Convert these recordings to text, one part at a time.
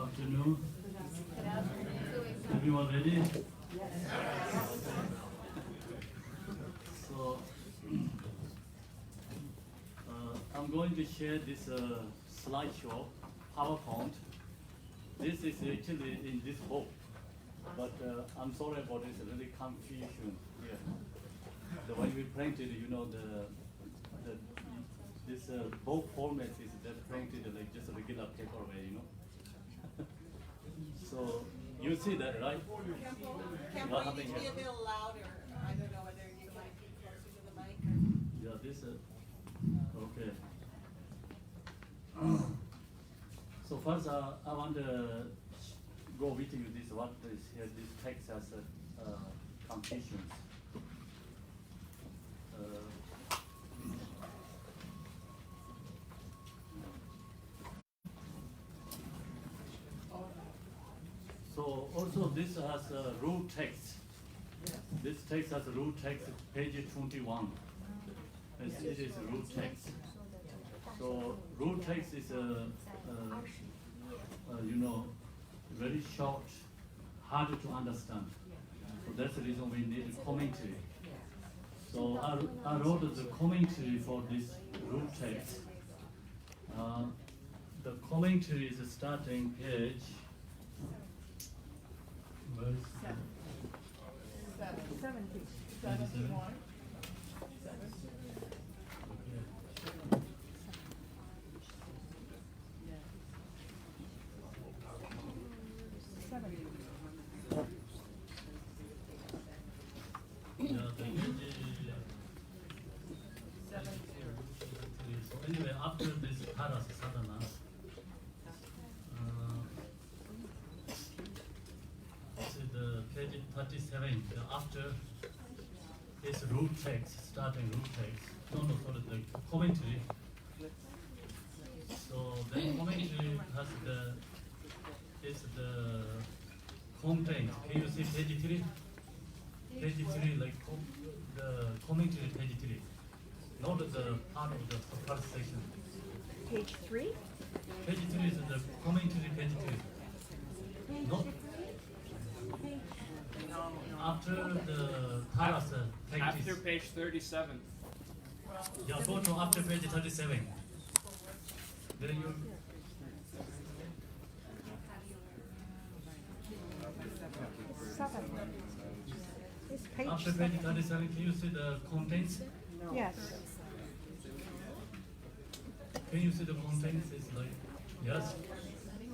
afternoon. Everyone ready? So, I'm going to share this slideshow, PowerPoint. This is actually in this book, but I'm sorry about this really confusion here. The way we printed, you know, this book format is just printed like just a regular paper way, you know. So you see that, right? Khenpo, you need to be a little louder. I don't know whether you might be closer to the mic. Yeah, this okay. So first, I want to go with you this what is here. This text as confusions. So also this has a root text. This text has a root text, page 21. It is root text. So root text is you know, very short, hard to understand. So that's the reason we need a commentary. So I wrote the commentary for this root text. The commentary is starting page. Where is 70. 77? Okay. 70. Yeah, the page so anyway, after this paras sadhana, this is the page 37. After this root text, starting root text. No, sorry, the commentary. So then commentary has the content. Can you see page 3? Page 3, like the commentary page 3. Not the part of the first section. Page 3? Page 3 is the commentary page 3. Not after the paras text. After page 37. Yeah, go to after page 37. Then you. It's page After page 37, can you see the contents? Yes. Can you see the contents? It's like, yes.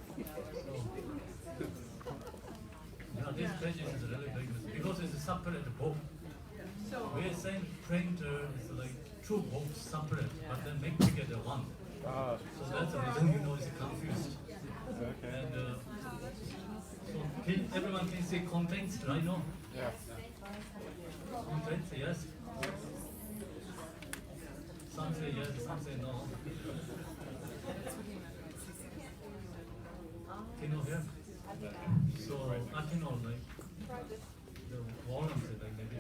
Oh. Yeah, this page is really big because it's a separate book. We are saying printer is like two books separate, but then make together one. So that's the reason you know it's confused. Okay. And so everyone can see contents right now? Yeah. Contents, yes. Some say yes, some say no. Can you hear? So I can all like the volumes is like maybe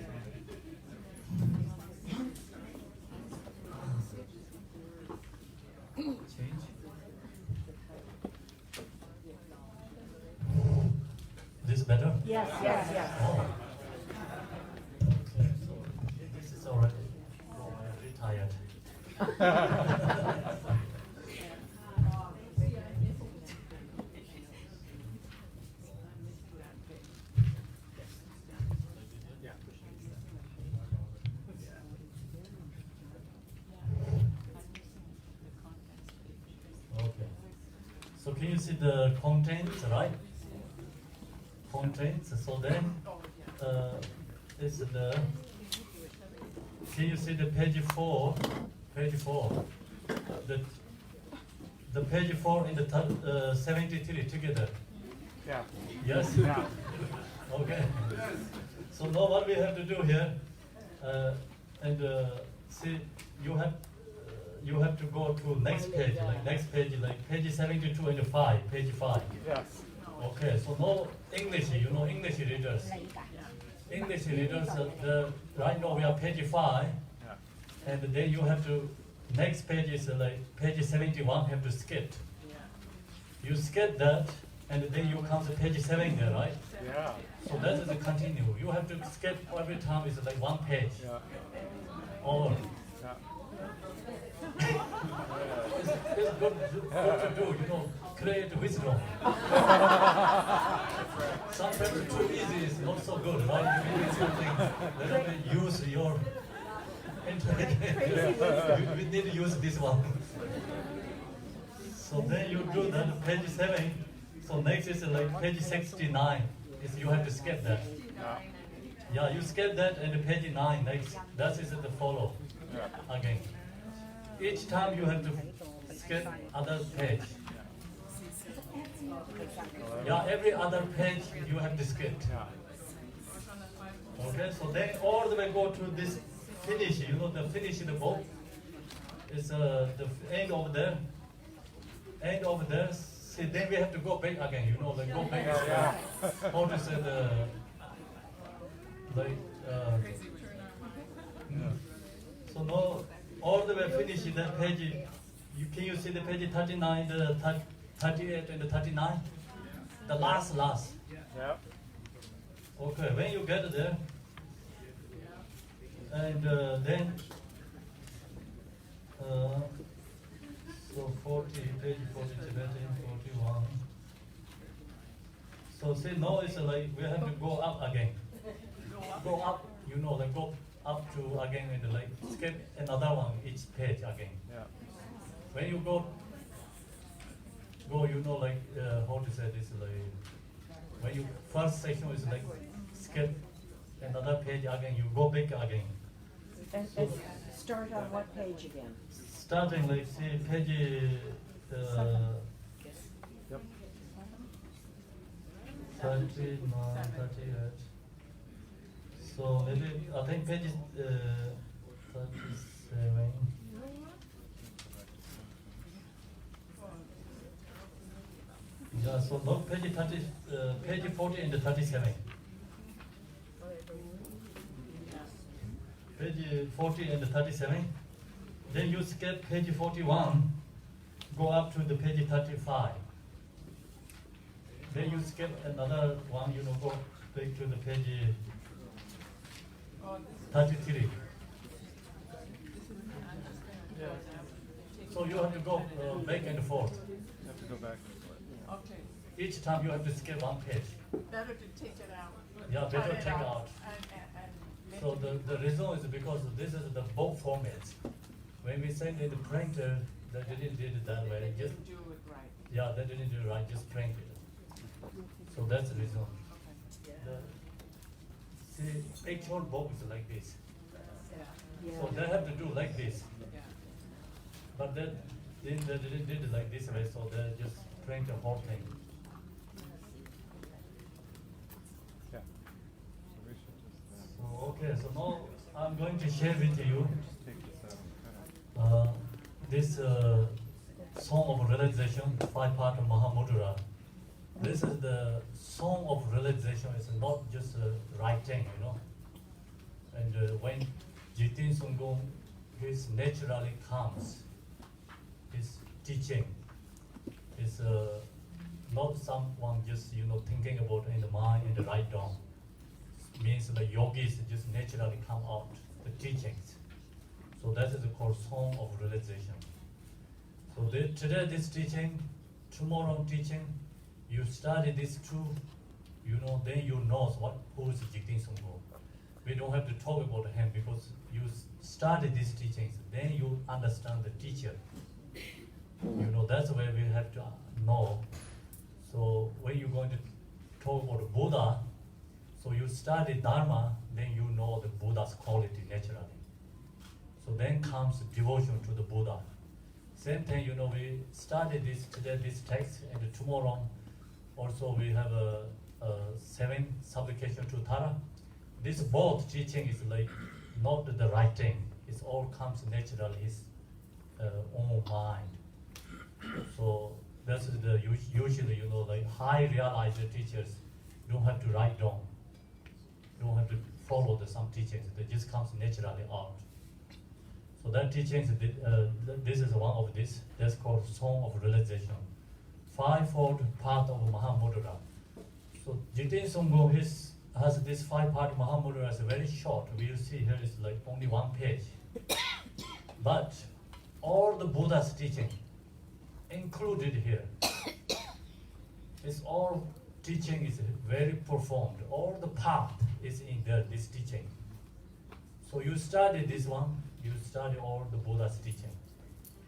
change. This better? Yes, yes, yes. Okay, so this is already retired. Okay. So can you see the contents, right? Contents. So then, is the. Can you see the page 4? Page 4. The page 4 and the 73 together. Yeah. Yes. Yeah. Okay. So now what we have to do here, see you have to go to next page, like page 72 and 5, page 5. Yes. Okay, so no English, you know, English readers. English readers, right now we are page 5, Yeah. and then you have to, next page is like page 71, have to skip. You skip that, and then you come to page 7 there, right? Yeah. So that is a continue. You have to skip every time. It's like one page. Yeah. Or Yeah. it's good to do, you know, create wisdom. Sometimes too easy is not so good, right? You need something that you use your intellect. We need to use this one. So then you do that page 7. So next is like page 69. Is you have to skip that. Yeah. Yeah, you skip that and page 9 next. That is the follow Yeah. again. Each time you have to skip other page. Yeah, every other page you have to skip. Yeah. Okay, so then all the way go to this finish. You know the finish in the book is the end over there. End over there. See, then we have to go back again. You know, like go back. How to say the like. So now all the way finish that page. Can you see the page 39, the 38, and the 39? The last. Yeah. Okay, when you get there, and then so 40, page 40, 41. So see now it's like we have to go up again. Go up, you know, like go up to again and like skip another one each page again. Yeah. When you go, you know, like how to say this, like when you first section is like skip another page again, you go back again. And start on what page again? Starting like see page Yep. 39, 38. So maybe I think page 37. Yeah, so look page 30, page 40 and 37. Page 40 and 37. Then you skip page 41, go up to the page 35. Then you skip another one, you know, go back to the page 33. So you have to go back and forth. You have to go back. Okay, Each time you have to skip one page. better to take it out. Yeah, better Cut it take out. And make So it- the reason is because this is the book format. When we send it to the printer, they didn't do it that way. They Just didn't do it right. yeah, they didn't do it right. Just print it. So that's the reason. Okay. See, actual book is like this. Yeah, So they have to do like this. yeah. But then they didn't do it like this way. So they just print the whole thing. Yeah. So we should just So okay. So now I'm going to share with you take this out. this song of realization, 5 Path of Mahamudra. This is the song of realization. It's not just writing, you know. And when Jigten Sumgon, his naturally comes, his teaching is not someone just thinking about in the mind and write down. Means the yogis just naturally come out the teachings. So that is called song of realization. So today this teaching, tomorrow teaching, you study these two, then you know who is Jigten Sumgon. We don't have to talk about him because you study these teachings, then you understand the teacher. That's where we have to know. So when you're going to talk about Buddha, so you study Dharma, then you know the Buddha's quality naturally. So then comes devotion to the Buddha. Same thing, we study today this text, and tomorrow also we have a 7 supplication to Tara. This both teaching is like not the writing. It all comes naturally, his own mind. So that's the usually like high realized teachers don't have to write down, don't have to follow some teachings. They just comes naturally out. So that teachings, this is one of this. That's called Song of Realization. fivefold path of Mahamudra. So Jigten Sumgon has this five-part Mahamudra as very short. We'll see here is like only one page. But all the Buddha's teaching included here. It's all teaching is very profound. All the path is in there, this teaching. So you study this one, you study all the Buddha's teaching.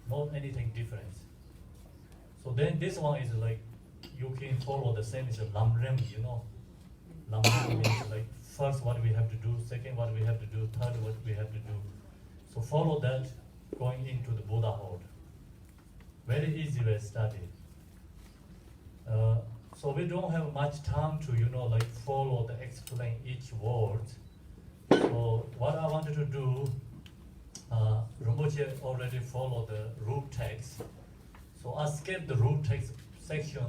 Not anything different. So then this one is like, you can follow the same as a Lamrem, you know. Lamrem means like first what we have to do, second what we have to do, third what we have to do. So follow that going into the Buddhahood. Very easy way to study. So we don't have much time to, like follow the explain each word. So what I wanted to do, Rinpoche already followed the root text. So I skip the root text section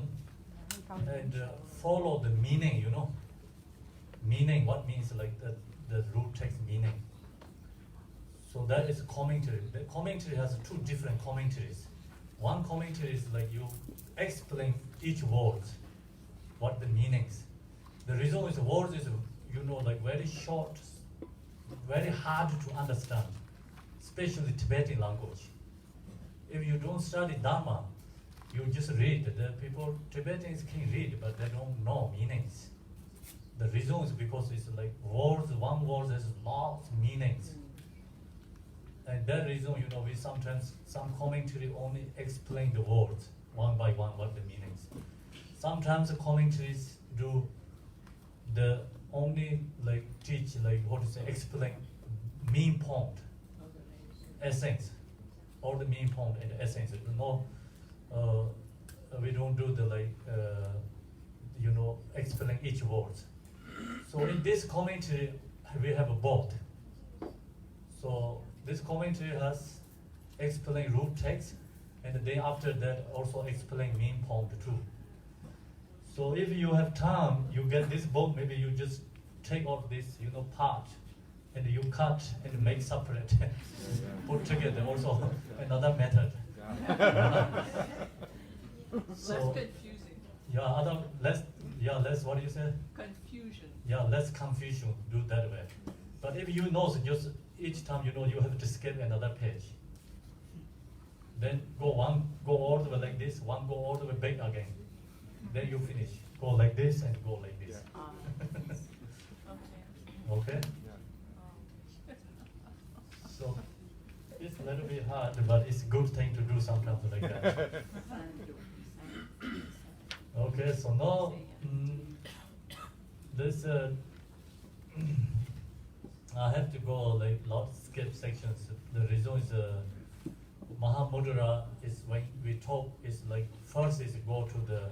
and follow the meaning, Meaning, what means like the root text meaning. So that is commentary. The commentary has two different commentaries. One commentary is like you explain each word, what the meanings. The reason is the words is, like very short, very hard to understand, especially Tibetan language. If you don't study Dharma, you just read. The people, Tibetans can read, but they don't know meanings. The reason is because it's like words, one word has lots of meanings. And that reason, we sometimes, some commentary only explain the words one by one, what the meanings. Sometimes the commentaries do the only like teach, like explain main point, essence, or the main point and the essence. We don't do the explain each word. So in this commentary, we have a both. So this commentary has explain root text, and then after that also explain main point too. So if you have time, you get this book, maybe you just take off this, part, and you cut and make separate, put together also another method. Less confusing. Less what do you say? Confusion. Less confusion, do that way. But if you know, so just each time you have to skip another page. Then go all the way like this, one go all the way back again. Then you finish. Go like this and go like this. Okay? So it's a little bit hard, but it's a good thing to do sometimes like that. Okay, so now this I have to go like lot skip sections. The reason is Mahamudra is when we talk is like first is go to the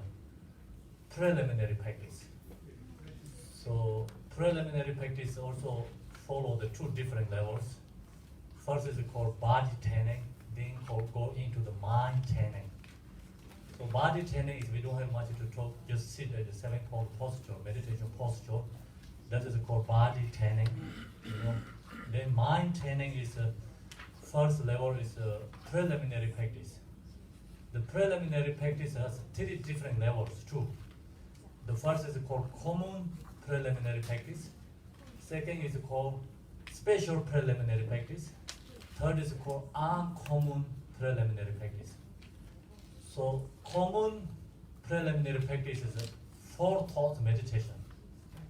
preliminary practice. So preliminary practice also follow the two different levels. First is called body training, then go into the mind training. So body training is we don't have much to talk, just sit at the 7-point posture, meditation posture. That is called body training. Then mind training is first level is preliminary practice. The preliminary practice has 3 different levels too. The first is called common preliminary practice. Second is called special preliminary practice. Third is called uncommon preliminary practice. So common preliminary practice is a 4-thought meditation.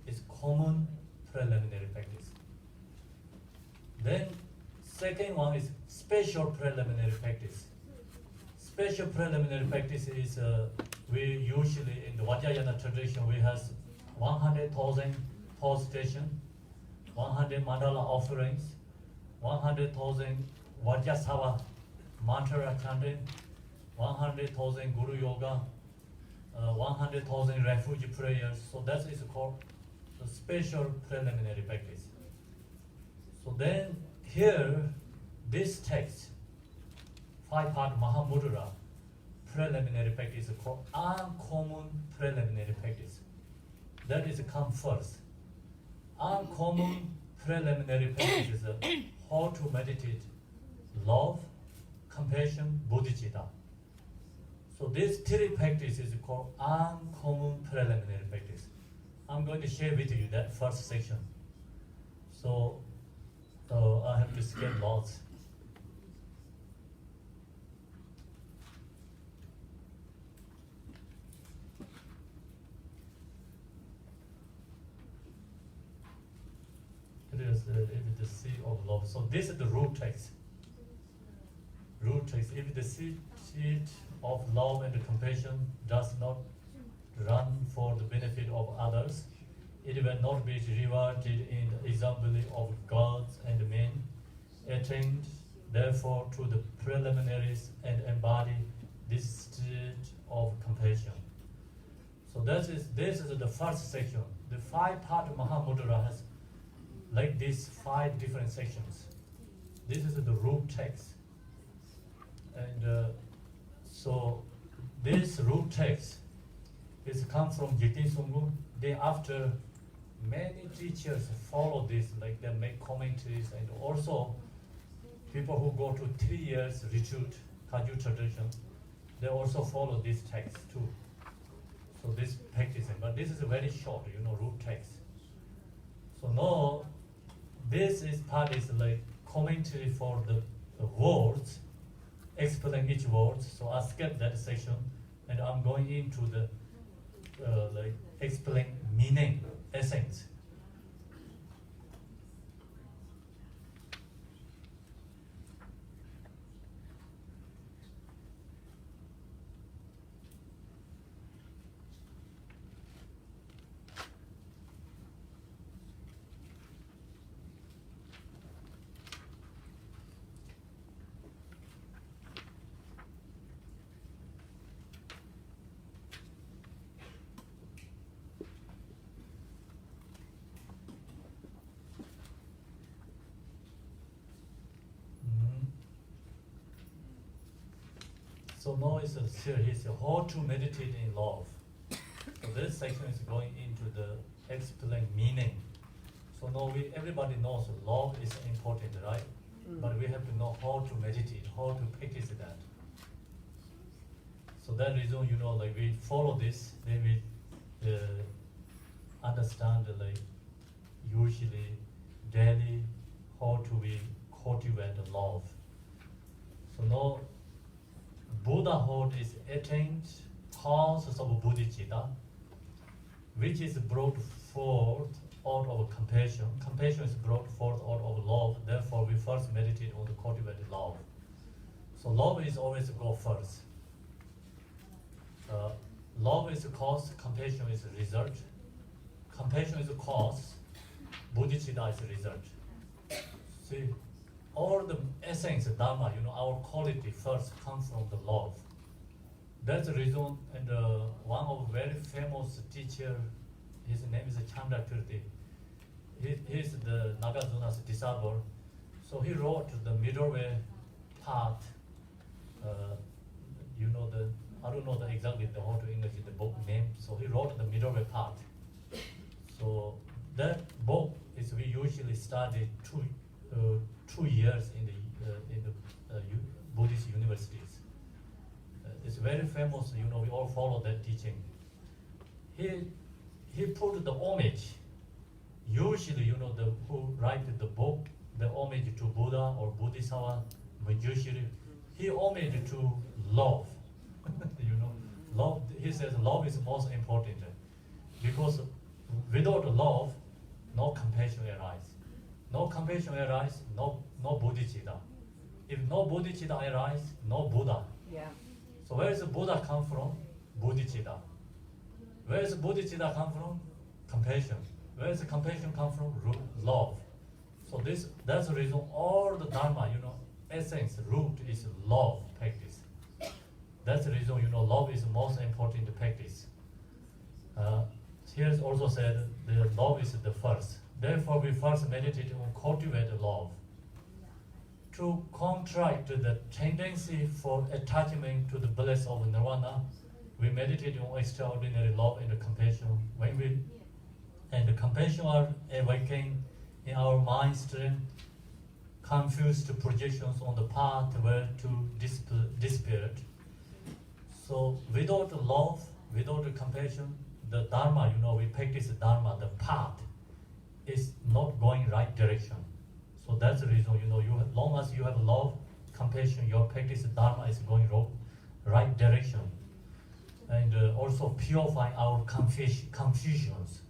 It's common preliminary practice. Then second one is special preliminary practice. Special preliminary practice is we usually in the Vajrayana tradition we have 100,000 prostration, 100 mandala offerings, 100,000 Vajrasava mantra chanting, 100,000 Guru Yoga, 100,000 refuge prayers. So that is called the special preliminary practice. So then here, this text, 5-part Mahamudra, preliminary practice is called uncommon preliminary practice. That is come first. Uncommon preliminary practice is how to meditate love, compassion, bodhicitta. So this three practice is called uncommon preliminary practice. I'm going to share with you that first section. So I have to skip lots. It is the seed of love. So this is the root text. Root text. If the seed of love and compassion does not run for the benefit of others, it will not be rewarded in the assembly of gods and men, attained therefore to the preliminaries and embody this state of compassion. So this is the first section. The 5 Path of Mahamudra has like these 5 different sections. This is the root text. And so this root text is come from Jigten Sumgon. Then after many teachers follow this, like they make commentaries, and also people who go to 3 years retreat, Kaju tradition, they also follow this text too. So this practicing, but this is a very short, root text. So now this is part is like commentary for the words, explain each word. So I skip that section, and I'm going into the like explain meaning, essence. So now is a series how to meditate in love. So this section is going into the explain meaning. So now everybody knows love is important, right? But we have to know how to meditate, how to practice that. So that reason, like we follow this, then we understand like usually daily how to we cultivate the love. So now Buddhahood is attained causes of bodhicitta, which is brought forth out of compassion. Compassion is brought forth out of love. Therefore, we first meditate on the cultivated love. So love is always go first. Love is the cause, compassion is the result. Compassion is the cause, bodhicitta is the result. See, all the essence of Dharma, our quality first comes from the love. That's the reason, and one of very famous teacher, his name is Chandrakirti. He's the Nagajuna's disciple. So he wrote the middle way path. I don't know the exactly the how to English the book name. So he wrote the middle way path. So that book is we usually study 2 years in the Buddhist universities. It's very famous. We all follow that teaching. He put the homage. Usually, the who write the book, the homage to Buddha or Bodhisattva, Manjushri, he homage to love. Love. He says love is most important because without love, no compassion arises. No compassion arises, no bodhicitta. If no bodhicitta arises, no Buddha. Yeah. So where does the Buddha come from? Bodhicitta. Where does bodhicitta come from? Compassion. Where does the compassion come from? Love. So that's the reason all the Dharma, essence, root is love practice. That's the reason, love is the most important practice. Here's also said the love is the first. Therefore, we first meditate on cultivate love. To contract the tendency for attachment to the bliss of nirvana, we meditate on extraordinary love and compassion. And the compassion are awakened in our mind strength, confused projections on the path where to disappear. So without love, without compassion, the Dharma, we practice Dharma, the path is not going right direction. So that's the reason, long as you have love, compassion, your practice Dharma is going right direction. And also purify our confusions.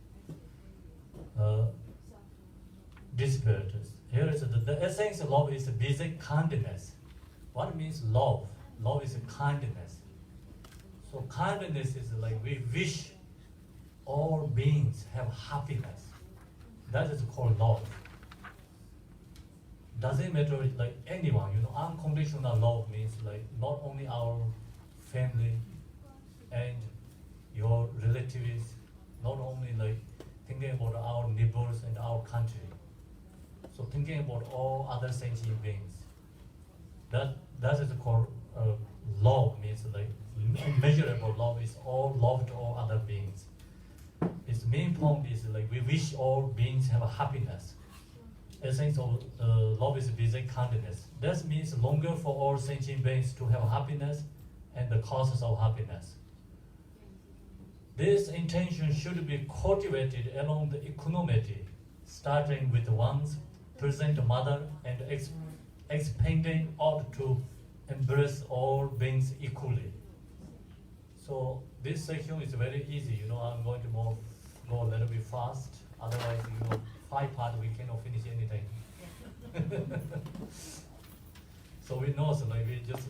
Dispute. Here is the essence of love is basic kindness. What means love? Love is kindness. So kindness is like we wish all beings have happiness. That is called love. Doesn't matter like anyone, unconditional love means like not only our family and your relatives, not only like thinking about our neighbors and our country. So thinking about all other sentient beings. That is called love, means like immeasurable love is all love to all other beings. Its main point is like we wish all beings have a happiness. Essence of love is basic kindness. That means longer for all sentient beings to have happiness and the causes of happiness. This intention should be cultivated along the equanimity, starting with one's present mother and expanding out to embrace all beings equally. So this section is very easy. I'm going to go a little bit fast. Otherwise, 5 parts we cannot finish anything. So we know, so like we just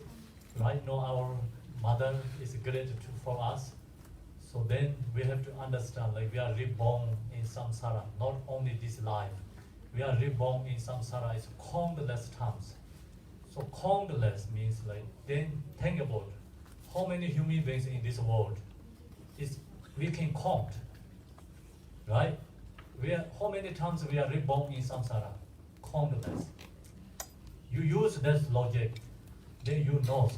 right now our mother is great for us. So then we have to understand, like we are reborn in samsara, not only this life. We are reborn in samsara, it's countless times. So countless means like, then think about how many human beings in this world we can count, right? How many times we are reborn in samsara? Countless. You use that logic, then you know,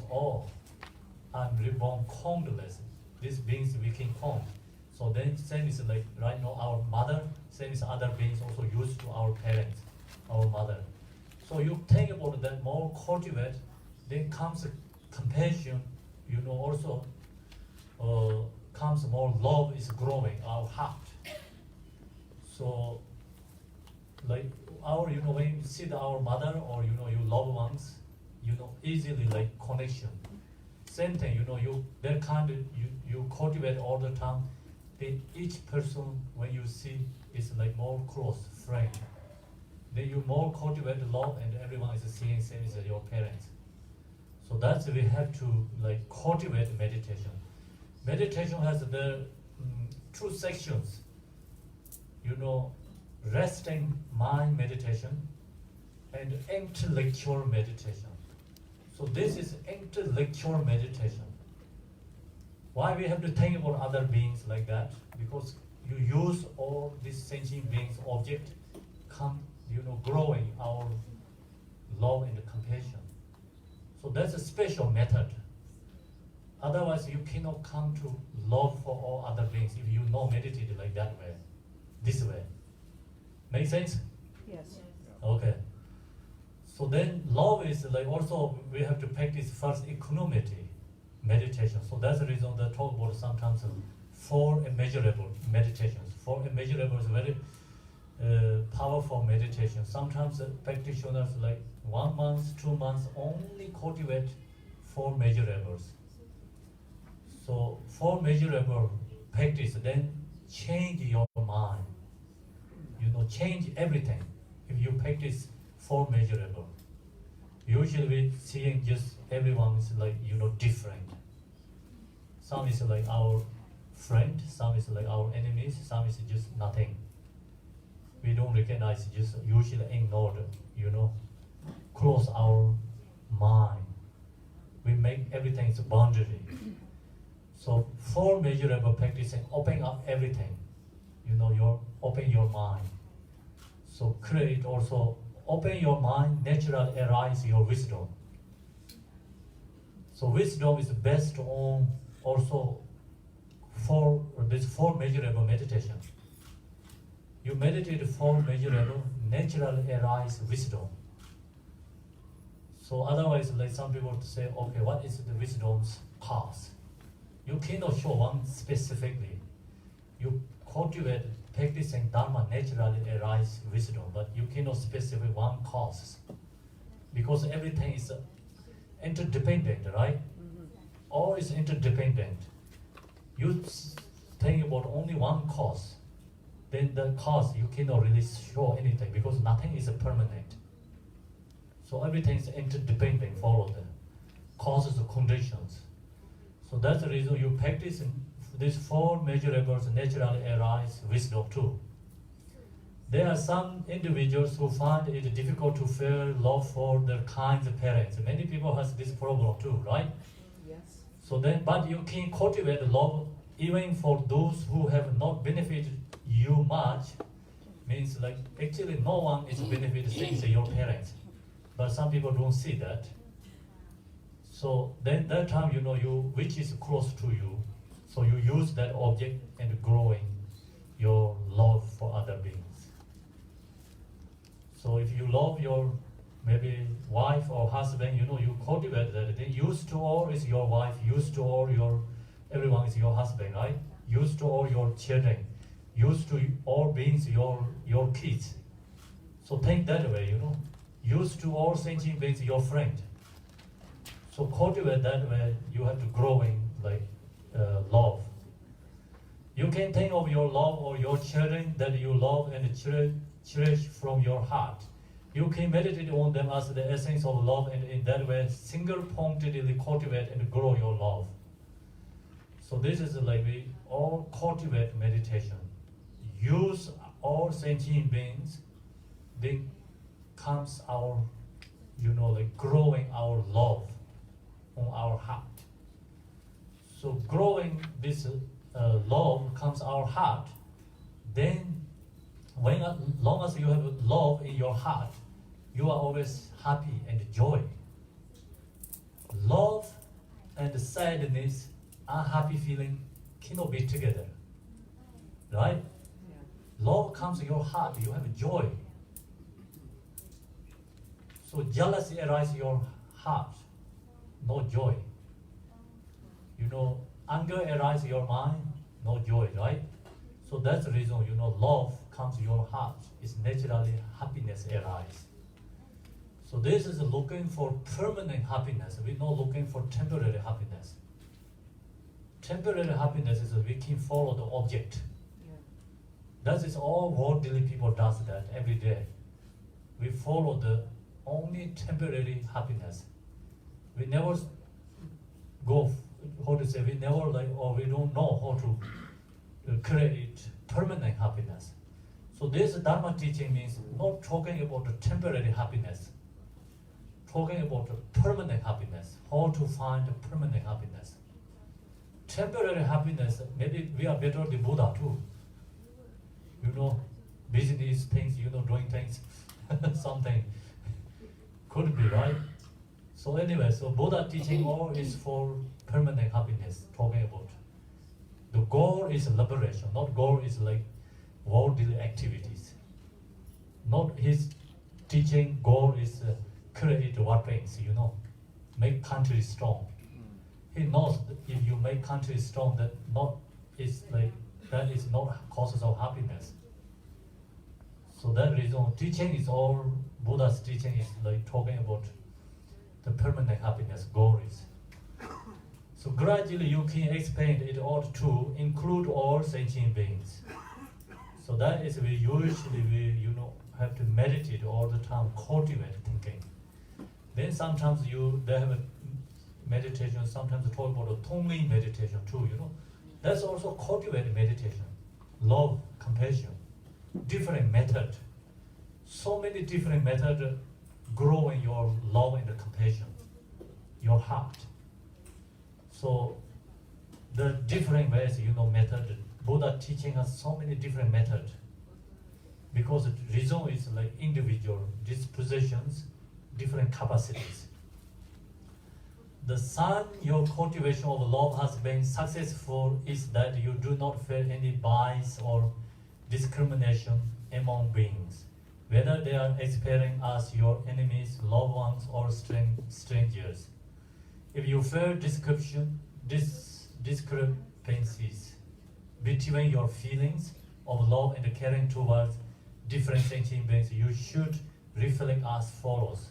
I'm reborn countless. These beings we can count. So then same is like right now our mother, same as other beings also used to our parents, our mother. So you think about that more cultivate, then comes compassion, also comes more love is growing, our heart. So like our, when you see our mother or your loved ones, easily like connection. Same thing, that kind of you cultivate all the time. Then each person when you see is like more close friend. Then you more cultivate love and everyone is seeing same as your parents. So that's we have to like cultivate meditation. Meditation has the 2 sections. Resting mind meditation and intellectual meditation. So this is intellectual meditation. Why we have to think about other beings like that? Because you use all these sentient beings object come, growing our love and compassion. So that's a special method. Otherwise you cannot come to love for all other beings if you not meditate like that way, this way. Make sense? Yes. Okay. So then love is like also we have to practice first equanimity meditation. So that's the reason they talk about sometimes 4 immeasurable meditations. 4 immeasurable is very powerful meditation. Sometimes practitioners like 1 month, 2 months only cultivate 4 measurables. So 4 measurable practice, then change your mind. Change everything if you practice 4 measurable. Usually we seeing just everyone is like, different. Some is like our friend, some is like our enemies, some is just nothing. We don't recognize, just usually ignore close our mind. We make everything a boundary. So 4 measurable practicing, open up everything. Open your mind. So create also, open your mind, naturally arise your wisdom. So wisdom is based on also this 4 measurable meditation. You meditate 4 measurable, naturally arise wisdom. So otherwise, like some people say, okay, what is the wisdom's cause? You cannot show one specifically. You cultivate, practicing Dharma naturally arise wisdom, but you cannot specify one cause. Because everything is interdependent, right? All is interdependent. You think about only one cause, then the cause you cannot really show anything because nothing is permanent. So everything is interdependent, follow the causes and conditions. So that's the reason you practice these four measurables naturally arise wisdom too. There are some individuals who find it difficult to feel love for their kind parents. Many people have this problem too, right? Yes. So then, but you can cultivate love even for those who have not benefited you much. Means like actually no one is benefited since your parents, but some people don't see that. So then that time you which is close to you, so you use that object and growing your love for other beings. So if you love your maybe wife or husband, you cultivate that. Then used to all is your wife, used to all your everyone is your husband, right? Used to all your children, used to all beings your kids. So think that way, Used to all sentient beings your friend. So cultivate that way. You have to growing like love. You can think of your love or your children that you love and cherish from your heart. You can meditate on them as the essence of love, and in that way, single-pointedly cultivate and grow your love. So this is like we all cultivate meditation. Use all sentient beings, becomes our, like growing our love on our heart. So growing this love comes our heart, then when as long as you have love in your heart, you are always happy and joy. Love and sadness, unhappy feeling cannot be together, right? Love comes in your heart, you have joy. So jealousy arises in your heart, no joy. Anger arises in your mind, no joy, right? So that's the reason, love comes in your heart. It's naturally happiness arises. So this is looking for permanent happiness. We're not looking for temporary happiness. Temporary happiness is we can follow the object. That is all worldly people does that every day. We follow the only temporary happiness. We never go, we never we don't know how to create permanent happiness. So this Dharma teaching means not talking about the temporary happiness, talking about the permanent happiness, how to find permanent happiness. Temporary happiness, maybe we are better than Buddha too. Business things, doing things, something could be, right? So anyway, so Buddha teaching all is for permanent happiness, talking about. The goal is liberation, not goal is like worldly activities. Not his teaching goal is create weapons, make country strong. He knows that if you make country strong, that is not causes of happiness. So that reason, teaching is all, Buddha's teaching is like talking about the permanent happiness goal is. So gradually you can expand it ought to include all sentient beings. So that is we usually have to meditate all the time, cultivate thinking. Then sometimes they have a meditation, sometimes talk about a Tonglen meditation too, That's also cultivate meditation. Love, compassion, different method. So many different methods growing your love and compassion, your heart. So the different ways, method. Buddha teaching us so many different methods. Because the reason is like individual dispositions, different capacities. The sign your cultivation of love has been successful is that you do not feel any bias or discrimination among beings, whether they are experiencing as your enemies, loved ones, or strangers. If you feel discrimination discrepancies between your feelings of love and caring towards different sentient beings, you should reflect as follows.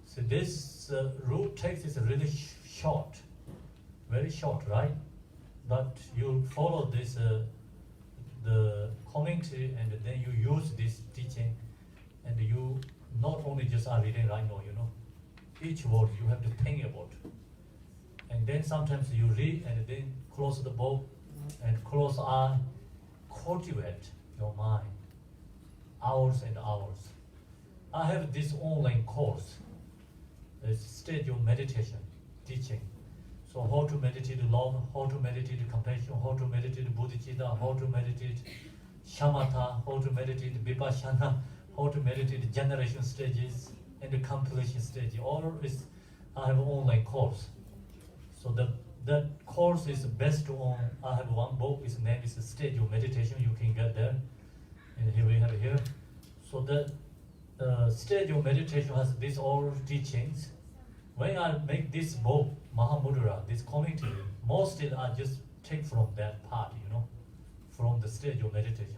So this root text is really short, very short, right? But you follow this, the commentary, and then you use this teaching, and you not only just are reading right now, each word you have to think about. And then sometimes you read and then close the book and close eye, cultivate your mind, hours and hours. I have this online course, it's stage of meditation, teaching. So how to meditate love, how to meditate compassion, how to meditate bodhicitta, how to meditate shamatha, how to meditate vipassana, how to meditate generation stages and the completion stage. All is, I have an online course. So that course is based on, I have one book, its name is Stage of Meditation, you can get there. And here we have it here. So the stage of meditation has these all teachings. When I make this book, Mahamudra, this commentary, mostly I just take from that part, from the stage of meditation.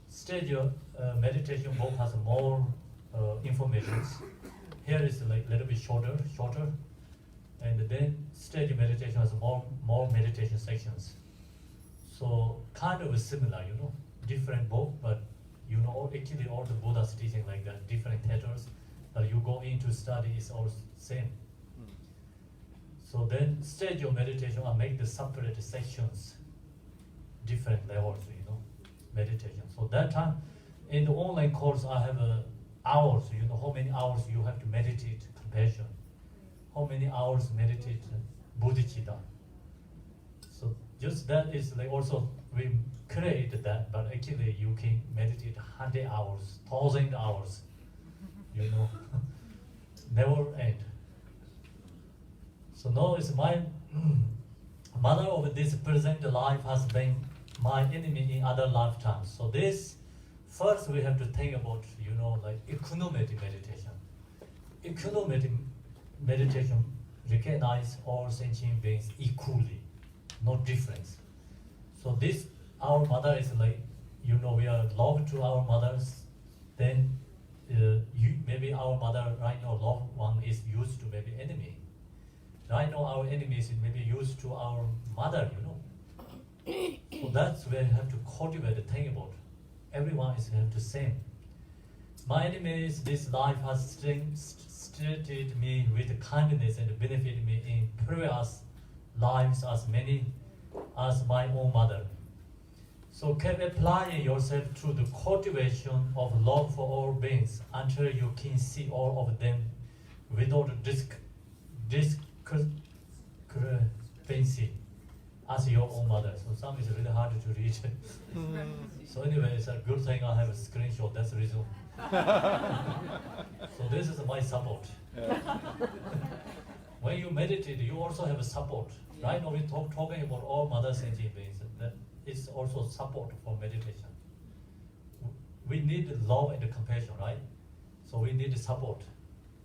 Stage of meditation book has more information. Here is like a little bit shorter, and then stage of meditation has more meditation sections. So kind of similar, different book, but actually all the Buddha's teaching like that, different titles, but you go into study is all same. So then stage of meditation, I make the separate sections, different levels, meditation. So that time, in the online course, I have hours, how many hours you have to meditate compassion, how many hours meditate bodhicitta. So just that is like also, we create that, but actually you can meditate 100 hours, 1,000 hours, never end. So now it's my mother of this present life has been my enemy in other lifetimes. So this, first we have to think about, like equanimity meditation. Equanimity meditation recognize all sentient beings equally, no difference. So this, our mother is like, we are loved to our mothers, then maybe our mother right now, loved one is used to maybe enemy. Right now our enemy is maybe used to our mother, So that's where you have to cultivate the thing about. Everyone is have the same. My enemy is this life has treated me with kindness and benefited me in previous lives as many as my own mother. So keep applying yourself to the cultivation of love for all beings until you can see all of them without discrepancy as your own mother. So some is really hard to read. So anyway, it's a good thing I have a screenshot, that's the reason. So this is my support. When you meditate, you also have a support. Right now we're talking about all mother sentient beings. That is also support for meditation. We need love and compassion, right? So we need support.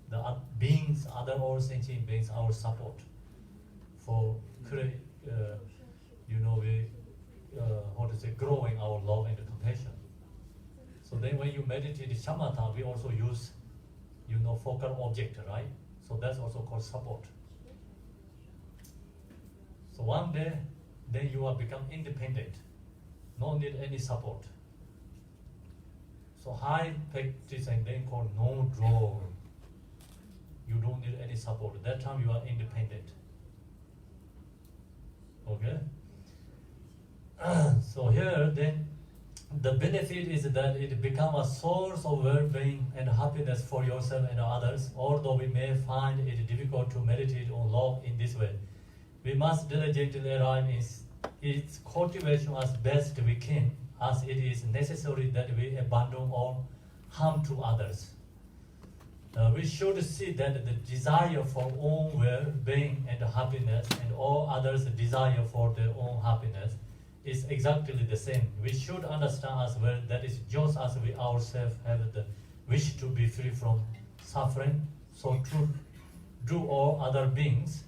The beings, other all sentient beings, our support for growing our love and compassion. So then when you meditate shamatha, we also use, focal object, right? So that's also called support. So one day, then you will become independent. No need any support. So high practice and then called no draw. You don't need any support. That time you are independent. Okay? So here then the benefit is that it becomes a source of well-being and happiness for yourself and others. Although we may find it difficult to meditate on love in this way, we must diligently arrive in its cultivation as best we can, as it is necessary that we abandon all harm to others. We should see that the desire for own well-being and happiness and all others' desire for their own happiness is exactly the same. We should understand as well that it's just as we ourselves have the wish to be free from suffering, so too do all other beings,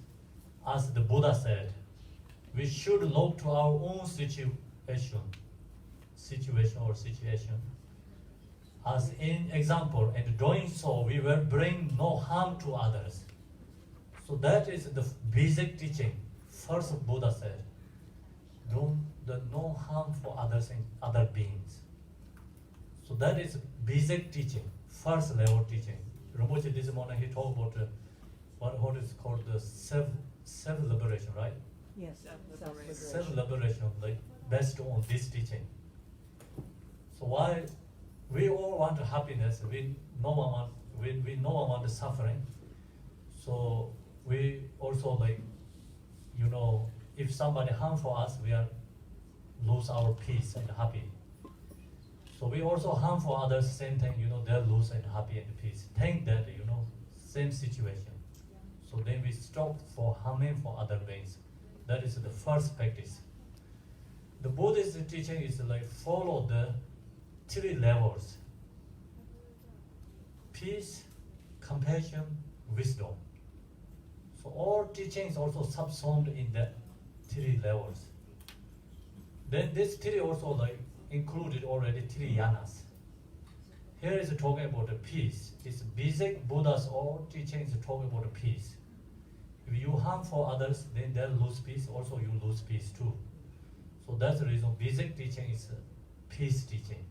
as the Buddha said. we should look to our own situation as in example, and doing so we will bring no harm to others. So that is the basic teaching. First Buddha said, do the no harm for others and other beings. So that is basic teaching, first level teaching. Rinpoche this morning he talked about what is called the self-liberation, right? Yes, Self-liberation. Self-liberation, like based on this teaching. So why we all want happiness, we no one want suffering. So we also like, if somebody harm for us, we are lose our peace and happy. So we also harm for others, same thing, they lose and happy and peace. Think that, same situation. So then we stop for harming for other beings. That is the first practice. The Buddhist teaching is like follow the 3 levels: peace, compassion, wisdom. So all teachings also subsumed in the 3 levels. Then this 3 also like included already 3 yanas. Here is talking about the peace. It's basic Buddha's all teachings talking about the peace. If you harm for others, then they'll lose peace. Also, you lose peace too. So that's the reason basic teaching is peace teaching.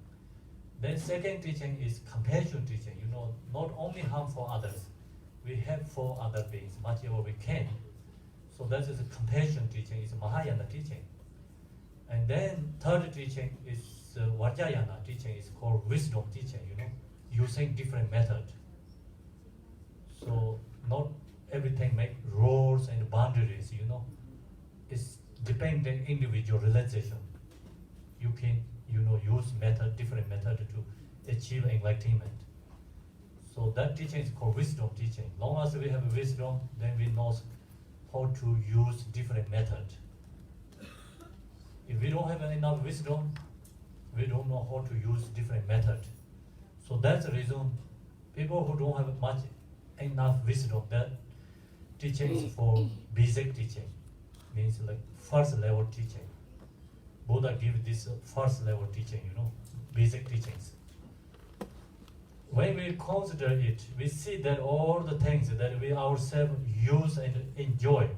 Then second teaching is compassion teaching. Not only harm for others, we help for other beings much ever we can. So that is a compassion teaching. It's Mahayana teaching. And then third teaching is Vajrayana teaching. It's called wisdom teaching. Using different method. So not everything make rules and boundaries. It's depending individual realization. You can use different method to achieve enlightenment. So that teaching is called wisdom teaching. Long as we have wisdom, then we know how to use different method. If we don't have enough wisdom, we don't know how to use different method. So that's the reason people who don't have enough wisdom, that teaching is for basic teaching, means like first level teaching. Buddha give this first level teaching, basic teachings. When we consider it, we see that all the things that we ourselves use and enjoy,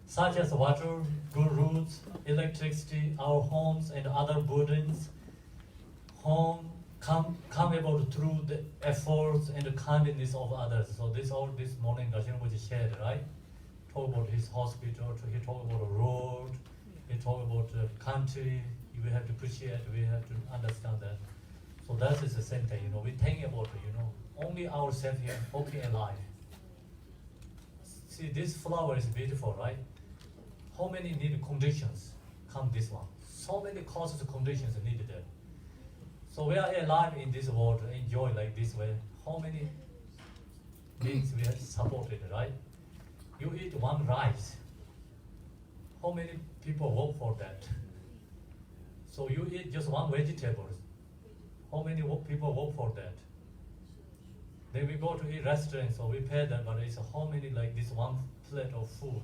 such as water, good roads, electricity, our homes and other burdens, come about through the efforts and the kindness of others. So this morning Garchen shared, right? Talk about his hospital, he talked about a road, he talked about the country. We have to appreciate, we have to understand that. So that is the same thing, we think about, only ourselves here, okay, alive. See, this flower is beautiful, right? How many need conditions come this one? So many causes conditions needed there. So we are alive in this world, enjoy like this way. How many beings we have supported, right? You eat one rice. How many people work for that? So you eat just one vegetable. How many people work for that? Then we go to eat restaurants, so we pay them, but it's how many like this one plate of food?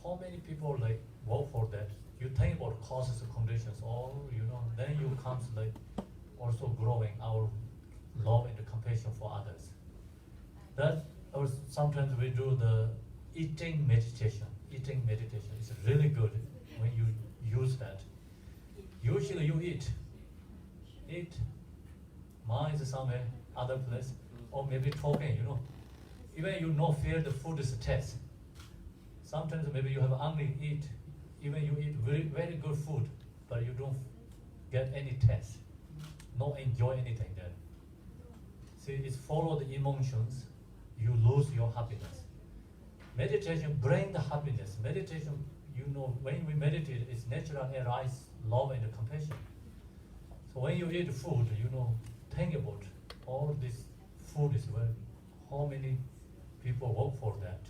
How many people like work for that? You think about causes and conditions, or then you comes like also growing our love and compassion for others. That or sometimes we do the eating meditation. Eating meditation is really good when you use that. Usually you eat, mind is somewhere, other place, or maybe talking, Even fear the food is a test. Sometimes maybe you have only even you eat very, very good food, but you don't get any taste, no enjoy anything there. See, it's follow the emotions, you lose your happiness. Meditation bring the happiness. Meditation, when we meditate, it's natural arise love and compassion. So when you eat food, think about all this food is how many people work for that.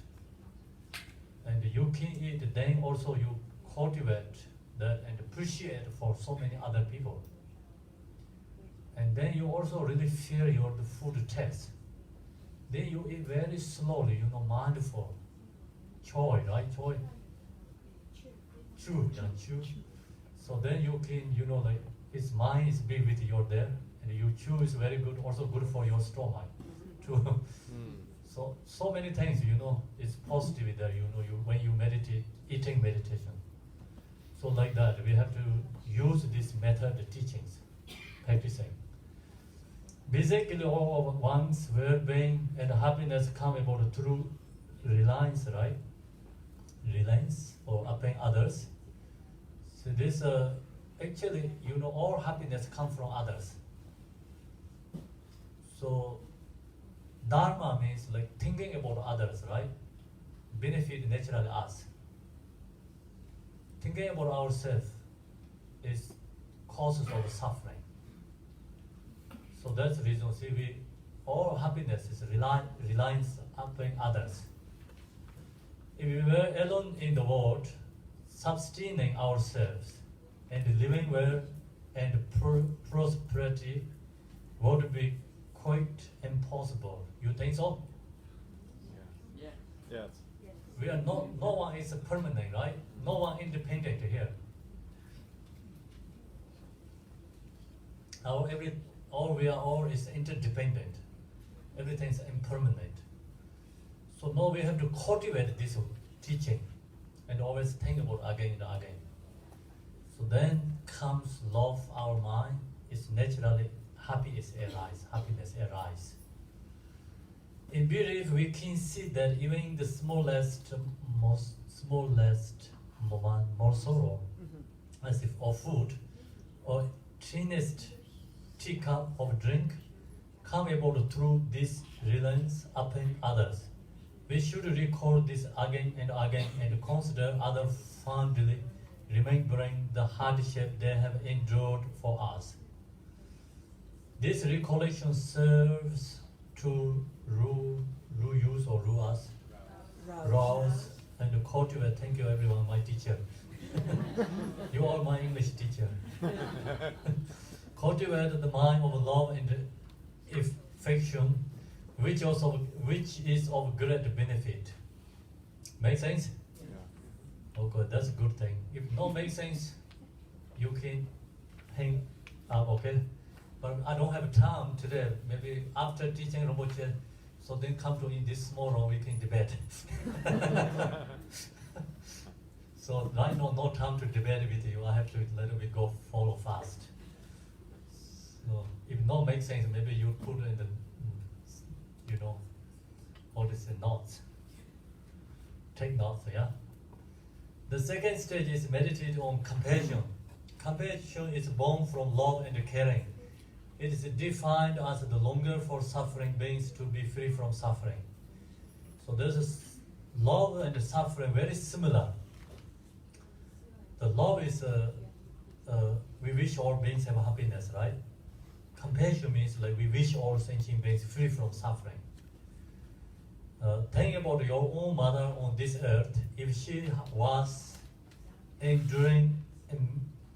And you can eat, then also you cultivate that and appreciate for so many other people. And then you also really feel the food taste. Then you eat very slowly, mindful. Joy, right? Joy. true, true. So then you can, like his mind is be with you there, and you chew is very good, also good for your stomach, too. So many things, it's positive there, when you meditate, eating meditation. So like that, we have to use this method, the teachings, practicing. Basically, all of one's well-being and happiness come about through reliance, right? Reliance or upon others. So this, actually, all happiness comes from others. So Dharma means like thinking about others, right? Benefit naturally us. Thinking about ourselves is causes of suffering. So that's the reason. See, all happiness is reliance upon others. If we were alone in the world, sustaining ourselves and living well and prosperity would be quite impossible. You think so? Yeah. Yes. We are no one is permanent, right? No one independent here. We are all is interdependent. Everything is impermanent. So now we have to cultivate this teaching and always think about again and again. So then comes love, our mind is naturally happiness arise. In belief, we can see that even in the smallest morsel, as if of food, or tiniest teacup of drink, come about through this reliance upon others. We should recall this again and again and consider others fondly, remembering the hardship they have endured for us. This recollection serves to rouse us, rouse and cultivate. Thank you, everyone, my teacher. You are my English teacher. Cultivate the mind of love and affection, which is of great benefit. Make sense? Yeah. Okay, that's a good thing. If not make sense, you can hang up, okay? But I don't have time today. Maybe after teaching Rinpoche, so then come to in this small room, we can debate. So right now, no time to debate with you. I have to let me go follow fast. So if not make sense, maybe you put in the, all these notes. Take notes, yeah? The second stage is meditate on compassion. Compassion is born from love and caring. It is defined as the longing for suffering beings to be free from suffering. So there's love and suffering very similar. The love is we wish all beings have happiness, right? Compassion means like we wish all sentient beings free from suffering. Think about your own mother on this earth. If she was enduring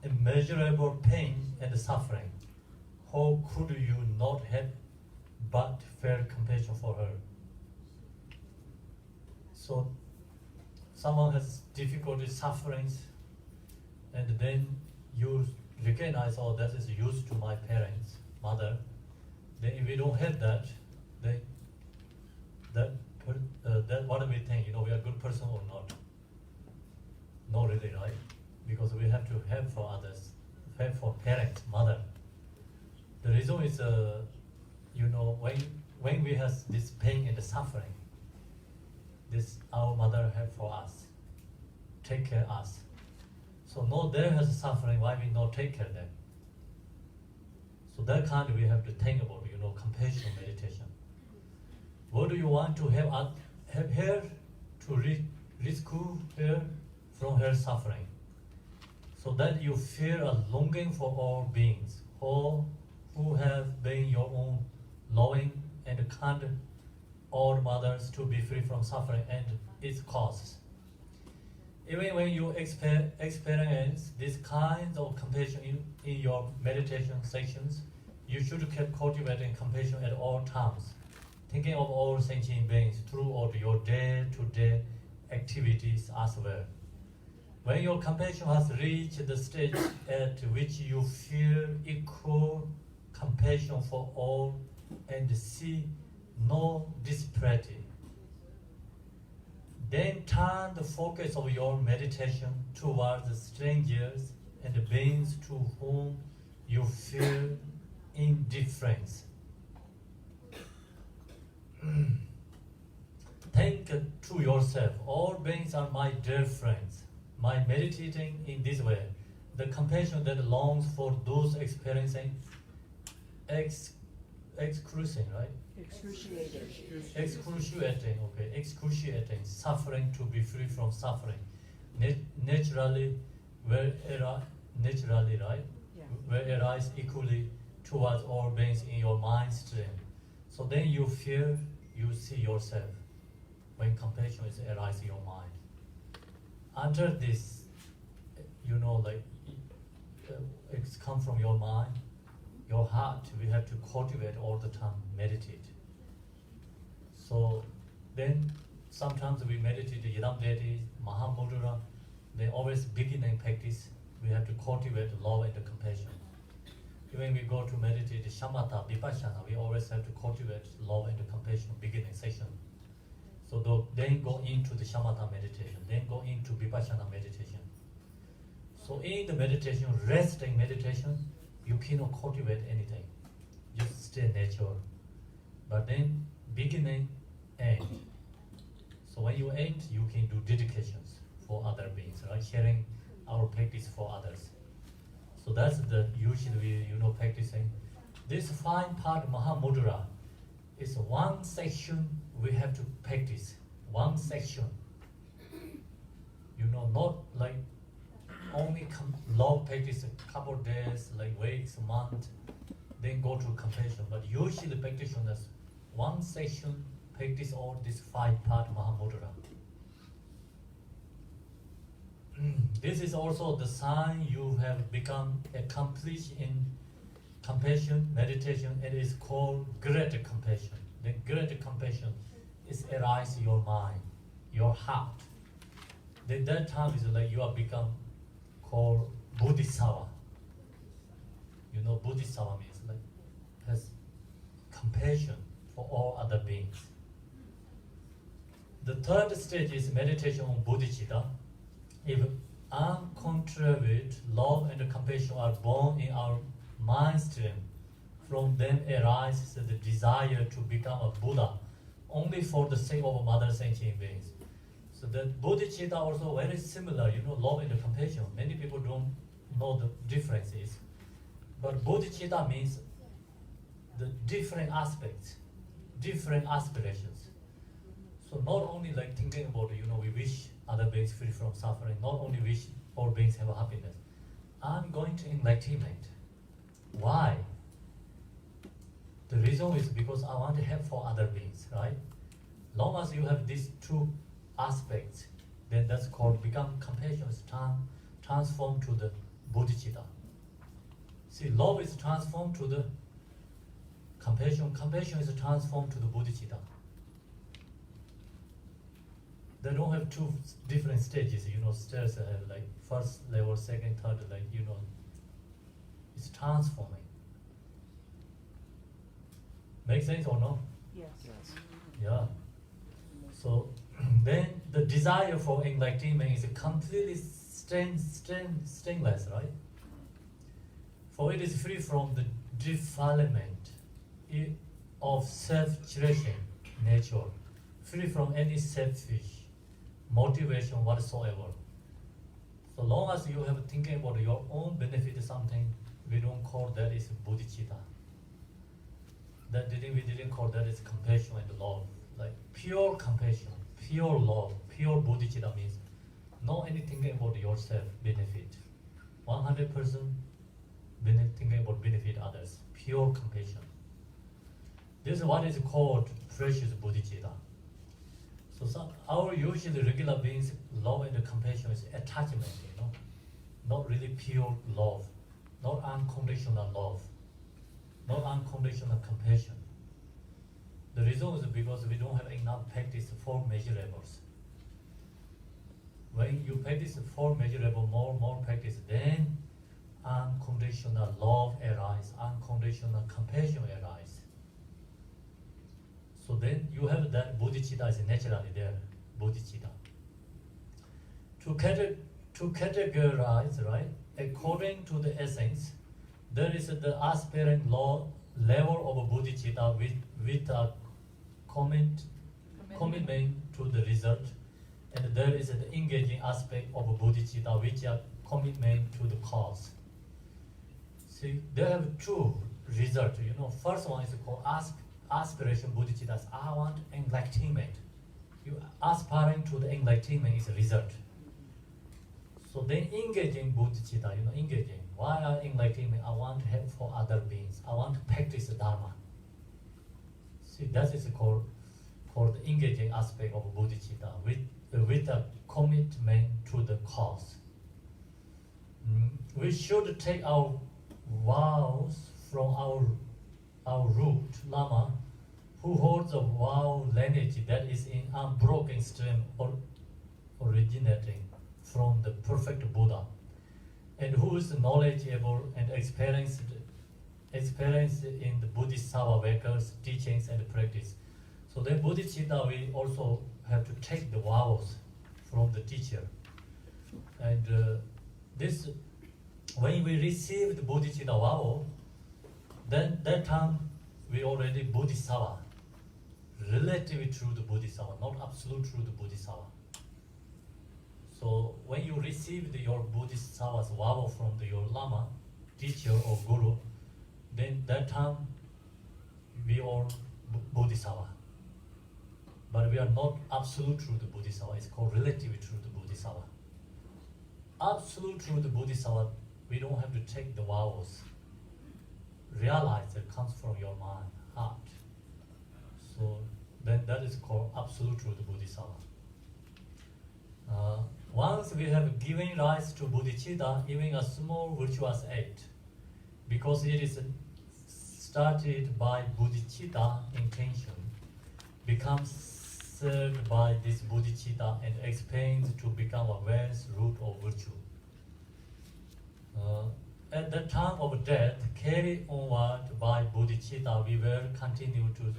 immeasurable pain and suffering, how could you not have but felt compassion for her? So someone has difficulty, sufferings, and then you recognize, oh, that is used to my parents, mother. Then if we don't have that, then that what do we think? We are a good person or not? Not really, right? Because we have to help for others, help for parents, mother. The reason is, when we have this pain and suffering, this our mother help for us, take care of us. So no, there has suffering. Why we not take care of them? So that kind we have to think about, compassion meditation. What do you want to have her to rescue her from her suffering? So that you feel a longing for all beings, all who have been your own loving and kind old mothers to be free from suffering and its causes. Even when you experience this kind of compassion in your meditation sections, you should keep cultivating compassion at all times, thinking of all sentient beings throughout your day-to-day activities as well. When your compassion has reached the stage at which you feel equal compassion for all and see no disparity, then turn the focus of your meditation towards strangers and beings to whom you feel indifference. Think to yourself, all beings are my dear friends. By meditating in this way, the compassion that longs for those experiencing excruciating suffering to be free from suffering. Naturally, right? Yeah. Will arise equally towards all beings in your mind stream. So then you feel, you see yourself when compassion is arising in your mind. After this, it's come from your mind, your heart. We have to cultivate all the time, meditate. So then sometimes we meditate the Yidam Mahamudra. They always beginning practice. We have to cultivate love and compassion. When we go to meditate the shamatha, vipassana, we always have to cultivate love and compassion beginning session. So then go into the shamatha meditation, then go into vipassana meditation. So in the meditation, resting meditation, you cannot cultivate anything. Just stay natural. But then beginning, end. So when you end, you can do dedications for other beings, right? Sharing our practice for others. So that's the usually practicing. This fine part Mahamudra is one section we have to practice. One section. Not like only love practice a couple of days, like weeks, a month, then go to compassion. But usually practitioners, one section practice all this 5-part Mahamudra. This is also the sign you have become accomplished in compassion, meditation. It is called great compassion. The great compassion is arise in your mind, your heart. Then that time is like you have become called Bodhisattva. Bodhisattva means like has compassion for all other beings. The third stage is meditation on bodhicitta. If uncontrolled love and compassion are born in our mind stream, from them arises the desire to become a Buddha, only for the sake of mother sentient beings. So the bodhicitta also very similar, love and compassion. Many people don't know the differences. But bodhicitta means the different aspects, different aspirations. So not only like thinking about, we wish other beings free from suffering, not only wish all beings have a happiness. I'm going to enlightenment. Why? The reason is because I want to help for other beings, right? Long as you have these two aspects, then that's called become compassion is transformed to the bodhicitta. See, love is transformed to the compassion. Compassion is transformed to the bodhicitta. They don't have two different stages, stairs have like first level, second, third, it's transforming. Make sense or no? Yes. Yeah. So then the desire for enlightenment is completely stingless, right? For it is free from the defilement of self-cherishing nature, free from any selfish motivation whatsoever. So long as you have thinking about your own benefit something, we don't call that is bodhicitta. We didn't call that is compassion and love. Like pure compassion, pure love, pure bodhicitta means not anything about yourself benefit. 100% thinking about benefit others. Pure compassion. This is what is called precious bodhicitta. So our usually regular beings, love and compassion is attachment, not really pure love, not unconditional love, not unconditional compassion. The reason is because we don't have enough practice for measurables. when you practice 4 measurable, more practice, then unconditional love arises, unconditional compassion arises. So then you have that bodhicitta is naturally there, bodhicitta. To categorize, right, according to the essence, there is the aspirant level of bodhicitta with a commitment to the result, and there is the engaging aspect of bodhicitta which are commitment to the cause. See, they have two results. First one is called aspiration bodhicitta. I want enlightenment. You aspiring to the enlightenment is a result. So then engaging bodhicitta, engaging. Why are enlightenment? I want help for other beings. I want to practice Dharma. See, that is called the engaging aspect of bodhicitta with a commitment to the cause. We should take our vows from our root Lama, who holds a vow lineage that is in unbroken stream originating from the perfect Buddha, and who is knowledgeable and experienced in the Bodhisattva workers, teachings, and practice. So then bodhicitta, we also have to take the vows from the teacher. And this, when we receive the bodhicitta vow, then that time we already bodhisattva, relatively true to bodhisattva, not absolute true to bodhisattva. So when you receive your bodhisattva's vow from your lama, teacher or guru, then that time we are bodhisattva. But we are not absolute true to bodhisattva. It's called relatively true to bodhisattva. Absolute true to bodhisattva, we don't have to take the vows. Realize it comes from your mind, heart. So then that is called absolute true to bodhisattva. Once we have given rise to bodhicitta, even a small virtuous act, because it is started by bodhicitta intention, becomes served by this bodhicitta and expands to become a wealth, root, or virtue. At the time of death, carried onward by bodhicitta, we will continue to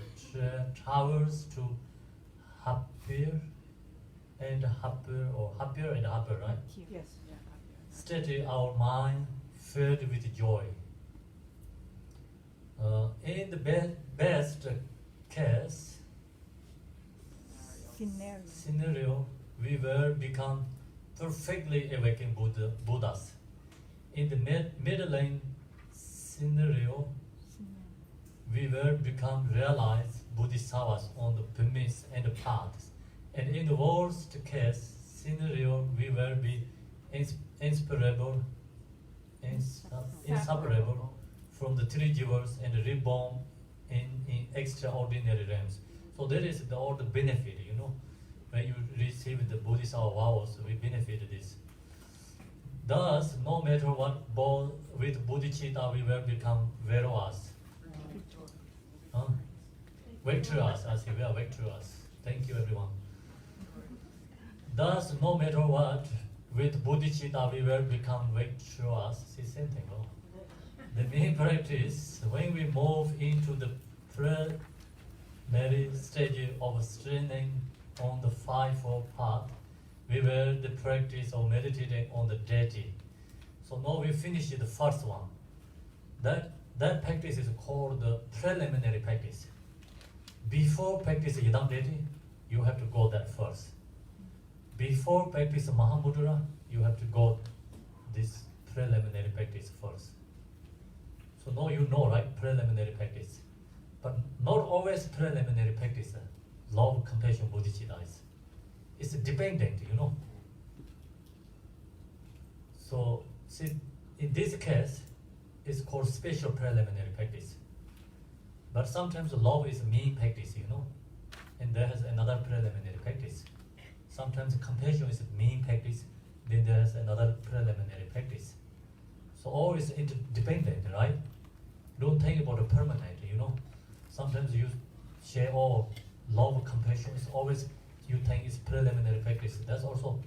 traverse to happier and happier, right? Yes. Steady our mind filled with joy. In the best case scenario, we will become perfectly awakened Buddhas. In the middling scenario, we will become realized bodhisattvas on the premise and the paths. And in the worst case scenario, we will be inseparable from the three jivas and reborn in extraordinary realms. So that is all the benefit, when you receive the bodhisattva vows, we benefit this. Thus, no matter what with bodhicitta, we will become virtuous. Victorious, I say we are victorious. Thank you, everyone. Thus, no matter what, with bodhicitta, we will become virtuous. See, same thing. The main practice, when we move into the preliminary stage of straining on the fivefold path, we will the practice of meditating on the deity. So now we finish the first one. That practice is called the preliminary practice. Before practice Yidam deity, you have to go that first. Before practice Mahamudra, you have to go this preliminary practice first. So now you know, right? Preliminary practice. But not always preliminary practice. Love, compassion, bodhicitta is. It's dependent, So, see, in this case, it's called special preliminary practice. But sometimes love is main practice, and there is another preliminary practice. Sometimes compassion is main practice, then there's another preliminary practice. So all is interdependent, right? Don't think about the permanent, Sometimes you share all love, compassion is always you think it's preliminary practice. That's also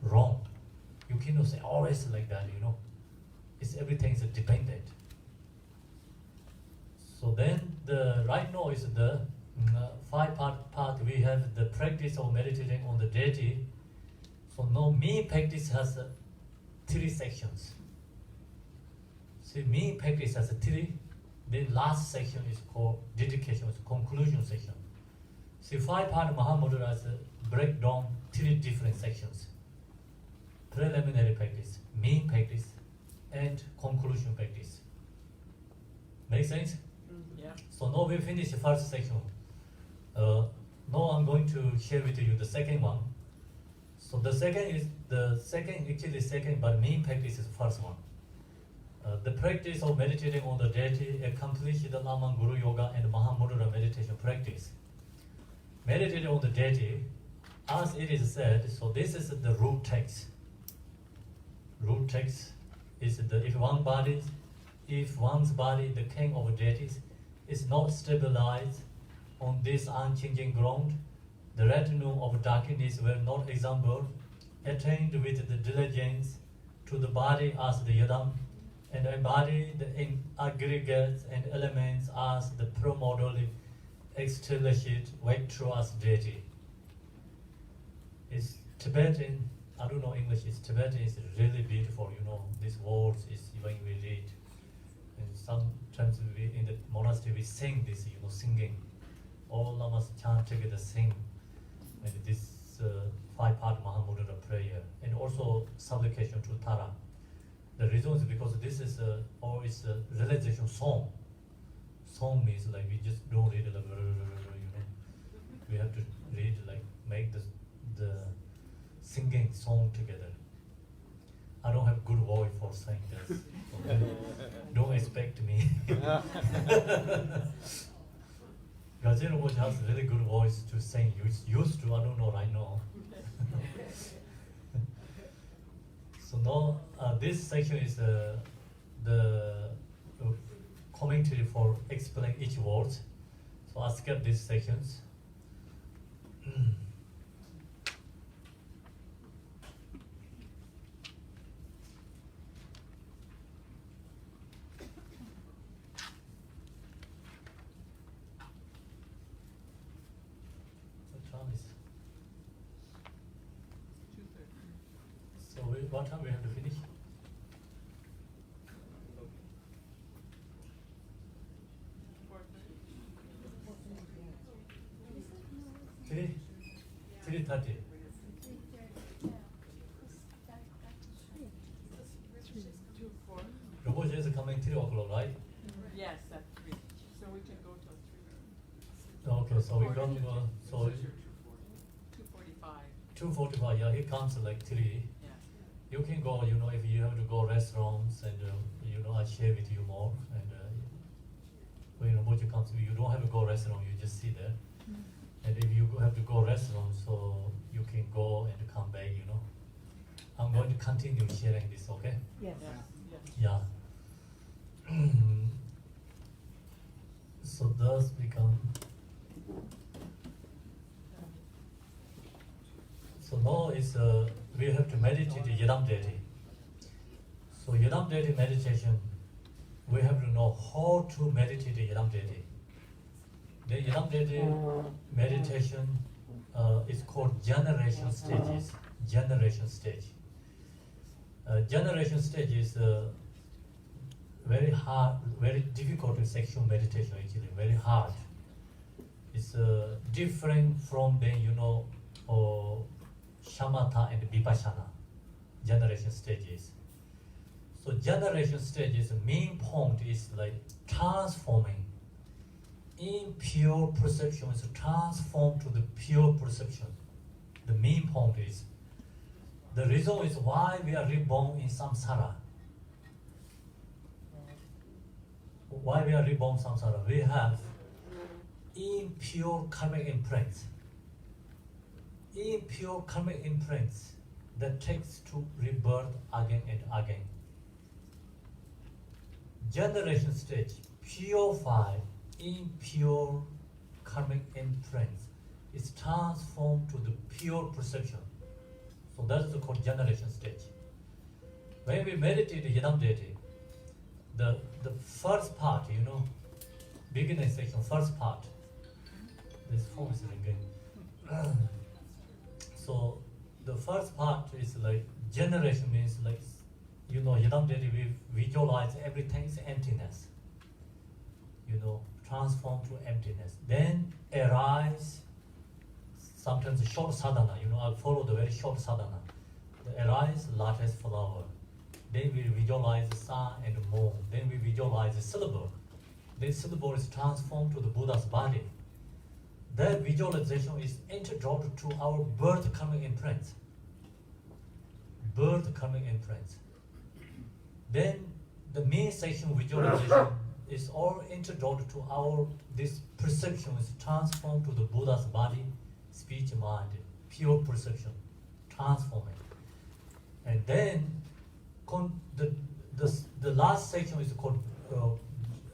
wrong. You cannot say always like that, you know. It's everything is dependent. So then the right now is the five-part. We have the practice of meditating on the deity. So now main practice has 3 sections. See, main practice has 3. The last section is called dedication, it's conclusion section. See, five-part Mahamudra has breakdown 3 different sections. Preliminary practice, main practice, and conclusion practice. Make sense? Yeah. So now we finish the first section. Now I'm going to share with you the second one. So the second, but main practice is the first one. The practice of meditating on the deity accomplished the Lama Guru Yoga and Mahamudra meditation practice. Meditating on the deity, as it is said, so this is the root text. Root text is if one's body, the king of deities, is not stabilized on this unchanging ground, the retinue of darkness will not example attained with the diligence to the body as the yadam, and embody the aggregates and elements as the primordially established vector as deity. It's Tibetan, I don't know English, it's Tibetan, it's really beautiful, you know, these words is when we read. And sometimes we, in the monastery we sing this, you know, singing. All of us chant together, sing. And this 5-part Mahamudra prayer. And also supplication to Tara. The reason is because this is it's a realization song. Song means like we just don't read like, you know. We have to read like make the singing song together. I don't have good voice for saying this. Okay? Don't expect me. Garchen Rinpoche has really good voice to sing. Used to, I don't know right now. So now this section is the commentary for explain each word. So I'll skip these sections. So what time we have to finish? Three? 3:30. Rinpoche is coming 3 o'clock, right? Yes, at 3. So we can go till 3. Okay, so we come, so 2:45. 2:45, yeah, he comes like 3. Yeah. You can go, you know, if you have to go restaurants and, you know, I share with you more. And when Rinpoche comes, you don't have to go restaurant, you just sit there. And if you have to go restaurant, so you can go and come back, you know. I'm going to continue sharing this, okay? Yes. Yeah. Yeah. So thus become. So now is we have to meditate the Yadam deity. So Yadam deity meditation, we have to know how to meditate the Yadam deity. The Yadam deity meditation is called generation stages. Generation stage. Generation stage is very hard, very difficult sexual meditation actually, very hard. It's different from the, you know, shamatha and vipassana generation stages. So generation stages, main point is like transforming impure perception is transformed to the pure perception. The main point is the reason is why we are reborn in samsara. Why we are reborn samsara? We have impure karmic imprints. Impure karmic imprints that takes to rebirth again and again. Generation stage, purify impure karmic imprints is transformed to the pure perception. So that is called generation stage. When we meditate Yidam deity, the first part, beginning section, first part, this phone is ringing. So the first part is like generation means like, Yidam deity, we visualize everything is emptiness. Transform to emptiness. Then arise, sometimes a short sadhana, I'll follow the very short sadhana. The arise, lotus flower. Then we visualize the sun and the moon. Then we visualize the syllable. Then syllable is transformed to the Buddha's body. That visualization is introduced to our birth karmic imprints. Birth karmic imprints. Then the main section visualization is all introduced to our, this perception is transformed to the Buddha's body, speech, mind, pure perception, transform it. And then the last section is called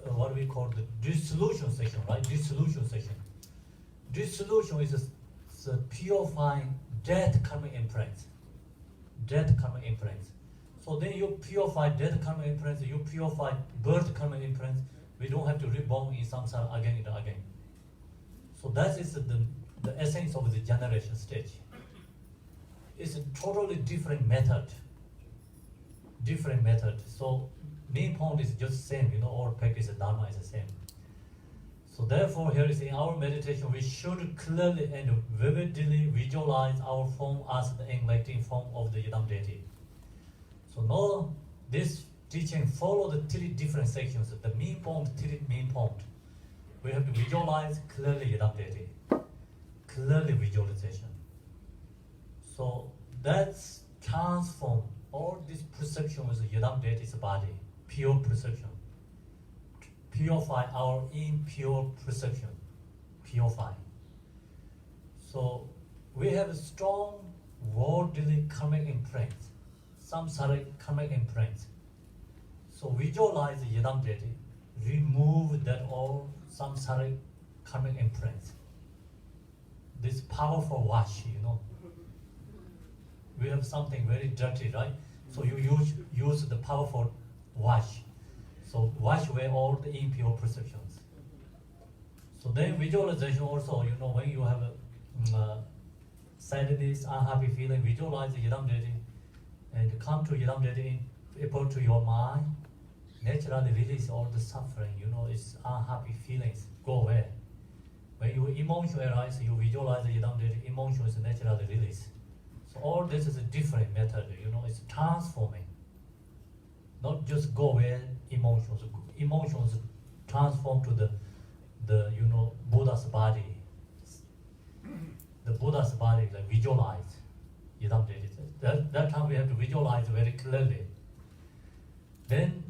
what we call the dissolution section, right? Dissolution section. Dissolution is the purifying death karmic imprints. Death karmic imprints. So then you purify death karmic imprints, you purify birth karmic imprints. We don't have to reborn in samsara again and again. So that is the essence of the generation stage. It's a totally different method. Different method. So main point is just same, all practice of Dharma is the same. So therefore here is in our meditation, we should clearly and vividly visualize our form as the enlightening form of the Yidam deity. So now this teaching follow the three different sections. The main point, three main point. We have to visualize clearly Yidam deity. Clearly visualization. So that's transform all this perception with Yidam deity's body, pure perception. Purify our impure perception. Purify. So we have a strong worldly karmic imprint, samsaric karmic imprint. So visualize Yidam deity, remove that all samsaric karmic imprints. This powerful wash, We have something very dirty, right? So you use the powerful wash. So wash away all the impure perceptions. So then visualization also, when you have a sadness, unhappy feeling, visualize Yidam deity and come to Yidam deity, report to your mind, naturally release all the suffering, it's unhappy feelings, go away. When you emotion arise, you visualize Yidam deity, emotion is naturally release. So all this is a different method, it's transforming. Not just go away emotions. Emotions transform to the Buddha's body. The Buddha's body, like visualize Yidam deity. That time we have to visualize very clearly. Then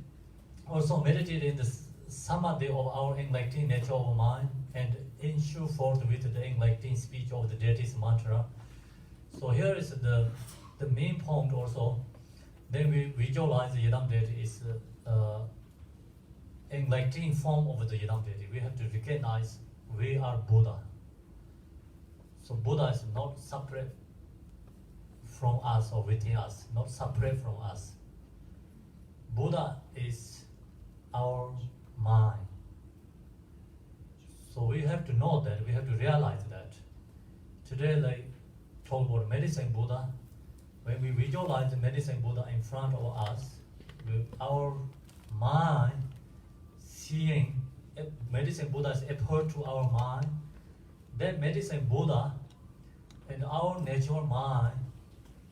also meditate in the samadhi of our enlightening nature of mind and ensure forth with the enlightening speech of the deity's mantra. So here is the main point also. Then we visualize the Yidam deity is enlightening form of the Yidam deity. We have to recognize we are Buddha. So Buddha is not separate from us or within us, not separate from us. Buddha is our mind. So we have to know that, we have to realize that. Today, like talk about medicine Buddha, when we visualize the medicine Buddha in front of us, with our mind seeing medicine Buddha is appeared to our mind, that medicine Buddha and our natural mind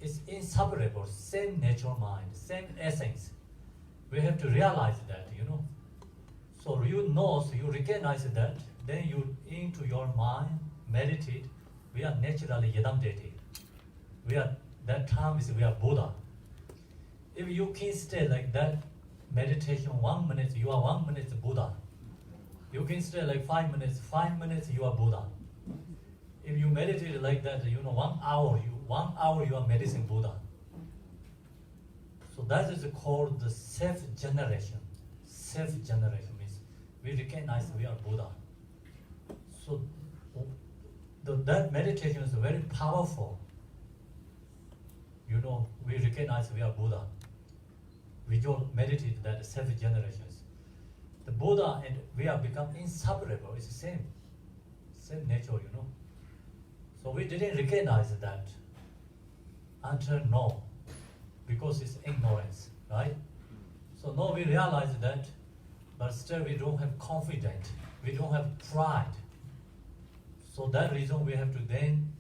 is inseparable, same natural mind, same essence. We have to realize that, So so you recognize that, then you into your mind, meditate, we are naturally Yidam deity. That time is we are Buddha. If you can stay like that meditation 1 minute, you are 1 minute Buddha. You can stay like 5 minutes you are Buddha. If you meditate like that, 1 hour, 1 hour you are medicine Buddha. So that is called the self-generation. Self-generation means we recognize we are Buddha. So that meditation is very powerful. you know, we recognize we are Buddha. We don't meditate that 7 generations. The Buddha and we are become inseparable. It's the same nature, you know. So we didn't recognize that until now, because it's ignorance, right? So now we realize that, but still we don't have confidence, we don't have pride. So that reason we have to then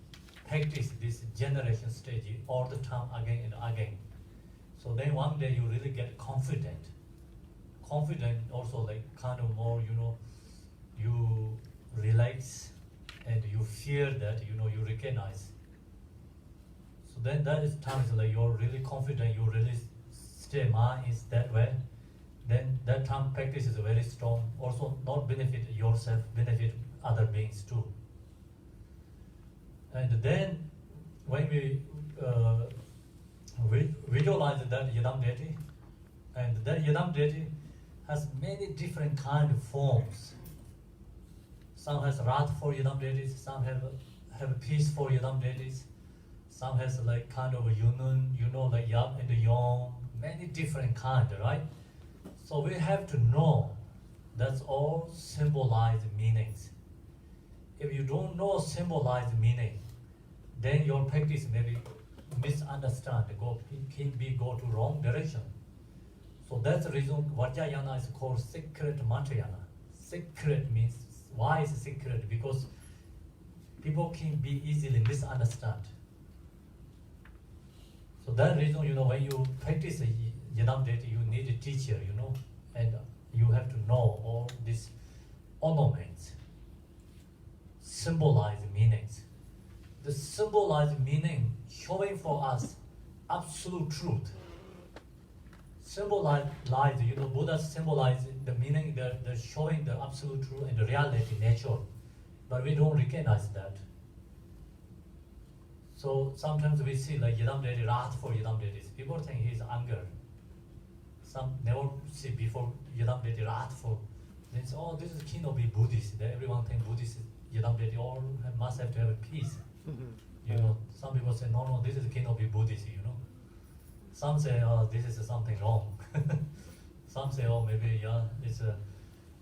practice this generation stage all the time, again and again. So then one day you really get confident. Confident also like kind of more, you know, you relax and you feel that, you know, you recognize. So then that is times like you're really confident, you really stay mind is that way. Then that time practice is very strong. Also not benefit yourself, benefit other beings too. And then when we visualize that Yidam deity, and that Yidam deity has many different kind of forms. Some has wrathful Yidam deities, some have peaceful Yidam deities, some has like kind of a Yunun, you know, like Yap and Yom, many different kind, right? So we have to know that's all symbolized meanings. If you don't know symbolized meaning, then your practice may be misunderstood, go to wrong direction. So that's the reason Vajrayana is called secret mantrayana. Secret means, why is it secret? Because people can be easily misunderstood. So that reason, you know, when you practice Yidam deity, you need a teacher, you know, and you have to know all these ornaments, symbolized meanings. The symbolized meaning showing for us absolute truth. Symbolize, you know, Buddha symbolized the meaning, they're showing the absolute truth and the reality, nature. But we don't recognize that. So sometimes we see like Yidam deity, wrathful Yidam deities. People think he's anger. Some never see before Yidam deity wrathful. They say, oh, this is cannot be Buddhist. Everyone think Buddhist Yidam deity all must have to have a peace. You know, some people say, no, this is cannot be Buddhist, you know. Some say, oh, this is something wrong. Some say, oh, maybe, yeah, it's a,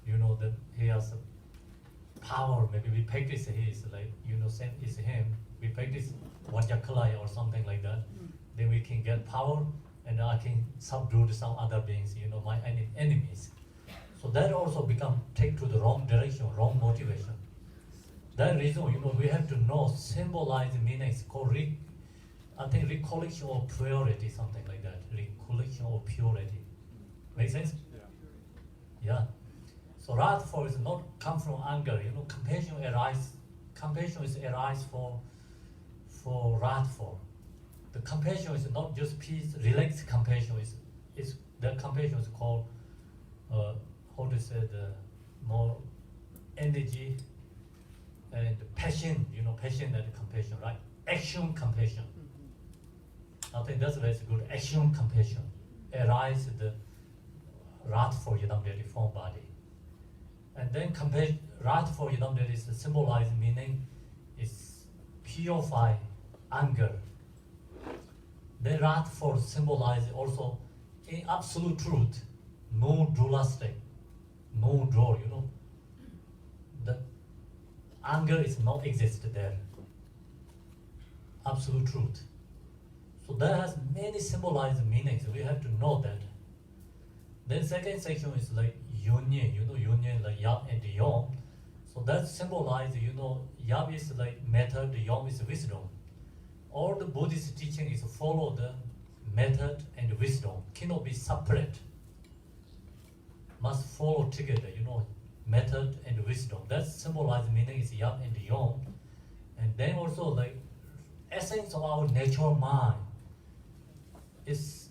you know, that he has a power. Maybe we practice his, like, you know, same is him. We practice Vajakalaya or something like that. Then we can get power and I can subdue some other beings, you know, my enemies. So that also become take to the wrong direction, wrong motivation. That reason, you know, we have to know symbolized meanings called I think recollection of purity, something like that. Recollection of purity. Make sense? Yeah. So wrathful is not come from anger. You know, compassion is arise for wrathful. The compassion is not just peace, relaxed compassion. Is that compassion is called how to say the more energy and passion. You know, passion and compassion, right? Action compassion. I think that's very good. Action compassion arise the wrathful Yidam deity form body. And then wrathful Yidam deity is the symbolized meaning is purify anger. Then wrathful symbolize also in absolute truth, no dualistic, no draw, you know. The anger is not exist there. Absolute truth. So that has many symbolized meanings. We have to know that. Then second section is like union, you know, union like Yap and Yom. So that symbolize, you know, Yap is like method, Yom is wisdom. All the Buddhist teaching is follow the method and wisdom. Cannot be separate. Must follow together, you know, method and wisdom. That symbolized meaning is Yap and Yom. And then also like essence of our natural mind. It's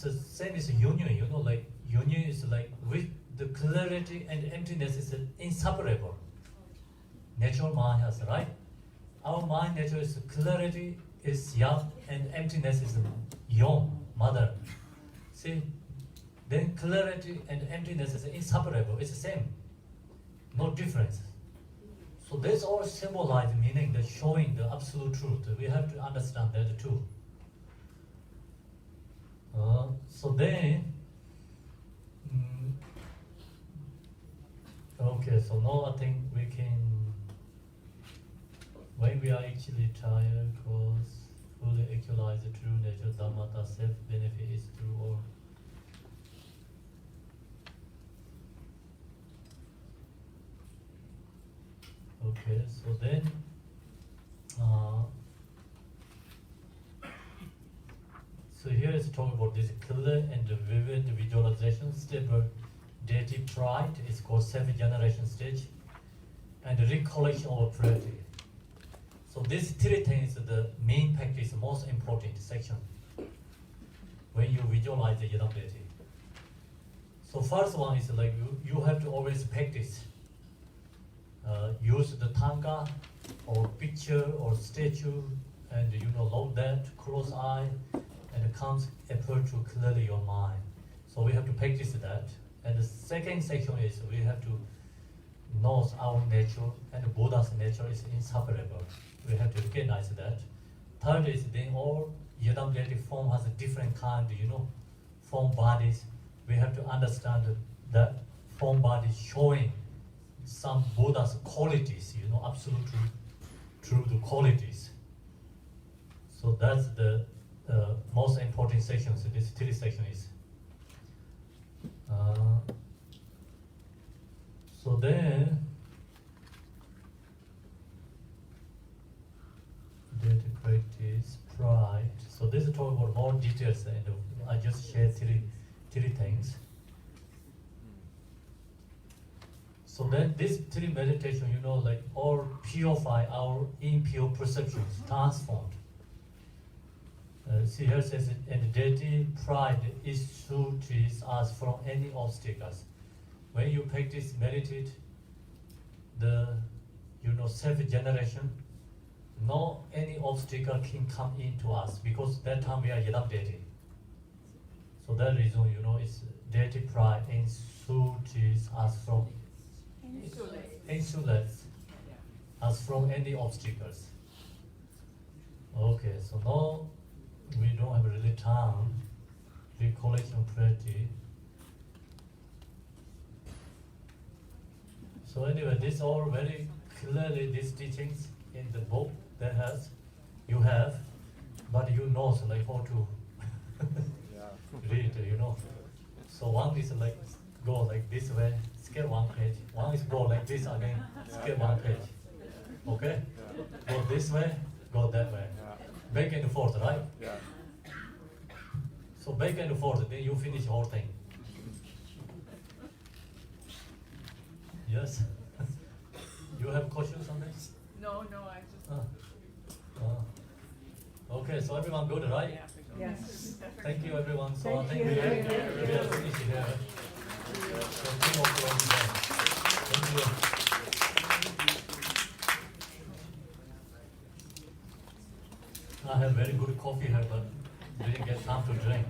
the same as union, you know, like union is like with the clarity and emptiness is inseparable. Natural mind has, right? Our mind nature is clarity is Yap and emptiness is Yom, mother. See, then clarity and emptiness is inseparable, it's the same, no difference. So there's all symbolized meaning that showing the absolute truth. We have to understand that too. So then, okay, so now I think we can, when we are actually tired, cause fully actualize the true nature of Dhamma, that self-benefit is true or okay, so then so here is talking about this clear and vivid visualization, stable deity pride is called self-generation stage, and recollection of purity. So these three things, the main practice, most important section when you visualize the Yidam deity. So first one is like you have to always practice. Use the tanga or picture or statue, and load that, close eye, and comes approach to clearly your mind. So we have to practice that. And the second section is we have to know our nature, and Buddha's nature is inseparable. We have to recognize that. Third is then all Yidam deity form has a different kind, form bodies. We have to understand that form body showing some Buddha's qualities, absolutely true to qualities. So that's the most important section. So this three section is. So then, data practice, pride. So this is talking about more details, and I just shared three things. So then this three meditation, like all purify our impure perceptions, transformed. See here says, and deity pride issues us from any obstacles. When you practice, meditate, the self-generation, no any obstacle can come into us, because that time we are Yidam deity. So that reason, it's deity pride insulates us from insulates us from any obstacles. Okay, so now we don't have really time. Recollection pretty. So anyway, this all very clearly these teachings in the book that you have, but you know so like how to read, So one is like go like this way, skip one page. One is go like this again, skip one page. Okay? Go this way, go that way. Back and forth, right? Yeah. So back and forth, then you finish whole thing. Yes? You have questions on this? No, I just. Okay, so everyone good, right? Yes. Thank you everyone. So I Thank think you. we are finished here. So 2 o'clock again. Thank you. I have very good coffee here, but didn't get time to drink.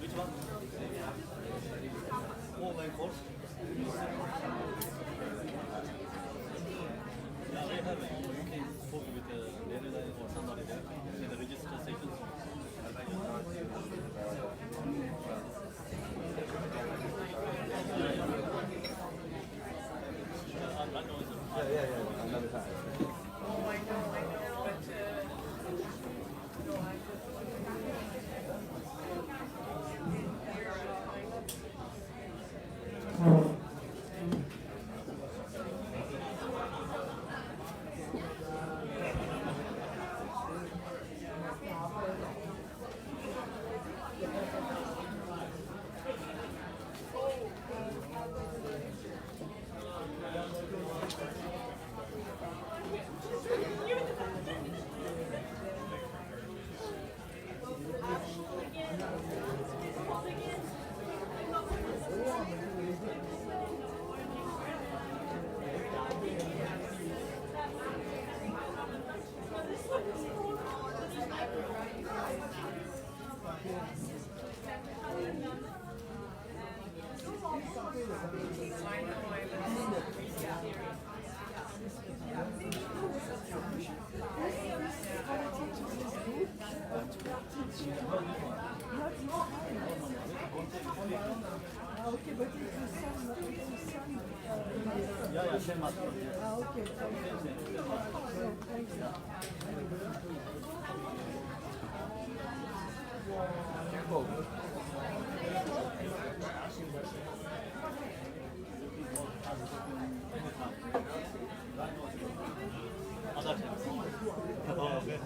Which one? Oh, my course. Yeah, we have it. You can talk with the landline or somebody there in the register station. Yeah. Another time. Oh, I know, but, no, I just. Okay, but it's the sun, Yeah, same master. okay, thank you. Other time. Oh, okay.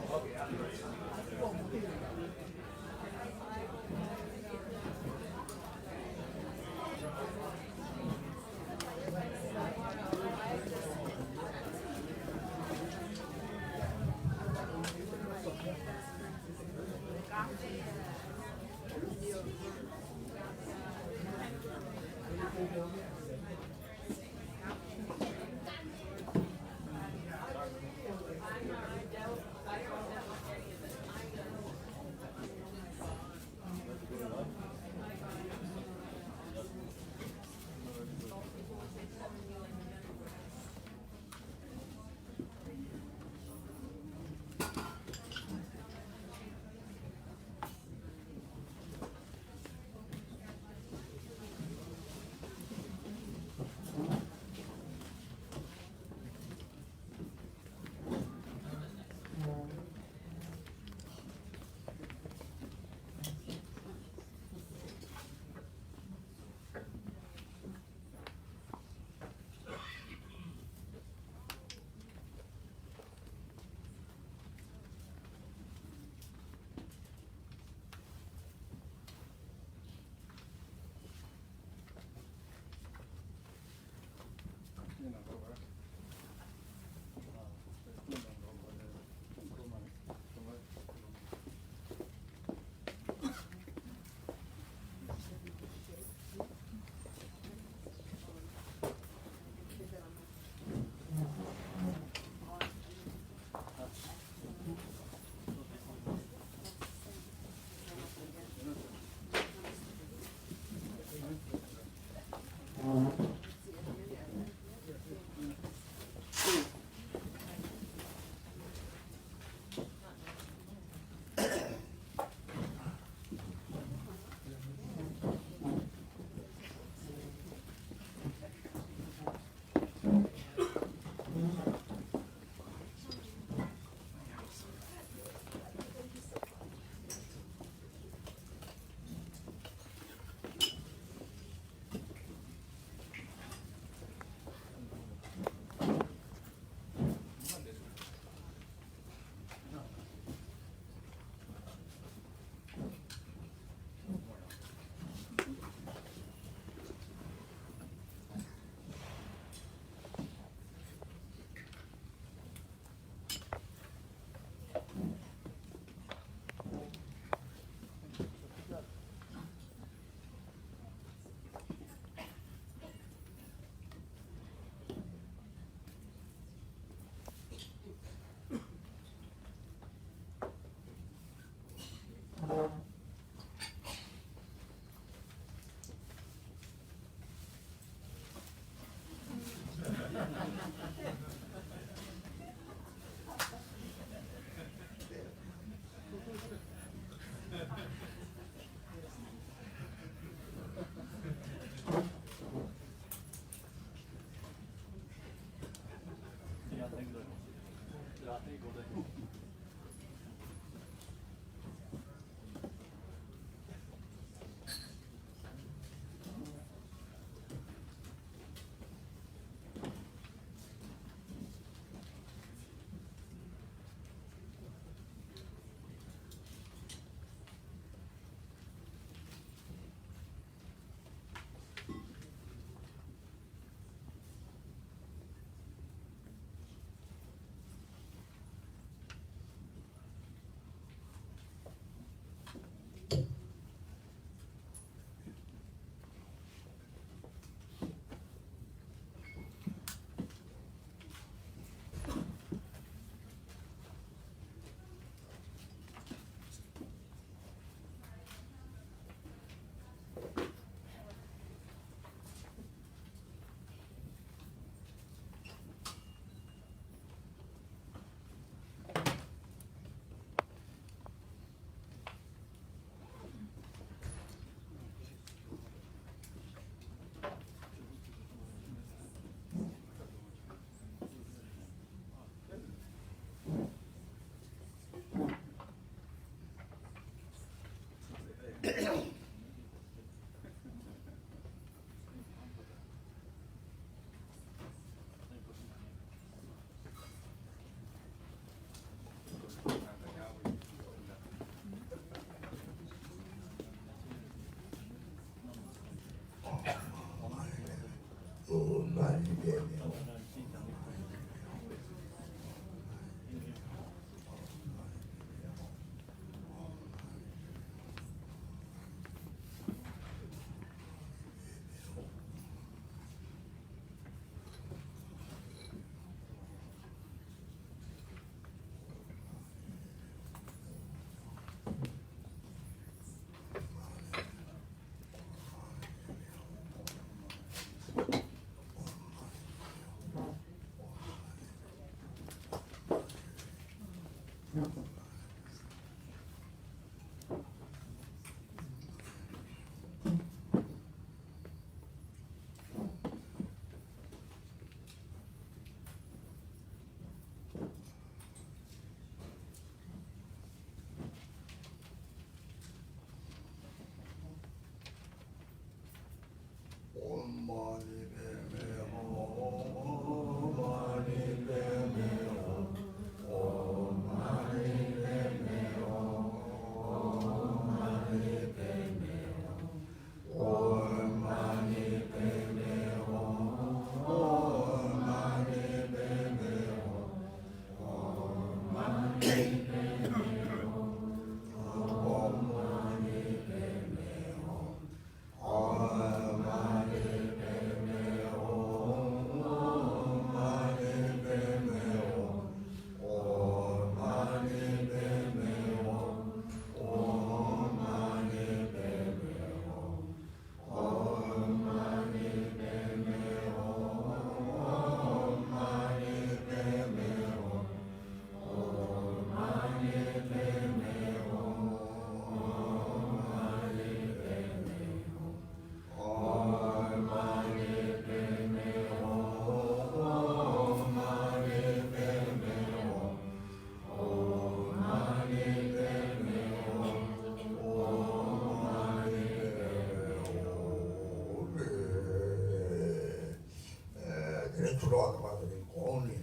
들어와서 봤더니 고은이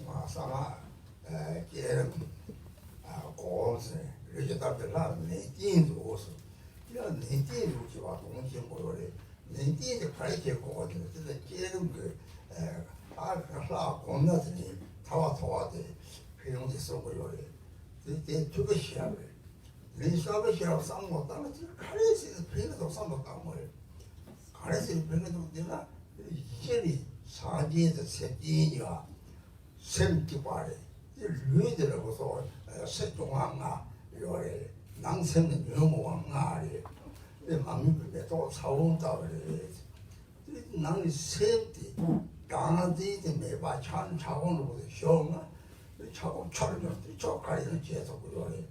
마사마 깨름 고은스 이렇게 답들라 내 띠인도 오서 이런 내 띠인도 지와 동신 거래 내 띠인도 가르쳐 거거든 그래서 깨름 그라 건너더니 타와 도와대 필용지 쓰고 요래 내 두고 시합을 내 시합을 시합 쌍못 따면 가르치 필요도 쌍못 따면 가르치 필요도 되나 이게 사진에서 새끼니가 샘기발에 류들하고서 세종왕아 요래 낭생은 영호왕아리 망미에 또 사원자를 나는 샘띠 강아지들 매바 찬 차원으로 시험아 차원 철을 저 가리는 계속 요래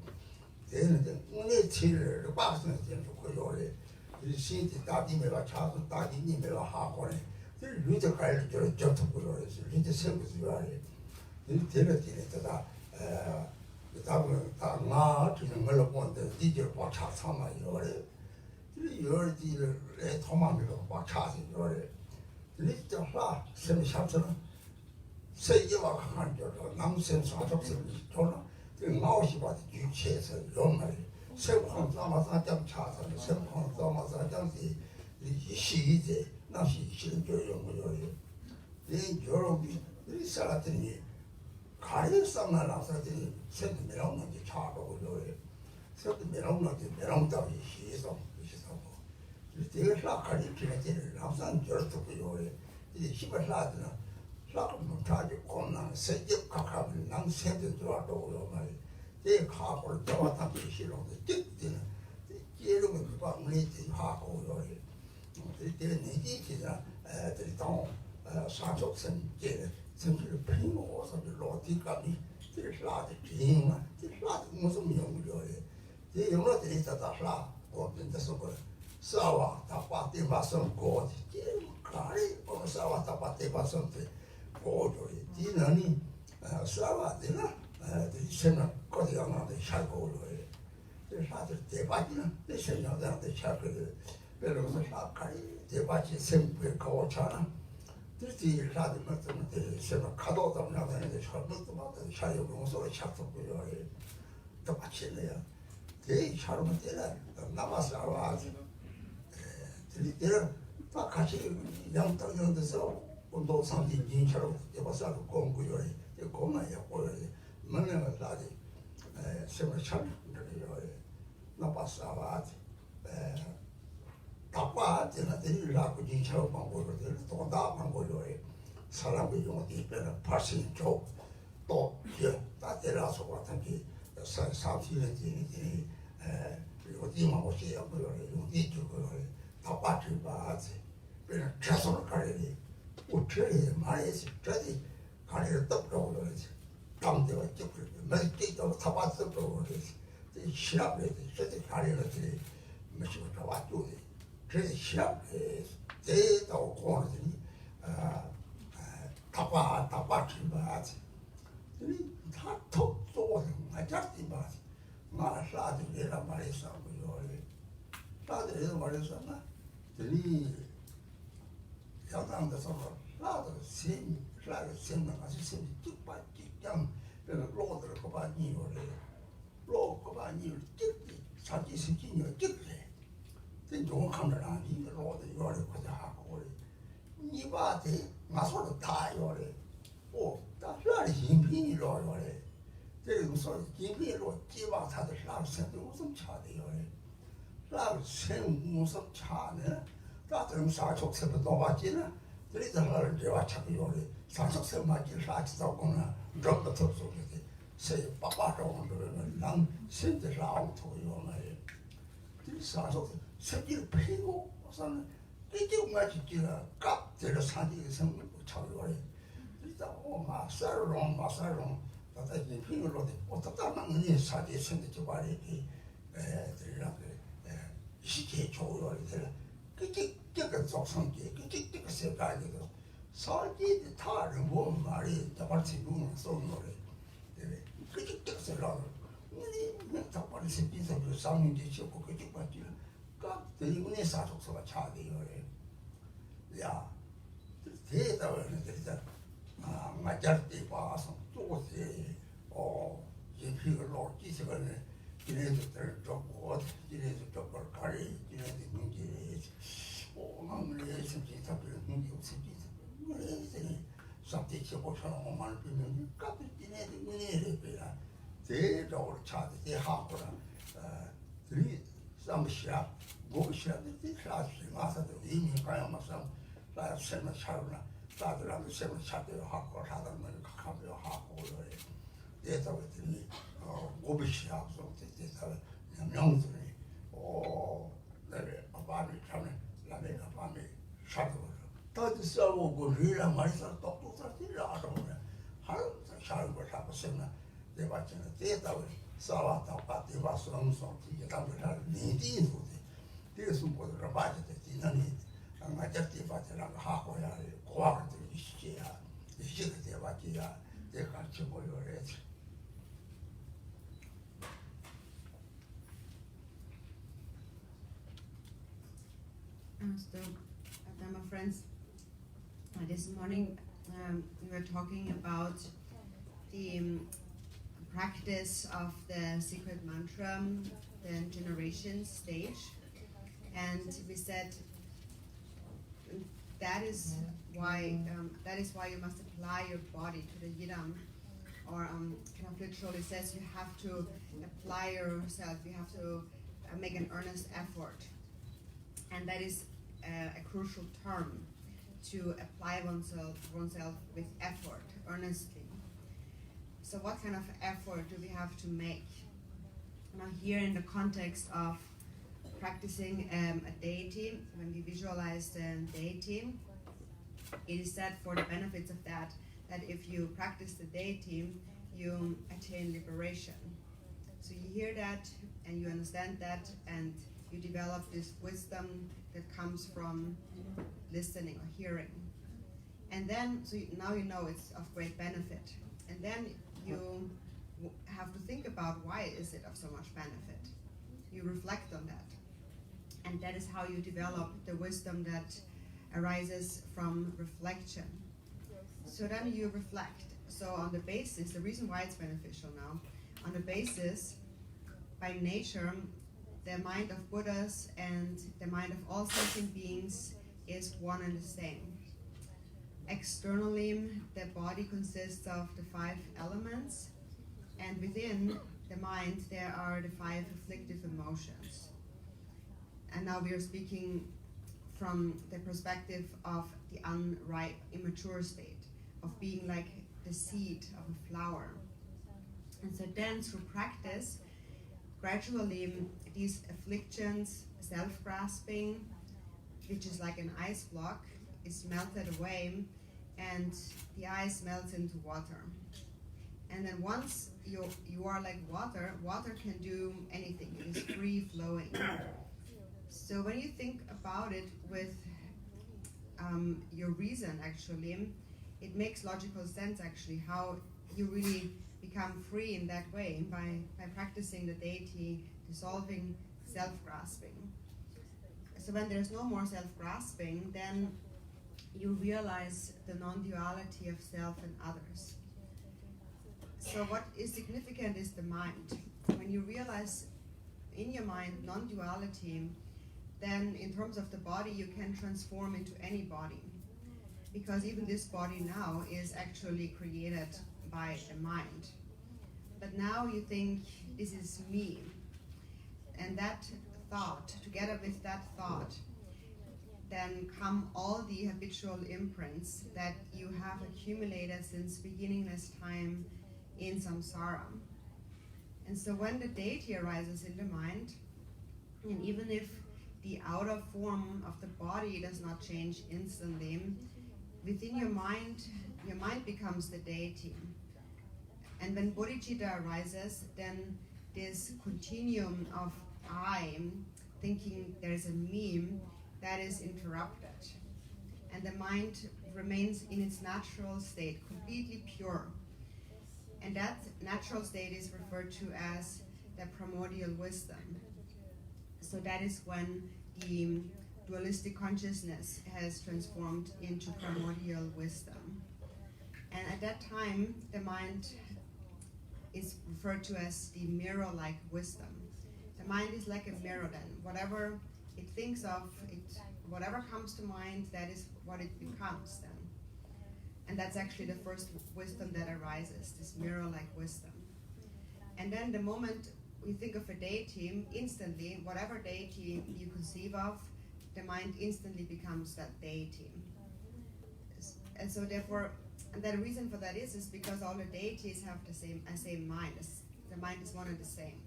되는데 은혜 치를 박스는 좀 요래 이 신티 다디매가 차선 다디님매가 하고네 류저 가리를 저를 쫓고 요래 류저 생부스 요래 이 되는데다 다나 지는 걸로 보는데 디저 박차 참아 요래 이 요리를 내 도망으로 박차서 요래 리저 화 샘샤처럼 세계와 강한 저로 남샘 사족선 저는 그 나오시 봐도 유치해서 용말 세권 삼아서 장 차선 세권 삼아서 장지 이 시이제 나시 실은 요용을 이 여러분이 이 사람들이 가리성을 나서들이 세도 매력는지 차고 요래 세도 매력는지 매력다위 시성 이게 라카리 피네들 항상 저렇게 요래 이 힘을 나드는 라카는 타지 공난 세계 각하는 난 세도 좋아도 요말 이 가고를 저왔다 비시로도 뜻되는 이런 거 방문이 하고 요래 이들은 얘기지나 애들이 또 사족선 제 선수를 피모서 로티까지 들라지 비행만 들라지 무슨 용도래 이 용어들이 다 달라 어떤데서 그 사와 다빠티 바선 고지 가리 어 사와 다빠티 바선 고조리 디나니 사와들나 이 세나 거기 안에 샤고로에 사들 대바지나 내 세냐한테 샤고를 그래서 사카리 대바지 생부에 가오잖아 들지 사들 맞으면 세나 가도도 나가는데 처음부터 맞아 샤요 용서를 찾고요 또 맞히네요 대 샤로면 되나 남아서 와지 들이대는 다 같이 양땅 연데서 운동 상지 진처럼 여봐서 공부요. 이 공부야 보여. 뭐는 나지. 생활 참 그래요. 나빠서와지. 답과 제나들이 라고 진처럼 공부를 돈다 공부요. 사람이 용어디 빼는 파신 쪽또 따대라서 같은 게 사실은 지니 어디만 오세요. 그거를 용기 주고 답받지 봐지. 그냥 계속 가려니 우체에 말해서 저기 가려를 떡으로 그러지. 담대가 찍고 몇개도 답받을 거 그러지. 시합에 저기 가려를 몇시고 잡아주지. 그래서 시합에 대도 고르더니 답받지 봐지. 다톡 쏘고서 맞았지 봐지. 나 사드리라 말했어. 사드리라 말했어. 이 양당에서 나도 심 생각 아주 심 쭉빠 쭉장 그래서 로드를 거봐 니요래 로 거봐 니를 찍지 자기 생기니까 찍래 된 좋은 카메라 아니 로드 요래 거자 하고 니바데 마소로 다 요래 오다 라리 힘이로 요래这种说今天说基本上的拉生都无什么差的요래拉生无什么差呢다들 사촉 세번 도와지나 그래서 나를 제가 찾고 요리 사촉 세마지 사치다고나 좀더 덥속이지 세 빠빠로 그러면 난 신들 라우토 요마에 그 사촉 세기를 피고 우선 이게 맞지 지라 깝들 사지 생을 찾고 요리 일단 마사롱 나다 이 피로로 어떻게 만니 사지 생들 좀 말이 들이라 시계 조요리들 그게 속성기 그게 세가지고 살기 다른 뭐 말이 다발치 부는 소노래 그게 세라 우리 다발이 세비서 그 상인지 싶고 그게 맞지 까 대문에 사족서가 차대요래 야 대다는 데다 맞을때 봐서 또세 예피를 놓기 시간에 이래들 좀 이래서 좀 가리 이래서 문제 오늘 예수님 답을 문제 없으니까 그래서 sabti chibo chana oman pimi kapi dine de mune pera de ro cha de ha ko tri sam sha go sha de sha shi ma sa de imi ka ya ma sa la se ma cha na ta de la se ma cha de ha ko ha da ma ka de ha ko de ta de ni go bi sha so de ta nyang de ni de ba mi cha ne la me ka ba mi sha de 다들 싸우고 리라 말이서 똑똑하지라 하더라. 항상 살고 살았으나 내 받치는 데이터를 싸웠다 받대 봐서 엄청 이게 담을 니디는 거지. 그래서 뭐를 받을 때 지난이 아마저티 받으라고 하고야 고아를 시켜야 이게 돼 받기야 내가 같이 보여야지. So, my friends, this morning we were talking about the practice of the secret mantra, the generation stage, and we said that is why you must apply your body to the yidam, or kind of literally says you have to apply yourself, you have to make an earnest effort, and that is a crucial term. To apply oneself with effort, earnestly. So what kind of effort do we have to make? Now here in the context of practicing a deity, when we visualize the deity, it is said for the benefits of that if you practice the deity, you attain liberation. So you hear that and you understand that and you develop this wisdom that comes from listening or hearing. And then, so now you know it's of great benefit. And then you have to think about why is it of so much benefit. You reflect on that. And that is how you develop the wisdom that arises from reflection. So then you reflect. So on the basis, the reason why it's beneficial now, on the basis, by nature, the mind of Buddhas and the mind of all sentient beings is one and the same. Externally, the body consists of the 5 elements, and within the mind there are the 5 afflictive emotions. And now we are speaking from the perspective of the unripe, immature state, of being like the seed of a flower. And so then through practice, gradually these afflictions, self-grasping, which is like an ice block, is melted away, and the ice melts into water. And then once you are like water, water can do anything. It is free flowing. So when you think about it with your reason, actually, it makes logical sense actually how you really become free in that way by practicing the deity, dissolving self-grasping. So when there's no more self-grasping, then you realize the non-duality of self and others. So what is significant is the mind. When you realize in your mind non-duality, then in terms of the body, you can transform into any body. Because even this body now is actually created by the mind. But now you think, this is me. And that thought, together with that thought, then come all the habitual imprints that you have accumulated since beginningless time in samsara. And so when the deity arises in the mind, and even if the outer form of the body does not change instantly, within your mind becomes the deity. And when bodhicitta arises, then this continuum of I, thinking there's a me, that is interrupted. And the mind remains in its natural state, completely pure. And that natural state is referred to as the primordial wisdom. So that is when the dualistic consciousness has transformed into primordial wisdom. And at that time, the mind is referred to as the mirror-like wisdom. The mind is like a mirror then. Whatever it thinks of, whatever comes to mind, that is what it becomes then. And that's actually the first wisdom that arises, this mirror-like wisdom. And then the moment we think of a deity, instantly, whatever deity you conceive of, the mind instantly becomes that deity. And so therefore, and the reason for that is because all the deities have the same mind. The mind is one and the same.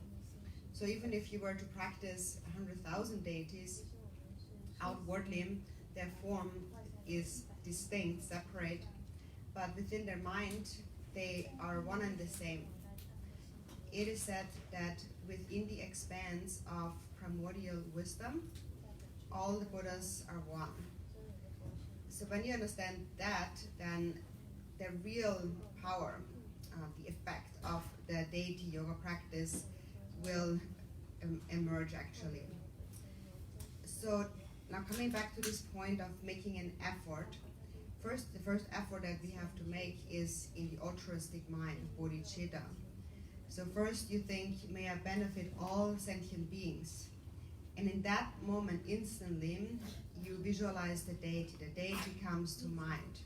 So even if you were to practice 100,000 deities, outwardly, their form is distinct, separate, but within their mind, they are one and the same. It is said that within the expanse of primordial wisdom, all the Buddhas are one. So when you understand that, then the real power, the effect of the deity yoga practice will emerge actually. So now coming back to this point of making an effort, the first effort that we have to make is in the altruistic mind, bodhicitta. So first you think, may I benefit all sentient beings. And in that moment, instantly, you visualize the deity. The deity comes to mind.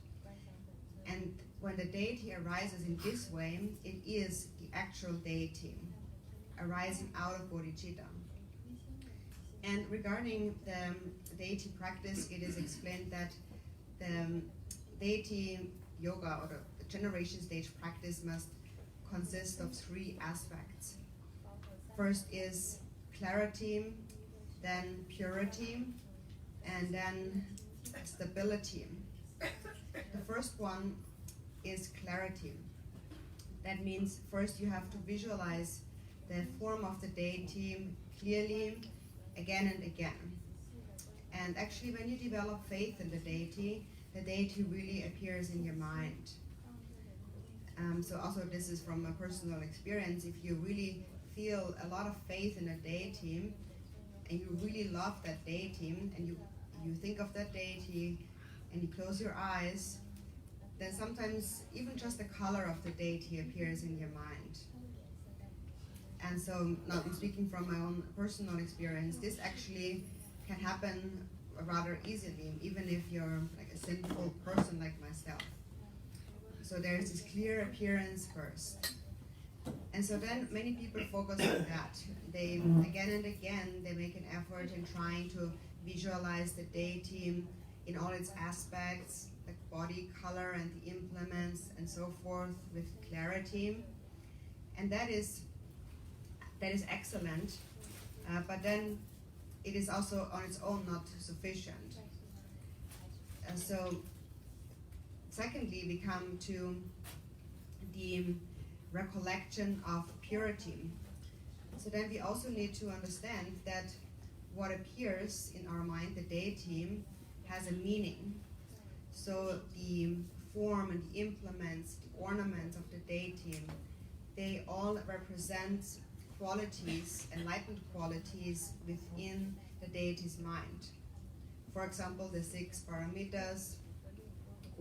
And when the deity arises in this way, it is the actual deity arising out of bodhicitta. And regarding the deity practice, it is explained that the deity yoga or the generation stage practice must consist of 3 aspects. First is clarity, then purity, and then stability. The first one is clarity. That means first you have to visualize the form of the deity clearly again and again. And actually when you develop faith in the deity really appears in your mind. So also this is from a personal experience. If you really feel a lot of faith in a deity, and you really love that deity, and you think of that deity, and you close your eyes, then sometimes even just the color of the deity appears in your mind. And so now I'm speaking from my own personal experience. This actually can happen rather easily, even if you're like a sinful person like myself. So there's this clear appearance first. And so then many people focus on that. They, again and again, they make an effort in trying to visualize the deity in all its aspects, like body color and the implements and so forth with clarity. And that is excellent, but then it is also on its own not sufficient. So secondly, we come to the recollection of purity. So then we also need to understand that what appears in our mind, the deity, has a meaning. So the form and the implements, the ornaments of the deity, they all represent qualities, enlightened qualities within the deity's mind. For example, the 6 paramitas,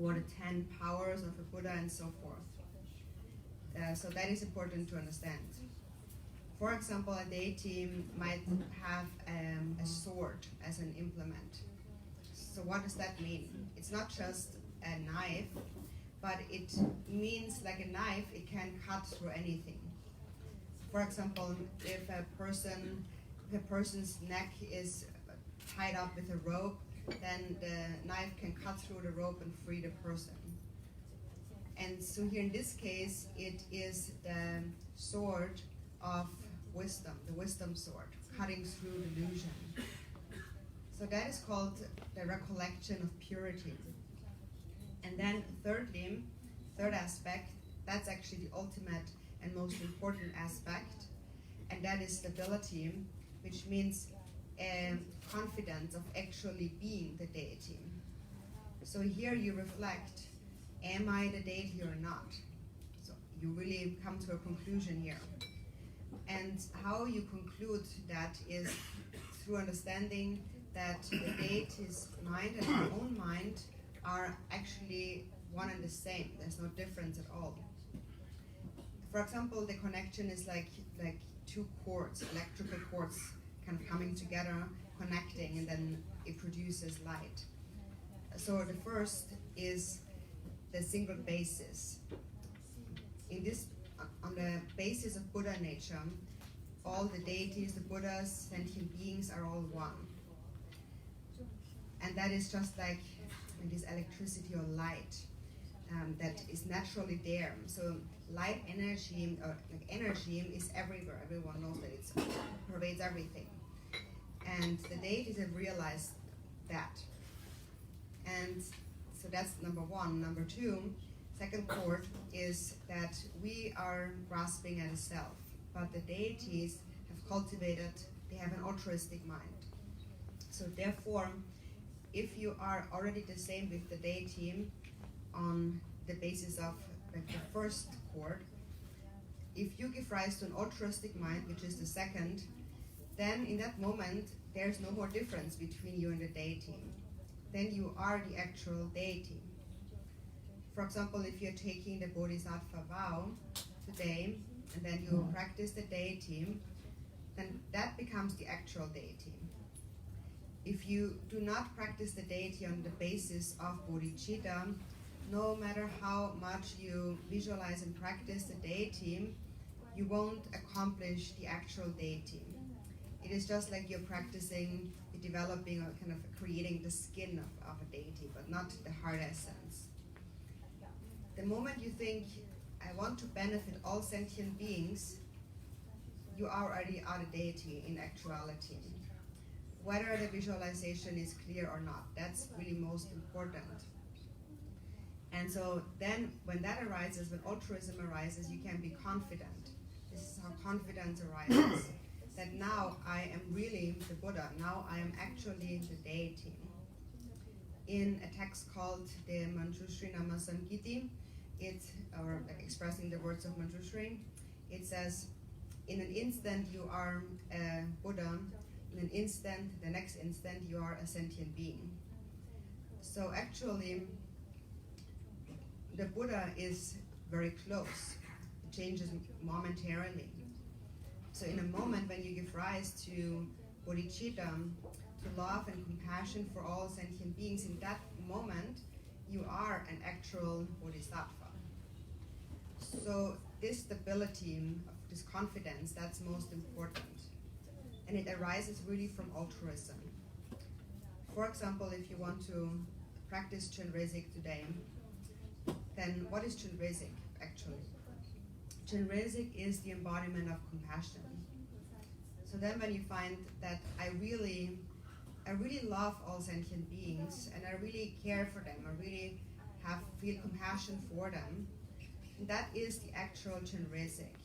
or the 10 powers of a Buddha, and so forth. So that is important to understand. For example, a deity might have a sword as an implement. So what does that mean? It's not just a knife, but it means like a knife, it can cut through anything. For example, if a person's neck is tied up with a rope, then the knife can cut through the rope and free the person. And so here in this case, it is the sword of wisdom, the wisdom sword, cutting through delusion. So that is called the recollection of purity. And then thirdly, third aspect, that's actually the ultimate and most important aspect, and that is stability, which means confidence of actually being the deity. So here you reflect, am I the deity or not? So you really come to a conclusion here. And how you conclude that is through understanding that the deity's mind and our own mind are actually one and the same. There's no difference at all. For example, the connection is like 2 cords, electrical cords, kind of coming together, connecting, and then it produces light. So the first is the single basis. In this, on the basis of Buddha nature, all the deities, the Buddhas, sentient beings are all one. And that is just like this electricity or light that is naturally there. So light energy, or like energy, is everywhere. Everyone knows that it pervades everything. And the deities have realized that. And so that's number 1. Number 2, second chord is that we are grasping at a self, but the deities have cultivated, they have an altruistic mind. So therefore, if you are already the same with the deity on the basis of like the first chord, if you give rise to an altruistic mind, which is the second, then in that moment, there's no more difference between you and the deity. Then you are the actual deity. For example, if you're taking the Bodhisattva vow today, and then you practice the deity, then that becomes the actual deity. If you do not practice the deity on the basis of bodhicitta, no matter how much you visualize and practice the deity, you won't accomplish the actual deity. It is just like you're practicing, you're developing or kind of creating the skin of a deity, but not the heart essence. The moment you think, I want to benefit all sentient beings, you already are the deity in actuality. Whether the visualization is clear or not, that's really most important. And so then when that arises, when altruism arises, you can be confident. This is how confidence arises. That now I am really the Buddha, now I am actually the deity. In a text called the Manjushri Namasamgiti, or expressing the words of Manjushri, it says, in an instant you are a Buddha, in an instant, the next instant, you are a sentient being. So actually, the Buddha is very close. It changes momentarily. So in a moment when you give rise to bodhicitta, to love and compassion for all sentient beings, in that moment, you are an actual bodhisattva. So this stability, this confidence, that's most important. And it arises really from altruism. For example, if you want to practice Chenrezig today, then what is Chenrezig actually? Chenrezig is the embodiment of compassion. So then when you find that I really love all sentient beings and I really care for them, I really feel compassion for them, that is the actual Chenrezig.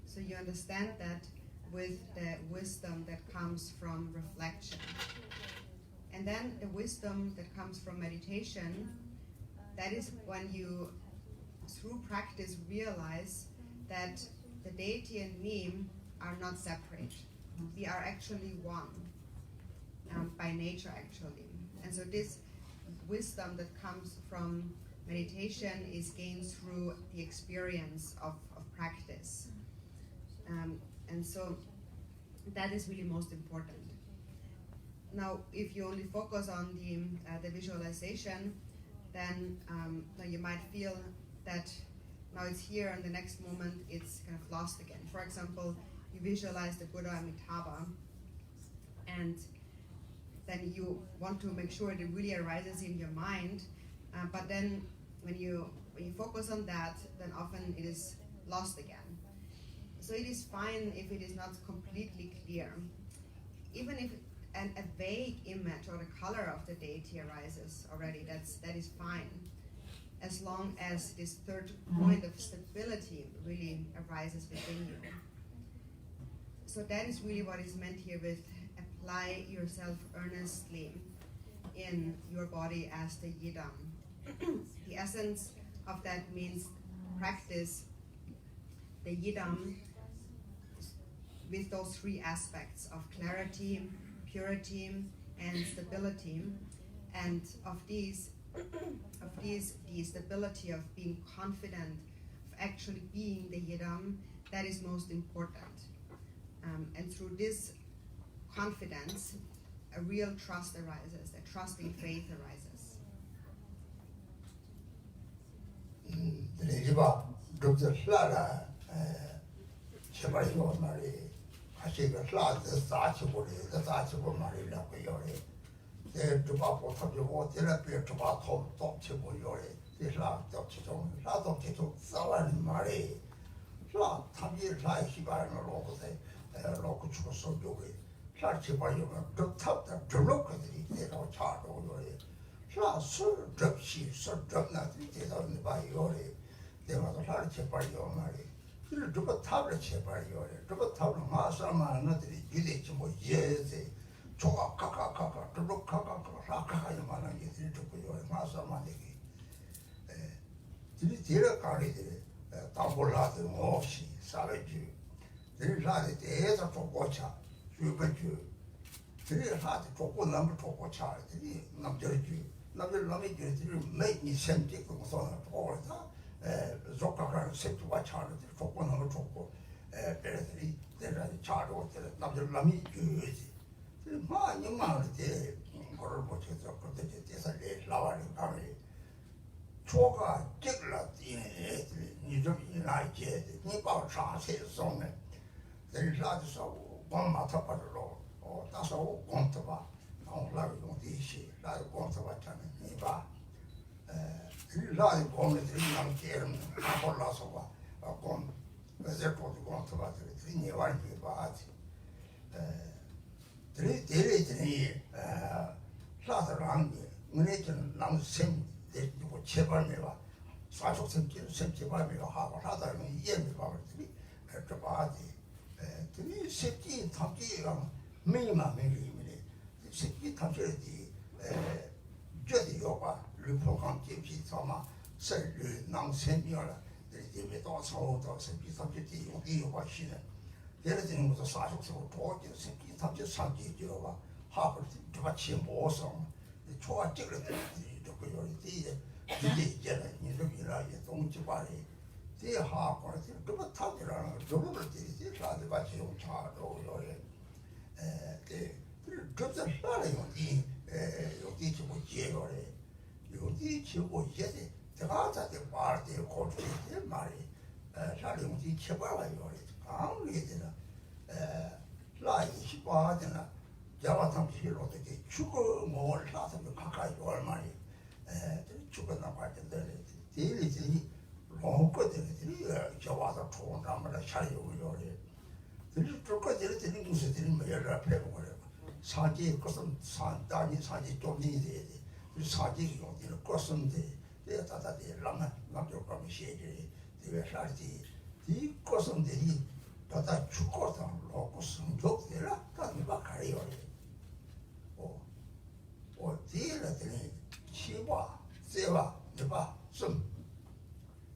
So you understand that with the wisdom that comes from reflection. And then the wisdom that comes from meditation, that is when you, through practice, realize that the deity and me are not separate. We are actually one, by nature actually. And so this wisdom that comes from meditation is gained through the experience of practice. And so that is really most important. Now, if you only focus on the visualization, then you might feel that now it's here and the next moment it's kind of lost again. For example, you visualize the Buddha Amitabha, and then you want to make sure it really arises in your mind, but then when you focus on that, then often it is lost again. So it is fine if it is not completely clear. Even if a vague image or the color of the deity arises already, that is fine, as long as this third point of stability really arises within you. So that is really what is meant here with apply yourself earnestly in your body as the yidam. The essence of that means practice the yidam with those three aspects of clarity, purity, and stability. And of these, the stability of being confident, of actually being the yidam, that is most important. And through this confidence, a real trust arises, a trusting faith arises. 그저 하나 용기 용기 주고 제거래 용기 주고 이제 제가 자체 말때 고치지 말이 잘 용기 쳐봐요 아무리 되나 라이 시바잖아 자와 탐시로 되게 죽어 뭘 사서 가까이 얼마니 죽어 나가는데 제일이 롱거들이 저와서 좋은 남을 차려요 그래서 저거들이 되는 무슨 뭐야 배우고 사지 것은 산다니 사지 좀이 돼 사지 용기는 것인데 내가 다다들 남쪽 가면 시에지 되게 살지 이 것은들이 다다 죽어서 놓고 성적되라 다들 막 가요 뒤에는 시와 세와 네바 좀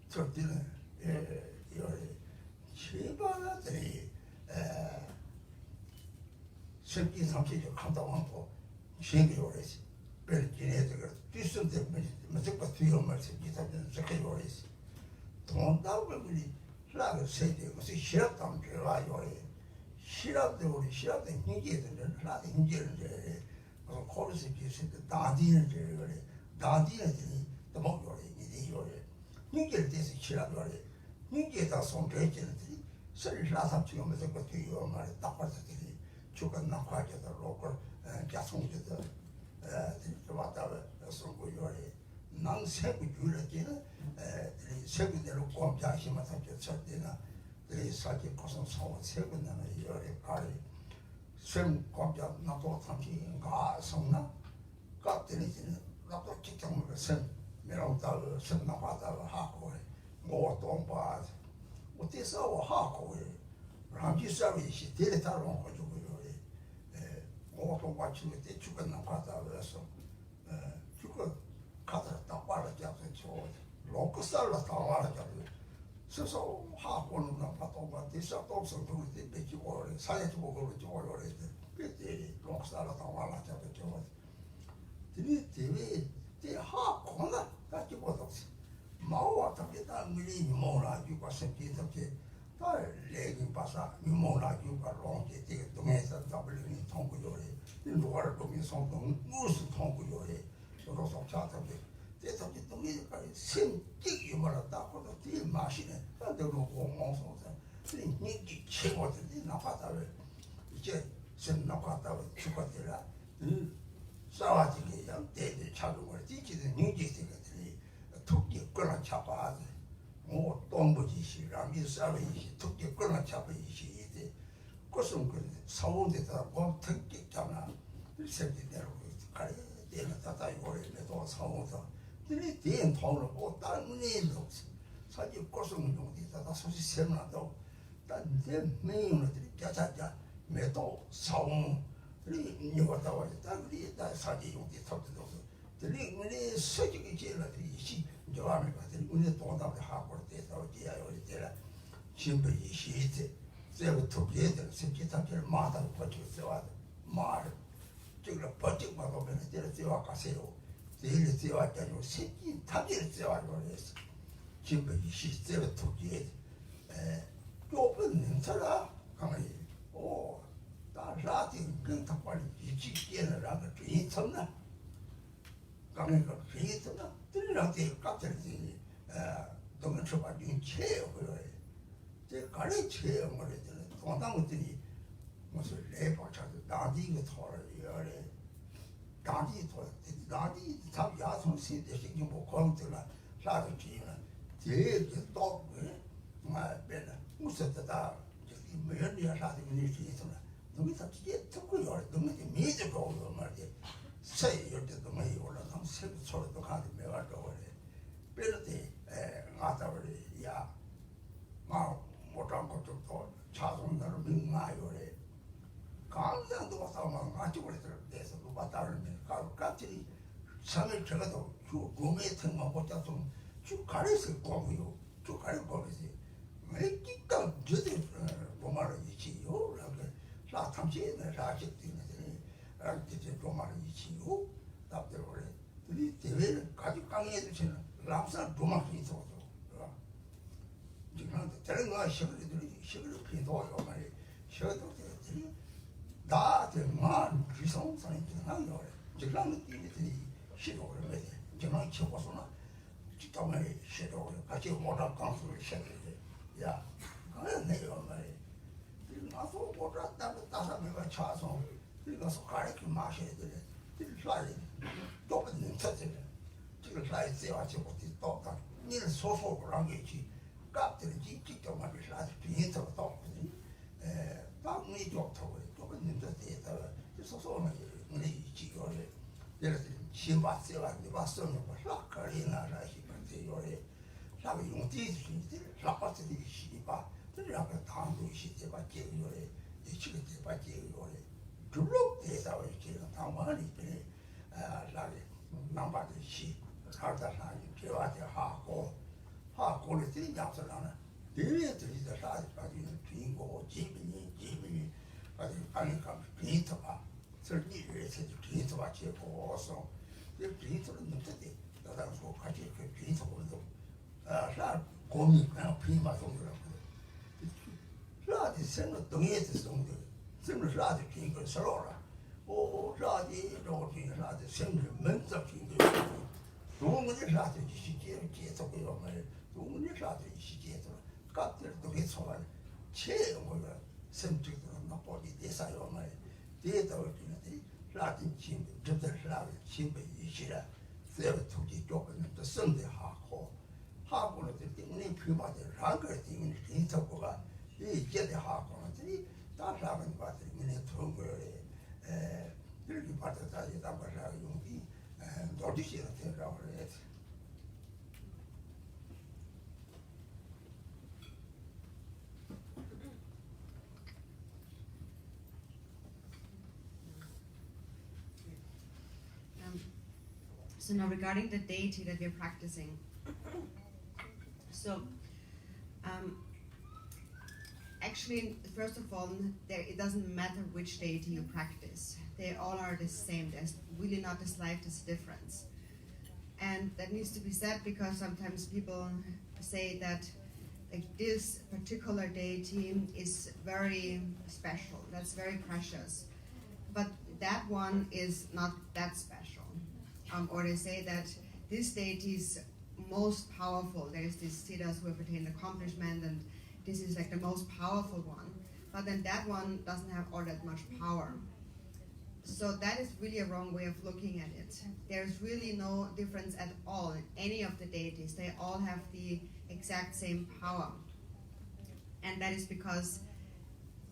저기는 요리 시바들이 sepki samsi jo kanta wanko shengi yoresi beri jine zikar disum de mazikpa tuyo mar sepki samsi zikar yoresi tonda wabili laga seyde wasi shirab tam jirwa yore shirab de wari shirab de hingi de laga hingi de koro sepki sepki dadi de yore dadi de damo yore nidi yore hingi de si shirab yore hingi da som de jine de sari la samsi yo mazikpa tuyo mar takwa de 죽은 나과게도 로컬 자송게도 왔다가送过 요리 난 세부 유럽에는 세부대로 공자시만 삼게 쳤대나 이 사기 고선 사원 세부는 요리 가리 셈 공자 나도 삼시가 성나 같더니 나도 직장을 셈 메롱다를 셈 나와다가 하고 뭐 동바 어디서 하고 ramji sabi shi tele taron ko jugo yore to watching the chukan na kata so chuka kata ta wala ja so loko sala ta wala ja so ha ko na pa to ba ti sa to so to ti be ji ore sa ya jugo ko jugo yore pe ti loko sala ta wala ja so ti ha ko na ta ji bo to ma wa ta ke ta mi mo la ju pa se ti ta ke 다 레긴 바사 미모나 주가 롱게 되게 동에서 더블링이 통구요래 인도가를 동이 성동 무슨 통구요래 저로서 차트인데 대답이 동이까지 생기기 말았다 그래도 뒤에 마시네 나도 공공성사 니기 최고들이 나빠다를 이제 sen 나빠다를 죽었더라 싸워지게 양 대대 차도를 뒤지는 니기들이 특기 끌어 잡아야 뭐 동부지시 라미사베이시 특히 끌어 잡으이시 이제 것은 그 사원대다 뭐 특기잖아 세대대로 가야 되는 다다 요래도 사원도 들이 된 통을 못 다른 일도 사실 것은 용디다 소시 세나도 단데 메인들이 자자자 매도 사원 들이 이거다 와다 그리 다 사지 용디 탑도 들이 우리 서지기 제라들이 시 저하는 것들 우리 동담을 하고 돼서 지야요 이제라 신부이 시대 제가 토게들 세계탑을 마다로 버티고 말 저거 버티고 보면 이제 제가 가세요 제일 제가 가지고 세계 탑을 제가로 해서 신부이 시대가 토게 좁은 사람 강이 다 라딘 근타 빨리 지지게는 라가 있었나 강의가 있었나 들이랑테 갑자기 동은 처바 윤체고요. 제 가래 체험을 했더니 동당들이 무슨 레포차도 나디가 토를 나디 토 나디 참 야성 시대식 뭐 공들라 라도 지는 제일 또 배나 무슨다 저기 뭐야 라도 일이 있었나 너무 답지게 듣고 요 너무 미적고 말이야 세 요때도 많이 올라서 세 소리도 가도 매가도 그래 그런데 아다버리 야 못한 것도 또 자손들을 민마요래 강장도 와서 같이 그래서 누가다르면 같이 3일 제가도 주 몸에 등만 보자 좀쭉 가려서 거고요 쭉 가려 거기지 왜 끼까 저들 뭐말을 이치요 라게 라 탐지는 라직되는 이제 도마를 이치요 답대로 그래 우리 대회를 가지고 강의해도 되는 람산 도마를 있어도 지금 다른 거 시골들이 시골을 피도요 말이 시골들이 다 정말 지성선이 지나요. 지금 이들이 시도를 해. 정말 쳐고서나 지금에 시도를 같이 모다 강수를 시작해. 야, 그래 내가 말이. 나서 모다 따서 내가 차서 이거서 가르쳐 마셔야 돼. 이 살이 좁은 차들. 지금 살이 세워지고 또 니는 소소를 한 게지. 깝들이 직접 말이 살이 비해서 또 방이 좋다고 좁은 냄새에다가 소소는 우리 지역에 예를 들면 신바스가 봤으면 락거리나 싶은데 요래 락 용띠들이 락바스들이 시바 들라가 당도 시대가 제요래 이치게 대바 제요래 둘록 대사와 지금 당만이 돼 락에 남바들 시 가다라니 개와대 하고를 들이 잡서라는 대외들이 다 사지까지는 주인공 지민이 아주 아니까 비트가 설기를 해서 비트가 제고서 이 비트는 문제돼 나랑서 같이 그 비트도 라 고민 그냥 비마 송이라고 라디 생각 동의해서 송도 생각 라디 핑거 서로라 오 라디 로디 라디 생각 먼저 핑거 동문이 라디 시기에 계속 이런 말 동문이 라디 시기에서 깍들 동의서만 체험을 선택으로 나쁘게 대사요 말 대다를 주는데 라틴 침 저들 라틴 침배 이시라 세르 투기 쪽은 또 하고는 때문에 피마들 라그 때문에 인터고가 이 제대 하고는 다 라는 것들이 문에 들어온 거래 이렇게 받아다 이다 말라 용기 노디시라 되라고 그래. So now regarding the deity that we're practicing. So actually, first of all, it doesn't matter which deity you practice. They all are the same. There's really not the slightest difference. And that needs to be said because sometimes people say that like this particular deity is very special, that's very precious. But that one is not that special. Or they say that this deity is most powerful. There's these siddhas who have attained accomplishment, and this is like the most powerful one. But then that one doesn't have all that much power. So that is really a wrong way of looking at it. There's really no difference at all in any of the deities. They all have the exact same power. And that is because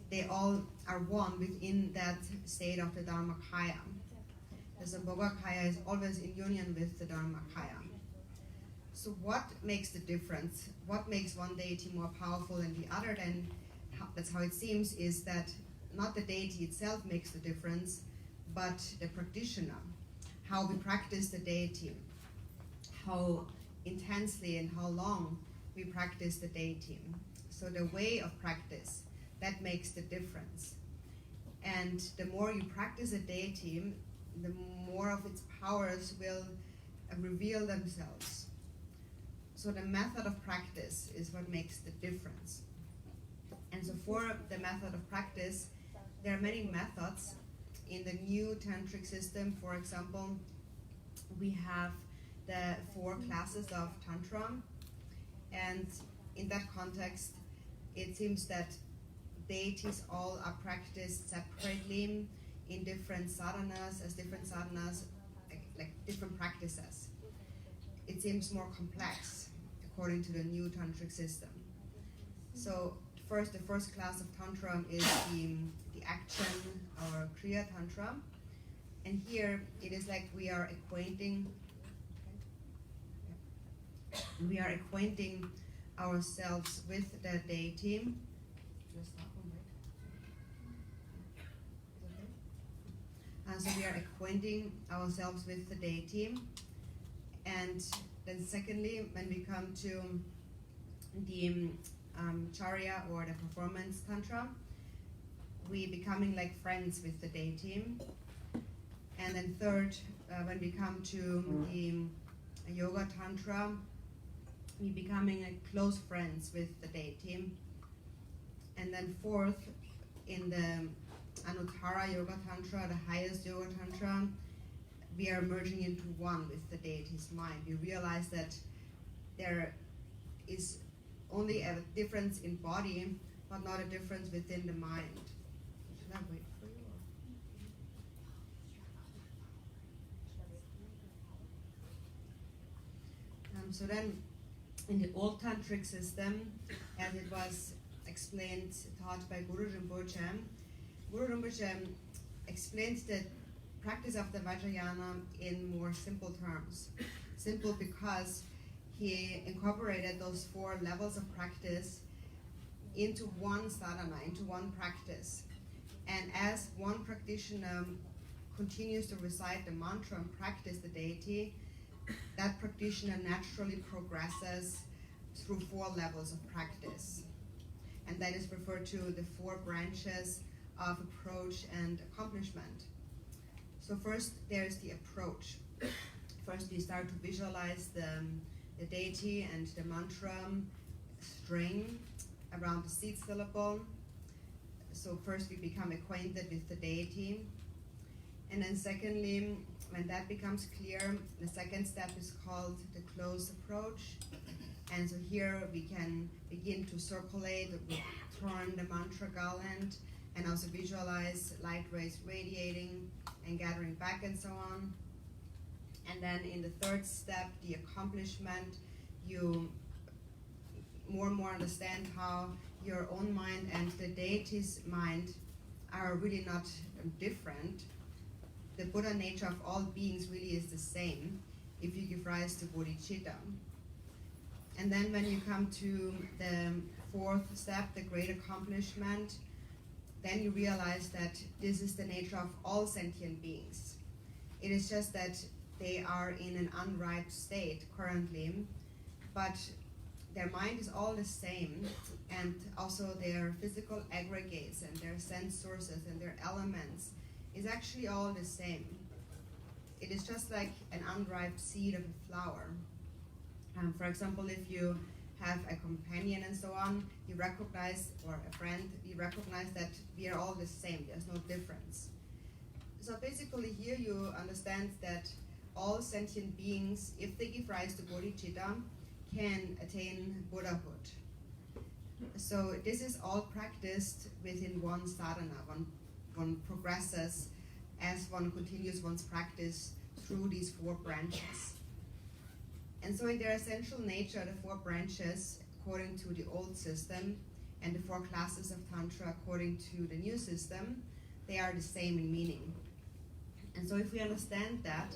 they all are one within that state of the Dharmakaya. The Sambhogakaya is always in union with the Dharmakaya. So what makes the difference? What makes one deity more powerful than the other? Then that's how it seems, is that not the deity itself makes the difference, but the practitioner, how we practice the deity, how intensely and how long we practice the deity. So the way of practice, that makes the difference. And the more you practice a deity, the more of its powers will reveal themselves. So the method of practice is what makes the difference. And so for the method of practice, there are many methods. In the new tantric system, for example, we have the 4 classes of tantra. And in that context, it seems that deities all are practiced separately in different sadhanas, as different sadhanas, like different practices. It seems more complex according to the new tantric system. So the first class of tantra is the action or kriya tantra, and here it is like we are acquainting ourselves with the deity. So we are acquainting ourselves with the deity, and then secondly, when we come to the charya or the performance tantra, we becoming like friends with the deity, and then third, when we come to the yoga tantra, we becoming like close friends with the deity, and then fourth, in the Anuttara Yoga Tantra, the highest Yoga Tantra, we are merging into one with the deity's mind. We realize that there is only a difference in body, but not a difference within the mind. Should I wait for you? So then, in the old tantric system, as it was explained, taught by Guru Rinpoche, Guru Rinpoche explains the practice of the Vajrayana in more simple terms. Simple because he incorporated those 4 levels of practice into one sadhana, into one practice. And as one practitioner continues to recite the mantra and practice the deity, that practitioner naturally progresses through 4 levels of practice. And that is referred to the 4 branches of approach and accomplishment. So first, there's the approach. First, we start to visualize the deity and the mantra string around the seed syllable. So first, we become acquainted with the deity. And then secondly, when that becomes clear, the second step is called the close approach. And so here we can begin to circulate, turn the mantra garland, and also visualize light rays radiating and gathering back and so on. And then in the third step, the accomplishment, you more and more understand how your own mind and the deity's mind are really not different. The Buddha nature of all beings really is the same if you give rise to bodhicitta. And then when you come to the fourth step, the great accomplishment, then you realize that this is the nature of all sentient beings. It is just that they are in an unripe state currently, but their mind is all the same, and also their physical aggregates and their sense sources and their elements is actually all the same. It is just like an unripe seed of a flower. For example, if you have a companion and so on, you recognize, or a friend, you recognize that we are all the same, there's no difference. So basically here you understand that all sentient beings, if they give rise to bodhicitta, can attain Buddhahood. So this is all practiced within one sadhana. One progresses as one continues one's practice through these 4 branches. And so in their essential nature, the 4 branches, according to the old system, and the 4 classes of Tantra, according to the new system, they are the same in meaning. And so if we understand that,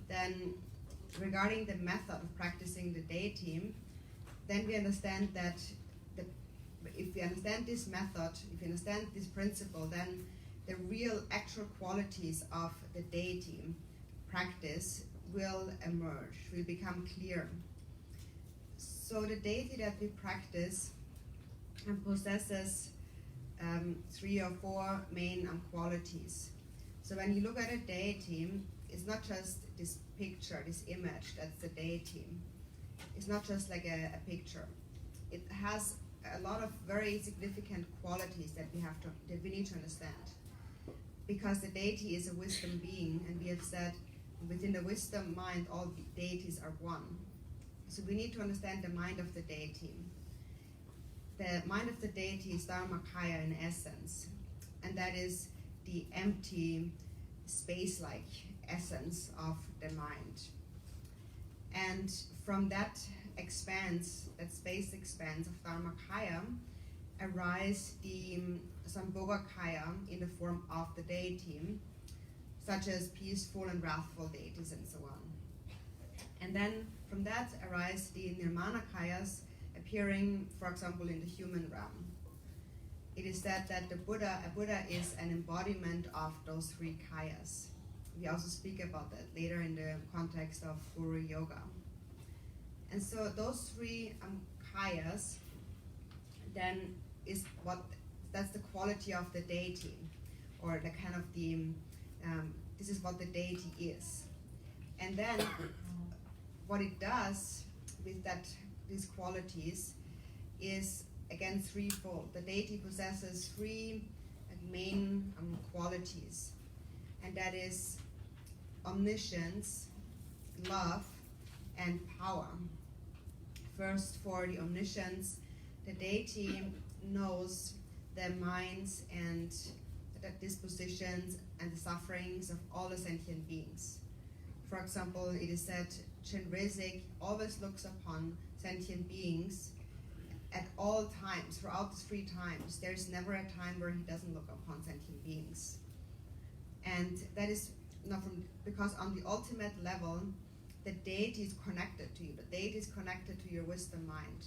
then regarding the method of practicing the deity, then we understand that if we understand this method, if we understand this principle, then the real actual qualities of the deity practice will emerge, will become clear. So the deity that we practice possesses 3 or 4 main qualities. So when you look at a deity, it's not just this picture, this image, that's the deity. It's not just like a picture. It has a lot of very significant qualities that we need to understand. Because the deity is a wisdom being, and we have said within the wisdom mind, all deities are one. So we need to understand the mind of the deity. The mind of the deity is Dharmakaya in essence, and that is the empty, space-like essence of the mind. And from that expanse, that space expanse of Dharmakaya, arise the Sambhogakaya in the form of the deity, such as peaceful and wrathful deities and so on. And then from that arise the Nirmanakayas appearing, for example, in the human realm. It is said that a Buddha is an embodiment of those 3 kayas. We also speak about that later in the context of Guru Yoga. And so those 3 kayas then that's the quality of the deity, or the kind of this is what the deity is. And then what it does with these qualities is again threefold. The deity possesses 3 main qualities qualities, and that is omniscience, love, and power. First, for the omniscience, the deity knows the minds and the dispositions and the sufferings of all the sentient beings. For example, it is said Chenrezig always looks upon sentient beings at all times, throughout the 3 times. There's never a time where he doesn't look upon sentient beings. And that is not from, because on the ultimate level, the deity is connected to you. The deity is connected to your wisdom mind.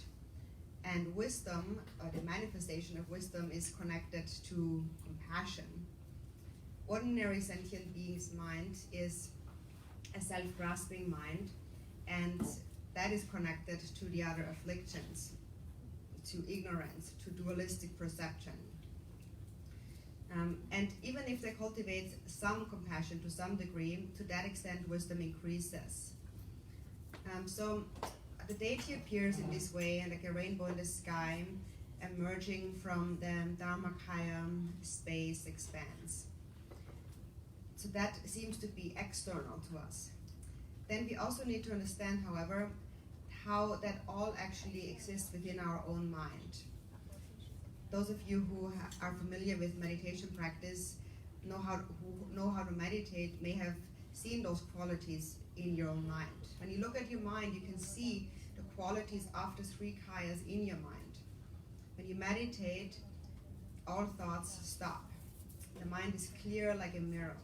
And wisdom, or the manifestation of wisdom, is connected to compassion. Ordinary sentient being's mind is a self-grasping mind, and that is connected to the other afflictions, to ignorance, to dualistic perception. And even if they cultivate some compassion to some degree, to that extent wisdom increases. So the deity appears in this way, like a rainbow in the sky, emerging from the Dharmakaya space expanse. So that seems to be external to us. Then we also need to understand, however, how that all actually exists within our own mind. Those of you who are familiar with meditation practice, who know how to meditate, may have seen those qualities in your own mind. When you look at your mind, you can see the qualities of the 3 kayas in your mind. When you meditate, all thoughts stop. The mind is clear like a mirror.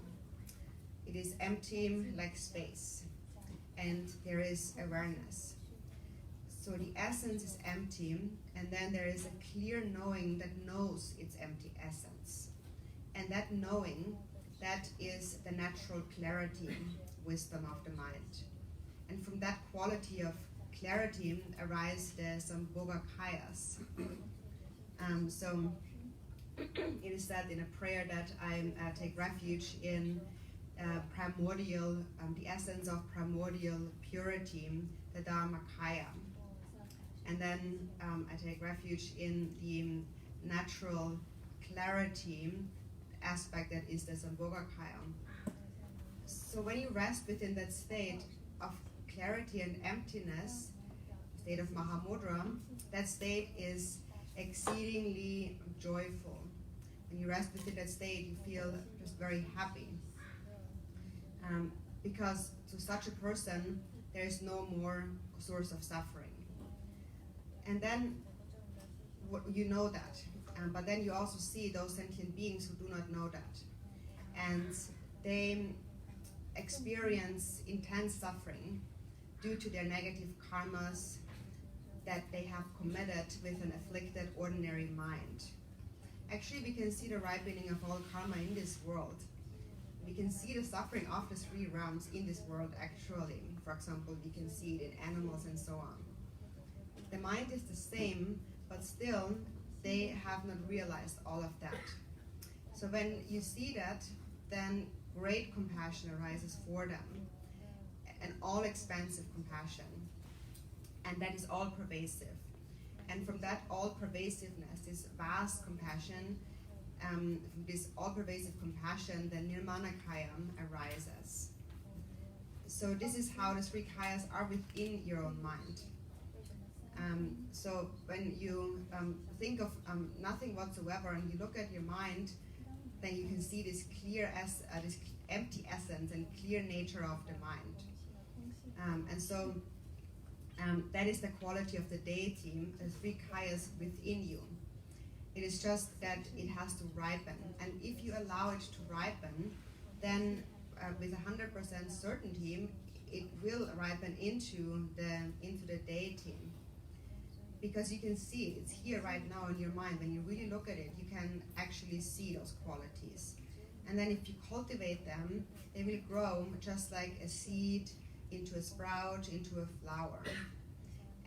It is empty like space, and there is awareness. So the essence is empty, and then there is a clear knowing that knows its empty essence. And that knowing, that is the natural clarity, wisdom of the mind. And from that quality of clarity arise the Sambhoga Kayas. So it is said in a prayer that I take refuge in primordial, the essence of primordial purity, the Dharmakaya. And then I take refuge in the natural clarity aspect that is the Sambhogakaya. So when you rest within that state of clarity and emptiness, state of Mahamudra, that state is exceedingly joyful. When you rest within that state, you feel just very happy. Because to such a person, there is no more source of suffering. And then you know that, but then you also see those sentient beings who do not know that. And they experience intense suffering due to their negative karmas that they have committed with an afflicted ordinary mind. Actually, we can see the ripening of all karma in this world. We can see the suffering of the 3 realms in this world actually. For example, we can see it in animals and so on. The mind is the same, but still they have not realized all of that. So when you see that, then great compassion arises for them, an all-expansive compassion, and that is all-pervasive. And from that all-pervasiveness, this vast compassion, from this all-pervasive compassion, the Nirmanakaya arises. So this is how the 3 kayas are within your own mind. So when you think of nothing whatsoever and you look at your mind, then you can see this clear, this empty essence and clear nature of the mind. And so that is the quality of the deity, the 3 kayas within you. It is just that it has to ripen. And if you allow it to ripen, then with 100% certainty, it will ripen into the deity. Because you can see it, it's here right now in your mind. When you really look at it, you can actually see those qualities. And then if you cultivate them, they will grow just like a seed into a sprout, into a flower.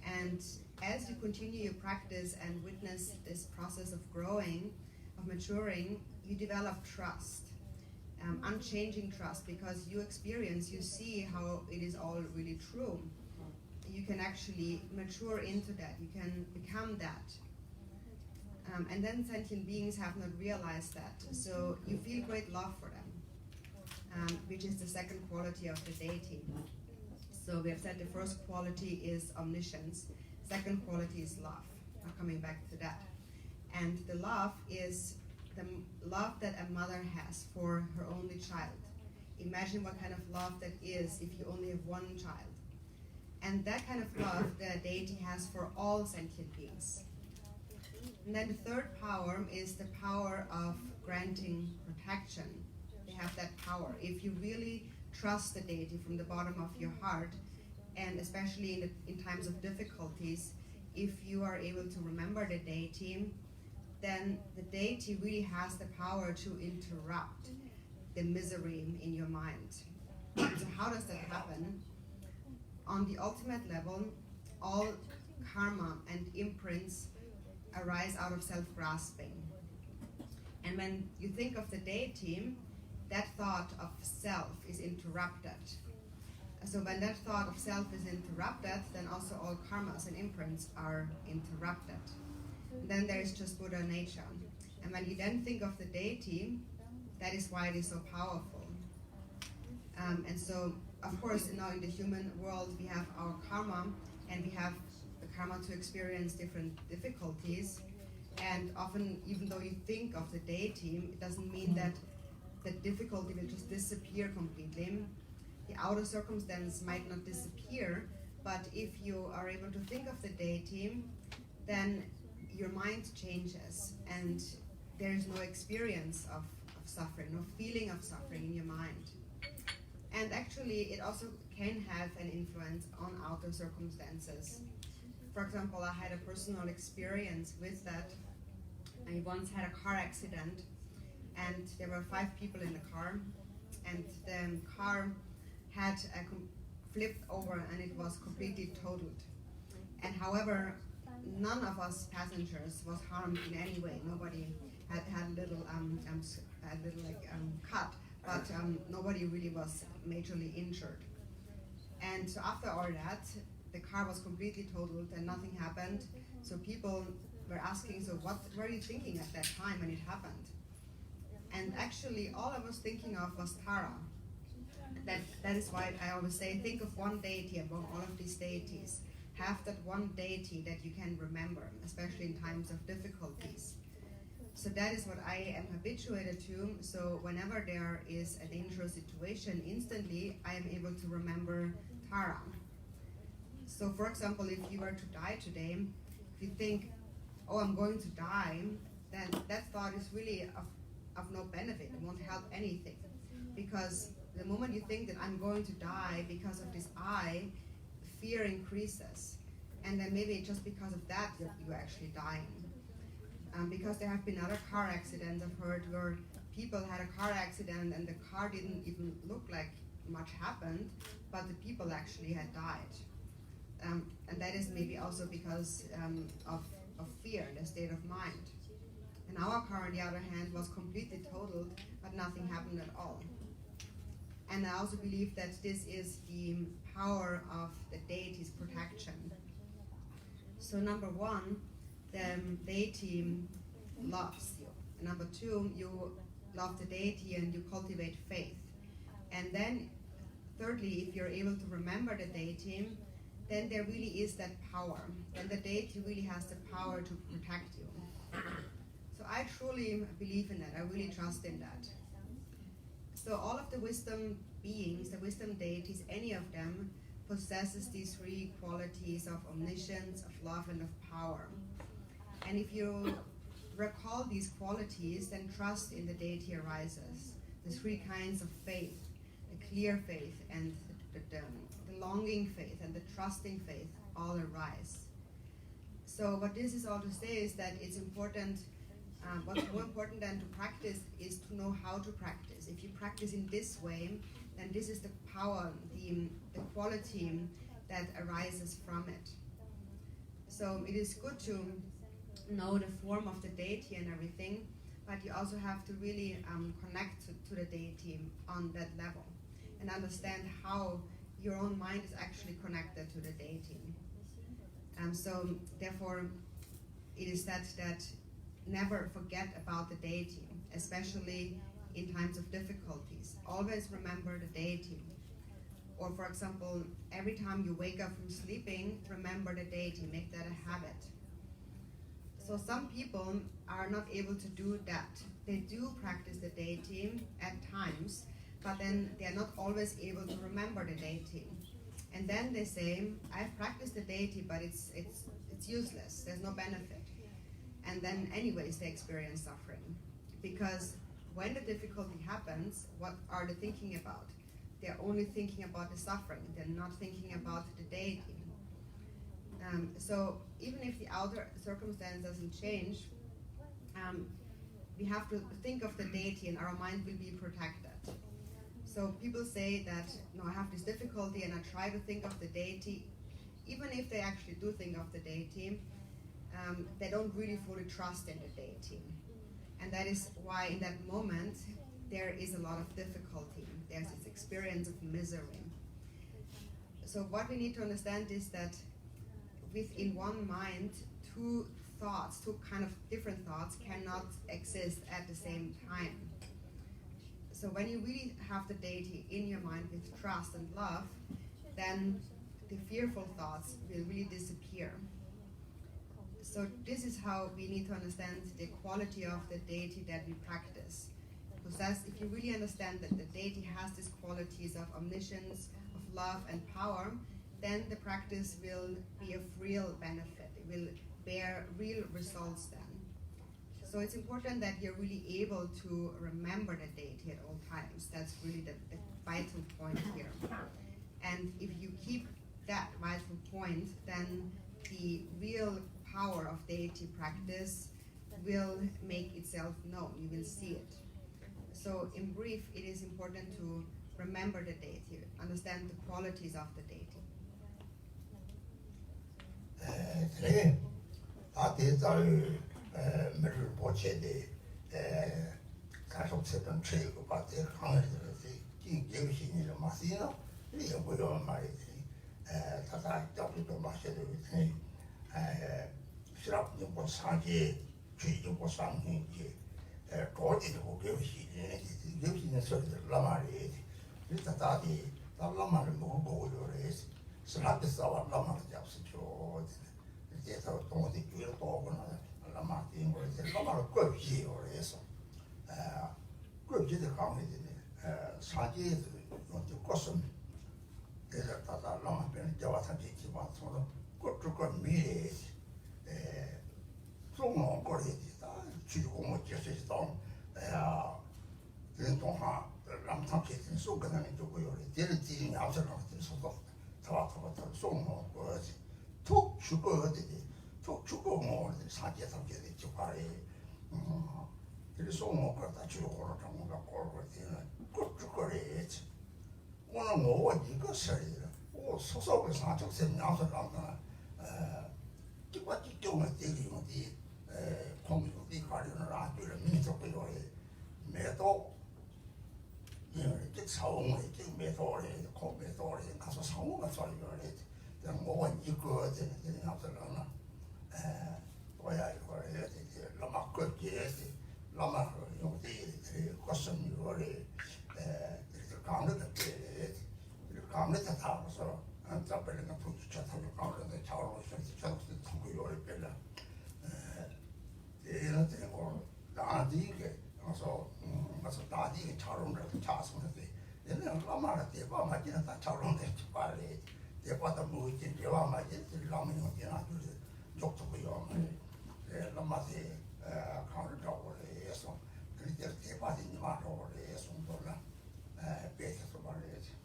And as you continue your practice and witness this process of growing, of maturing, you develop trust, unchanging trust, because you experience, you see how it is all really true. You can actually mature into that. You can become that. And then sentient beings have not realized that. So you feel great love for them, which is the second quality of the deity. So we have said the first quality is omniscience, second quality is love. I'm coming back to that. And the love is the love that a mother has for her only child. Imagine what kind of love that is if you only have one child. And that kind of love the deity has for all sentient beings. And then the third power is the power of granting protection. They have that power. If you really trust the deity from the bottom of your heart, and especially in times of difficulties, if you are able to remember the deity, then the deity really has the power to interrupt the misery in your mind. So how does that happen? On the ultimate level, all karma and imprints arise out of self-grasping. And when you think of the deity, that thought of self is interrupted. So when that thought of self is interrupted, then also all karmas and imprints are interrupted. And then there is just Buddha nature. And when you then think of the deity, that is why it is so powerful. And so, of course, in the human world, we have our karma, and we have the karma to experience different difficulties. And often, even though you think of the deity, it doesn't mean that the difficulty will just disappear completely. The outer circumstance might not disappear, but if you are able to think of the deity, then your mind changes, and there is no experience of suffering, no feeling of suffering in your mind. And actually, it also can have an influence on outer circumstances. For example, I had a personal experience with that. I once had a car accident, and there were 5 people in the car, and the car had flipped over, and it was completely totaled. And however, none of us passengers was harmed in any way. Nobody had a little cut, but nobody really was majorly injured. And so after all that, the car was completely totaled and nothing happened. So people were asking, so what were you thinking at that time when it happened? And actually, all I was thinking of was Tara. That is why I always say, think of one deity among all of these deities. Have that one deity that you can remember, especially in times of difficulties. So that is what I am habituated to. So whenever there is a dangerous situation, instantly I am able to remember Tara. So for example, if you were to die today, if you think, oh, I'm going to die, then that thought is really of no benefit. It won't help anything. Because the moment you think that I'm going to die because of this I, fear increases. And then maybe just because of that, you're actually dying. Because there have been other car accidents I've heard where people had a car accident and the car didn't even look like much happened, but the people actually had died. And that is maybe also because of fear, the state of mind. And our car, on the other hand, was completely totaled, but nothing happened at all. And I also believe that this is the power of the deity's protection. So number 1, the deity loves you. And number 2, you love the deity and you cultivate faith. And then thirdly, if you're able to remember the deity, then there really is that power. Then the deity really has the power to protect you. So I truly believe in that. I really trust in that. So all of the wisdom beings, the wisdom deities, any of them possesses these 3 qualities of omniscience, of love, and of power. And if you recall these qualities, then trust in the deity arises. The 3 kinds of faith, the clear faith, and the longing faith, and the trusting faith all arise. So what this is all to say is that it's important. What's more important than to practice is to know how to practice. If you practice in this way, then this is the power, the quality that arises from it. So it is good to know the form of the deity and everything, but you also have to really connect to the deity on that level and understand how your own mind is actually connected to the deity. So therefore, it is that never forget about the deity, especially in times of difficulties. Always remember the deity. Or for example, every time you wake up from sleeping, remember the deity, make that a habit. So some people are not able to do that. They do practice the deity at times, but then they are not always able to remember the deity. And then they say, I've practiced the deity, but it's useless, there's no benefit. And then anyways they experience suffering. Because when the difficulty happens, what are they thinking about? They're only thinking about the suffering, they're not thinking about the deity. So even if the outer circumstance doesn't change, we have to think of the deity and our mind will be protected. So people say that, no, I have this difficulty and I try to think of the deity. Even if they actually do think of the deity, they don't really fully trust in the deity. And that is why in that moment there is a lot of difficulty. There's this experience of misery. So what we need to understand is that within one mind, two kind of different thoughts cannot exist at the same time. So when you really have the deity in your mind with trust and love, then the fearful thoughts will really disappear. So this is how we need to understand the quality of the deity that we practice. Because if you really understand that the deity has these qualities of omniscience, of love and power, then the practice will be of real benefit. It will bear real results then. So it's important that you're really able to remember the deity at all times. That's really the vital point here. And if you keep that vital point, then the real power of deity practice will make itself known. You will see it. So in brief, it is important to remember the deity, understand the qualities of the deity. 그래, 다 대자유 Rinpoche 가속 세던 체육 바테 강에서 기계신이를 마시나 이거요 말이지. 다다 잡도 마셔도 되니 시랍 좀 사기 주의좀 상행이 거기도 교신이 교신의 소리를 라마리 일단 다디 달라마를 먹고 그래서 스라트사와 라마를 잡수죠. 이제서 동어디 교회로 오거나 라마 띵 거에서 라마를 끄지요. 그래서 끄지도 강해지네. 사기에서 좀 껐음. 그래서 다다 라마 변 자와서 지지만 서로 끄끄 미래 송어 거리지 다 주공을 제시했던 연동하 람탐케진 소근하는 조고요. 데를 지진 앞서는 소도 더 송어 거지. 툭 죽어야지. 툭 죽고 뭐 사지에서 게지 죽아래. 그래서 송어 거다 주고로 정말 걸고 되는 꼭 죽거리지. 오늘 뭐 이거 소리라. 소속을 사적세 나서라나 기껏 기경을 되기는데 공유비 가려는 아들을 민족으로 매도 이렇게 사용을 이렇게 매도를 공매도를 가서 사용을 소리를 해. 뭐 이거 되는 앞서라나 뭐야 이거 이제 라마 거기에 라마 용기 것은 이거를 그래서 강력을 때 강력을 타고서 안잡을는 부추차서 강력을 차로 시작해서 통구요를 빼라 이런 데고 나디게 가서 나디게 차로를 차서는데 얘는 라마를 대봐 맞지는 다 차로인데 빨리 대봐도 뭐지 대봐 맞지 라마는 그냥 족족이요 라마세 강력하고 해서 그때 대봐진 말로 해서 돌아 배에서 말이지.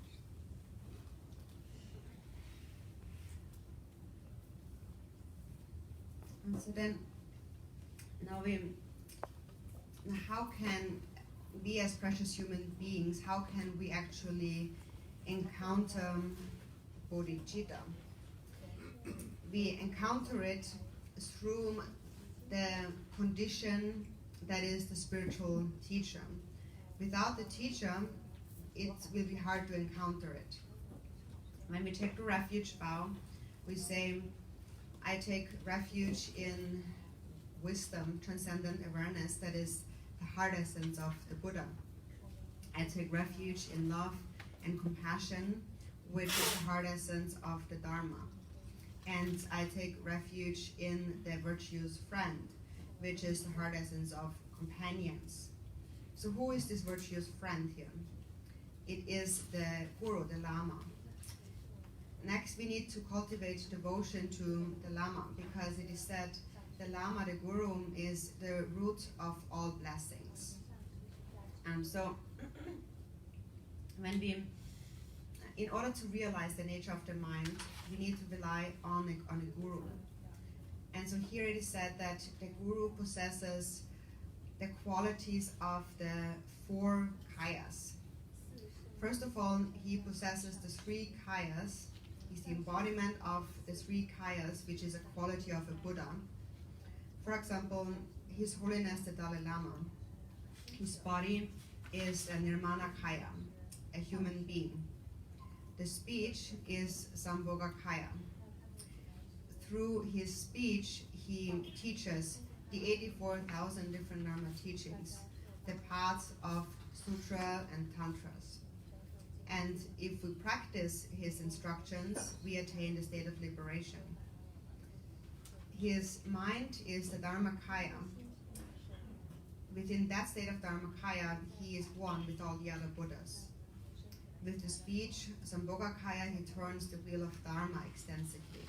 And so then, how can we as precious human beings, how can we actually encounter bodhicitta? We encounter it through the condition that is the spiritual teacher. Without the teacher, it will be hard to encounter it. When we take the refuge vow, we say, I take refuge in wisdom, transcendent awareness that is the heart essence of the Buddha. I take refuge in love and compassion, which is the heart essence of the Dharma. And I take refuge in the virtuous friend, which is the heart essence of companions. So who is this virtuous friend here? It is the Guru, the Lama. Next, we need to cultivate devotion to the Lama, because it is said the Lama, the Guru, is the root of all blessings. So when we, in order to realize the nature of the mind, we need to rely on a Guru. And so here it is said that the Guru possesses the qualities of the 4 kayas. First of all, he possesses the 3 kayas. He's the embodiment of the 3 kayas, which is a quality of a Buddha. For example, His Holiness the Dalai Lama, his body is a Nirmana kaya, a human being. The speech is Sambhoga kaya. Through his speech, he teaches the 84,000 different Dharma teachings, the paths of Sutra and Tantras. And if we practice his instructions, we attain the state of liberation. His mind is the Dharmakaya. Within that state of Dharmakaya, he is one with all the other Buddhas. With the speech, Sambhogakaya, he turns the wheel of Dharma extensively.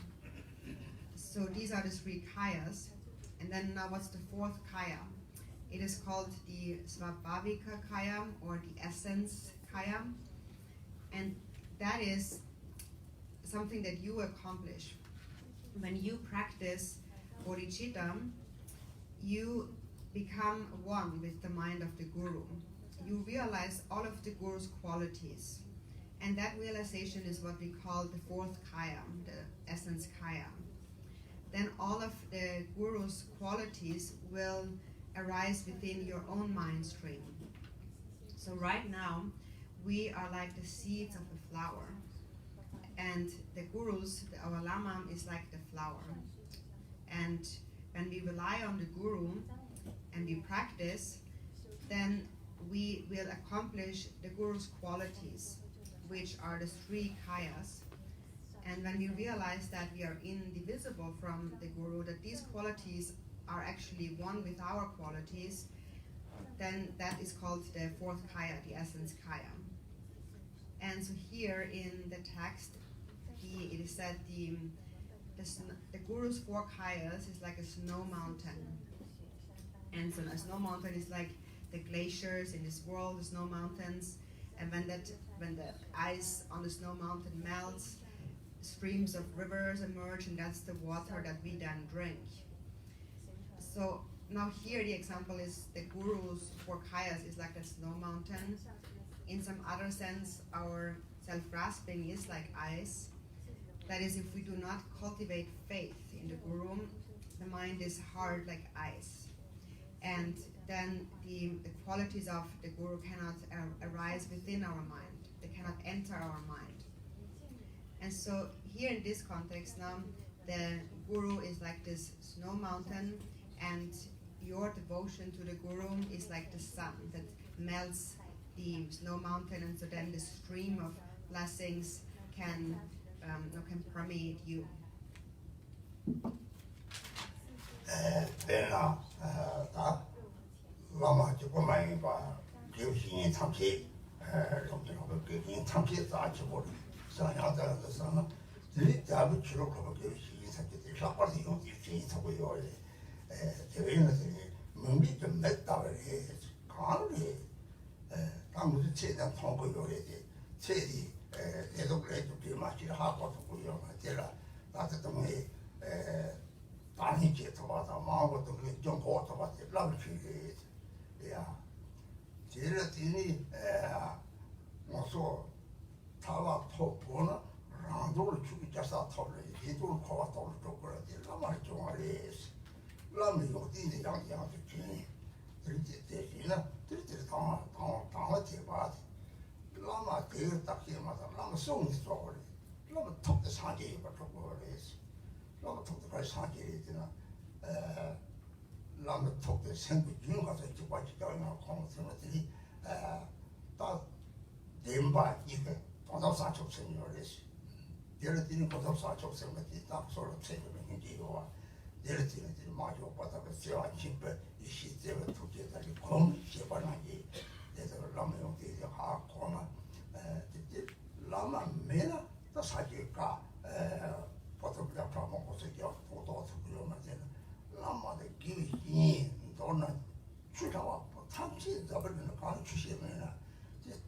So these are the 3 kayas. And then now what's the 4th kaya? It is called the Svabhavika kaya, or the essence kaya. And that is something that you accomplish. When you practice bodhicitta, you become one with the mind of the Guru. You realize all of the Guru's qualities. And that realization is what we call the 4th kaya, the essence kaya. Then all of the Guru's qualities will arise within your own mind stream. So right now, we are like the seeds of a flower. And the Gurus, our Lama, is like the flower. And when we rely on the Guru and we practice, then we will accomplish the Guru's qualities, which are the 3 kayas. And when we realize that we are indivisible from the Guru, that these qualities are actually one with our qualities, then that is called the 4th kaya, the essence kaya. And so here in the text, it is said the Guru's 4 kayas is like a snow mountain. And so a snow mountain is like the glaciers in this world, the snow mountains. And when the ice on the snow mountain melts, streams of rivers emerge, and that's the water that we then drink. So now here the example is the Guru's 4 kayas is like a snow mountain. In some other sense, our self-grasping is like ice. That is, if we do not cultivate faith in the Guru, the mind is hard like ice. And then the qualities of the Guru cannot arise within our mind. They cannot enter our mind. And so here in this context now, the Guru is like this snow mountain, and your devotion to the Guru is like the sun that melts the snow mountain, and so then the stream of blessings can permeate you. Lama Chukumain by Giving Tamki, Giving Tamki, Archibald, Sanyata, the son, the Dabu Churoko, Giving Tamki, Shapati, Giving Tabuyo, the anything, Mumbi, the Meta, Conley, I'm going to say that Tonko, say they don't let to be much half of Puyo, Matera, that's the way. Taniki about a mouth to jump out about the love tree. Yeah. Tiratini, also Tava Topona, Rando, just a tolerate, he don't call it all over the Lama Joaris. Lami, you did the young king. Treated the town, about Lama, dear, Lama soon is already. Lama took the Sanji, but is. Lama took the price Sanji, 라면 톡도 생기 중 가서 집까지 가면 공부들이 다 렘바 이게 도덕사 접선이를 했어. 예를 들면 도덕사 접선이 딱 서로 책임을 해주고 예를 들면 마주 받아서 세와 집에 이 시대가 투자들이 공 개발하기 내가 라면 되게 하고나 이제 라면 매나 또 사실까 보통 그냥 먹고서 도도 그러면 되는 라면의 기위 너는 출타와 탐지 잡으려는 강 주시면은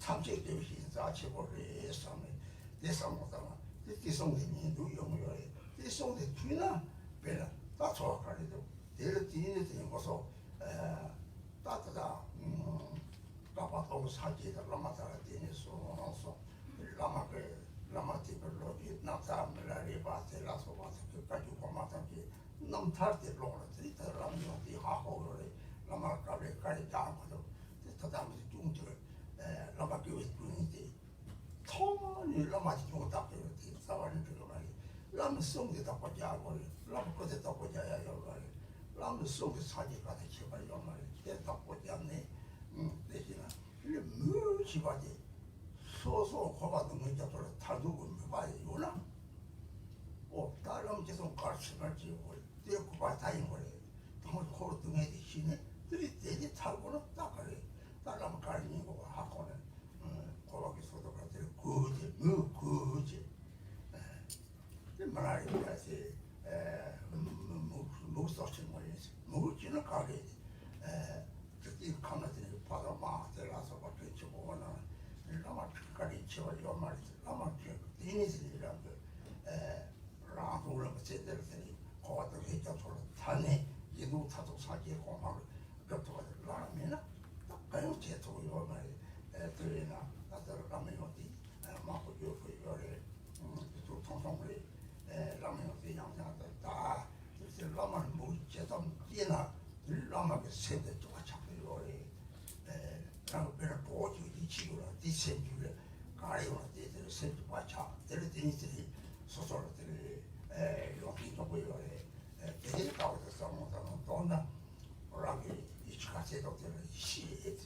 탐지 되시 자체보를 예상에 예상보다는 이성이 누용요에 이성의 투나 배나 다 좋아가지고 예를 들면 것서 따뜻다 라마도 사지다 라마다라 되네서 라마티별로 나타나리 바텔라서 와서 그까지 고마다기 넘탈때 로라들이 라마디 하고를 라마까지 까지 다고도 그다음에 중들 라마교회 분인데 통이 라마지 좀 답변을 사와는 그 말이 라마 송대 답고 자고 라마 거대 답고 자야 요 말이 라마 송대 사지 가서 제발 요 말이 대 답고 자네 대신에 이 무지바지 소소 고바도 문제도를 다루고 봐요나 다른 계속 가르치면 지고 떼고 봐 다인 거래 정말 코로 등에 대신에 들이 대지 타고는 딱 그래 따라면 가르는 거 하고는 고박이 소도가들 그지 말이 그래서 무서워진 거지 무지는 가게 그때 강아지는 바다 마들라서 밖에 치고는 라마 피까지 치워요 말이지 라마 피 디니스리라는 라고를 제대로 되니 고아들 해줘서 타네 이도 타도 사기에 공항을 겹쳐가 라면은 그냥 제토요 말이 들이나 나들 라면 어디 마고 요거를 또 통통을 라면 어디 양양들 다 그래서 라면 뭐 제도 뛰나 라면의 세대 좀 잡고요 그냥 그냥 보지 이 지구라 디센주를 가리오나 데들 세주 받자 데들 디니들이 소설들이 용기 좀 보여요 대일 가고서 써먹는 돈나 라기 이치카세도들은 시에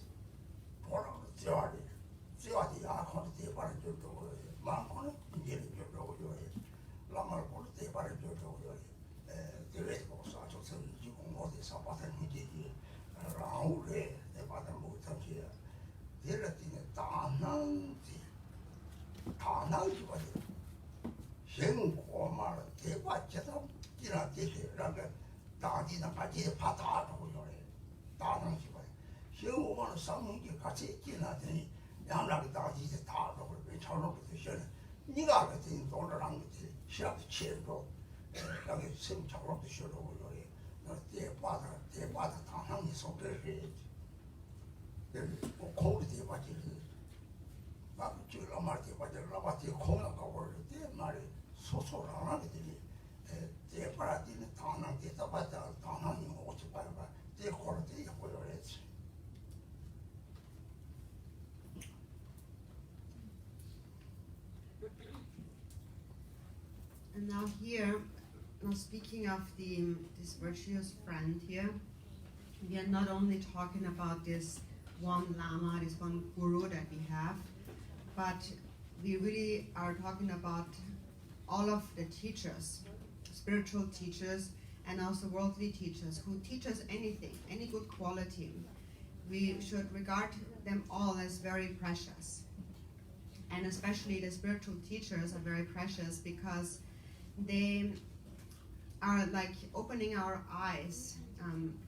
보라고 찌와리 야콘 대바를 줘도 많고는 인제는 줘도 라마를 볼 대바를 줘도 대외고 사조서 지금 어디서 받은 문제지 라우레 대바를 못하지 데르티네 다난지 봐도 현고말 대바체다 이나 대세라가 다디나 같이 받아도 요래 다난지 봐 현고말 상문기 같이 지나더니 양락이 다디지 다도 왜 저놈부터 시는 네가 같은 돈을 한 거지 시합 치고 여기 생착으로도 쉬려고 요래 너 대바다 다난지 소개를 공을 대바지 막 지금 말 대바지 라바티 공을 가고 때 말이 소소를 안 하게 되니 대바라티는 다난 대바다 다난이 오지 봐봐 대고를 대고 요랬지 And now here, now speaking of this virtuous friend here, we are not only talking about this one Lama, this one Guru that we have, but we really are talking about all of the teachers, spiritual teachers, and also worldly teachers who teach us anything, any good quality. We should regard them all as very precious. And especially the spiritual teachers are very precious because they are like opening our eyes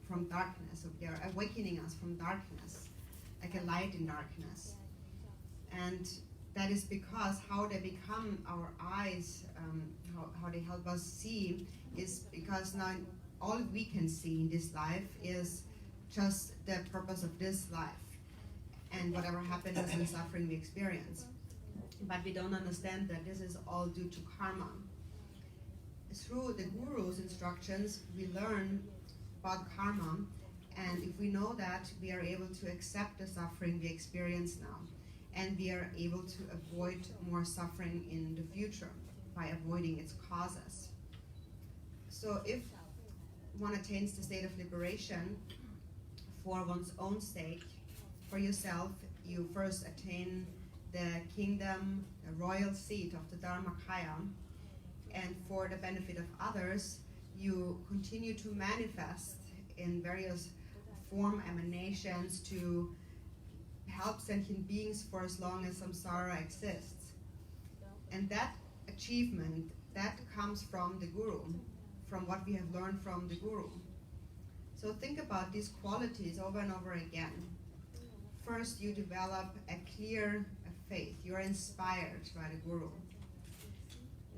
from darkness. So they are awakening us from darkness, like a light in darkness. And that is because how they become our eyes, how they help us see, is because now all we can see in this life is just the purpose of this life and whatever happiness and suffering we experience. But we don't understand that this is all due to karma. Through the Guru's instructions, we learn about karma, and if we know that, we are able to accept the suffering we experience now, and we are able to avoid more suffering in the future by avoiding its causes. So if one attains the state of liberation for one's own sake, for yourself, you first attain the kingdom, the royal seat of the Dharmakaya, and for the benefit of others, you continue to manifest in various form emanations to help sentient beings for as long as samsara exists. And that achievement, that comes from the Guru, from what we have learned from the Guru. So think about these qualities over and over again. First, you develop a clear faith. You're inspired by the Guru.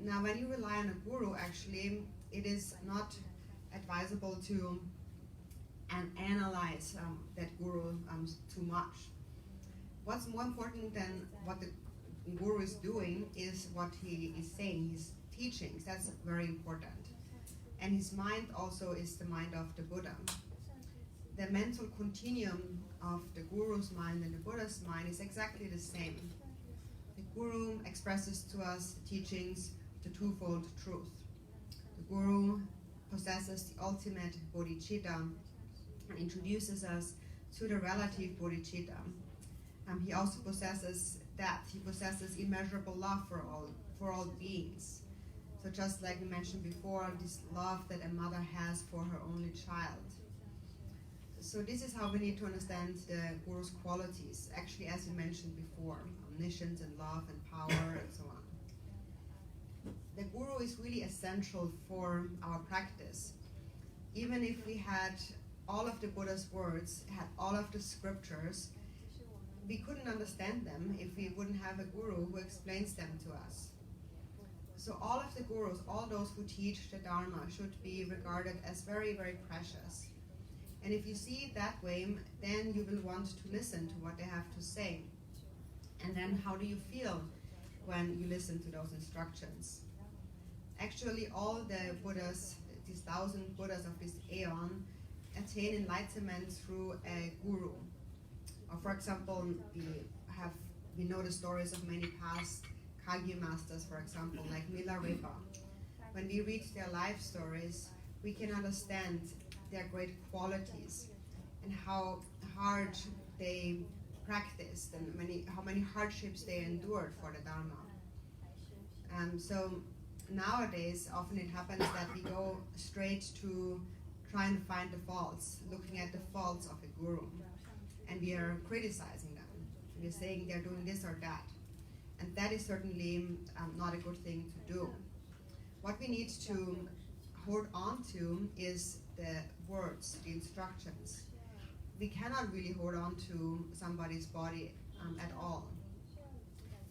Now, when you rely on a Guru, actually, it is not advisable to analyze that Guru too much. What's more important than what the Guru is doing is what he is saying, his teachings. That's very important. And his mind also is the mind of the Buddha. The mental continuum of the Guru's mind and the Buddha's mind is exactly the same. The Guru expresses to us the teachings, the twofold truth. The Guru possesses the ultimate bodhicitta and introduces us to the relative bodhicitta. He also possesses that. He possesses immeasurable love for all beings. So just like we mentioned before, this love that a mother has for her only child. So this is how we need to understand the Guru's qualities, actually as we mentioned before, omniscience and love and power and so on. The Guru is really essential for our practice. Even if we had all of the Buddha's words, had all of the scriptures, we couldn't understand them if we wouldn't have a Guru who explains them to us. So all of the Gurus, all those who teach the Dharma, should be regarded as very, very precious. And if you see it that way, then you will want to listen to what they have to say. And then how do you feel when you listen to those instructions? Actually, all the Buddhas, these 1,000 Buddhas of this aeon, attain enlightenment through a Guru. Or for example, we know the stories of many past Kagyu masters, for example, like Milarepa. When we read their life stories, we can understand their great qualities and how hard they practiced and how many hardships they endured for the Dharma. So nowadays, often it happens that we go straight to trying to find the faults, looking at the faults of a Guru, and we are criticizing them. We are saying they're doing this or that. And that is certainly not a good thing to do. What we need to hold on to is the words, the instructions. We cannot really hold on to somebody's body at all.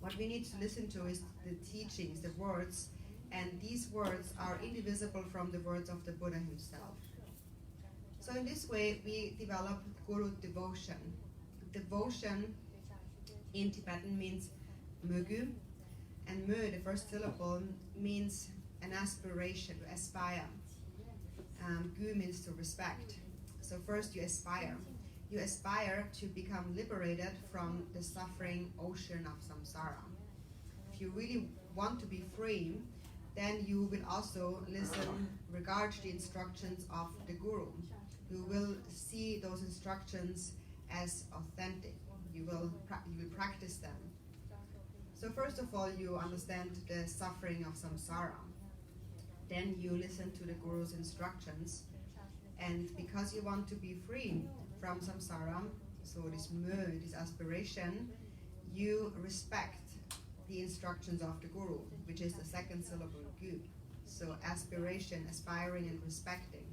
What we need to listen to is the teachings, the words, and these words are indivisible from the words of the Buddha himself. So in this way, we develop Guru devotion. Devotion in Tibetan means mögu, and mö, the first syllable, means an aspiration, to aspire. Gu means to respect. So first you aspire. You aspire to become liberated from the suffering ocean of samsara. If you really want to be free, then you will also listen, regard the instructions of the Guru. You will see those instructions as authentic. You will practice them. So first of all, you understand the suffering of samsara. Then you listen to the Guru's instructions. And because you want to be free from samsara, so this mö, this aspiration, you respect the instructions of the Guru, which is the second syllable, gu. So aspiration, aspiring and respecting.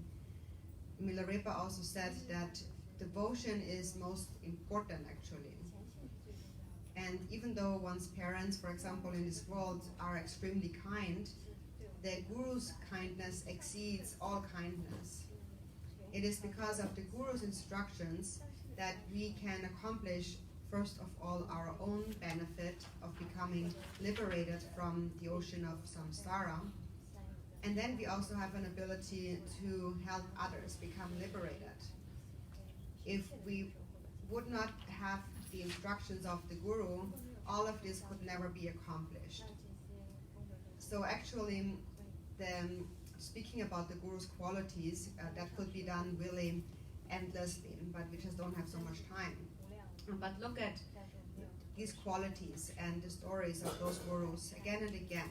Milarepa also said that devotion is most important actually. And even though one's parents, for example, in this world are extremely kind, the Guru's kindness exceeds all kindness. It is because of the Guru's instructions that we can accomplish, first of all, our own benefit of becoming liberated from the ocean of samsara. And then we also have an ability to help others become liberated. If we would not have the instructions of the Guru, all of this could never be accomplished. So actually, speaking about the Guru's qualities, that could be done really endlessly, but we just don't have so much time. But look at these qualities and the stories of those Gurus again and again.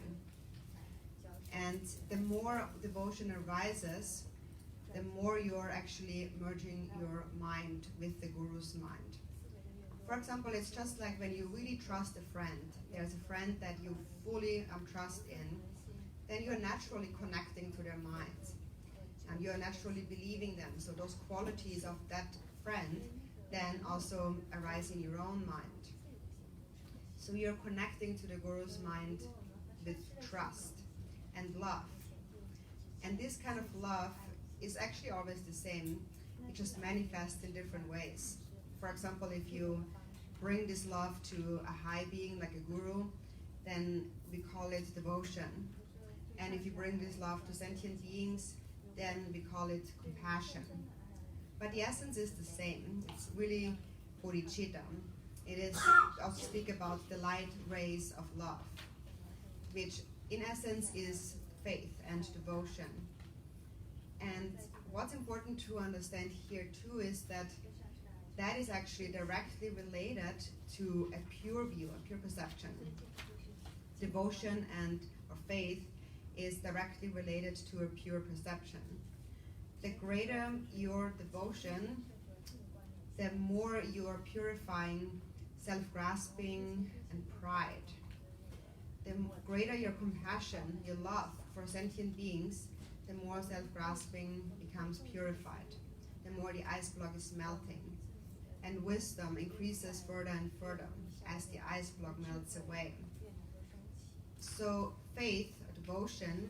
And the more devotion arises, the more you're actually merging your mind with the Guru's mind. For example, it's just like when you really trust a friend, there's a friend that you fully trust in, then you're naturally connecting to their minds. And you're naturally believing them. So those qualities of that friend then also arise in your own mind. So you're connecting to the Guru's mind with trust and love. And this kind of love is actually always the same. It just manifests in different ways. For example, if you bring this love to a high being like a guru, then we call it devotion. And if you bring this love to sentient beings, then we call it compassion. But the essence is the same. It's really bodhicitta. It is also speak about the light rays of love, which in essence is faith and devotion. And what's important to understand here too is that that is actually directly related to a pure view, a pure perception. Devotion and or faith is directly related to a pure perception. The greater your devotion, the more you are purifying self-grasping and pride. The greater your compassion, your love for sentient beings, the more self-grasping becomes purified, the more the ice block is melting. And wisdom increases further and further as the ice block melts away. So faith, devotion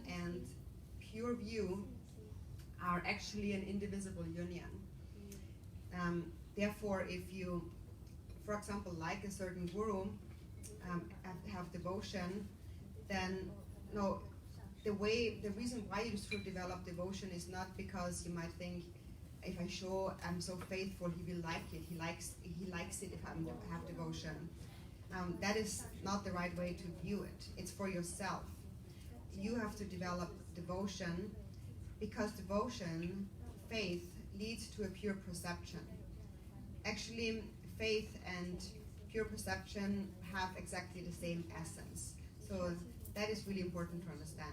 and pure view are actually an indivisible union. Therefore, if you, for example, like a certain guru, have devotion, then the reason why you should develop devotion is not because you might think, if I show I'm so faithful, he will like it. He likes it if I have devotion. That is not the right way to view it. It's for yourself. You have to develop devotion because devotion, faith, leads to a pure perception. Actually, faith and pure perception have exactly the same essence. So that is really important to understand.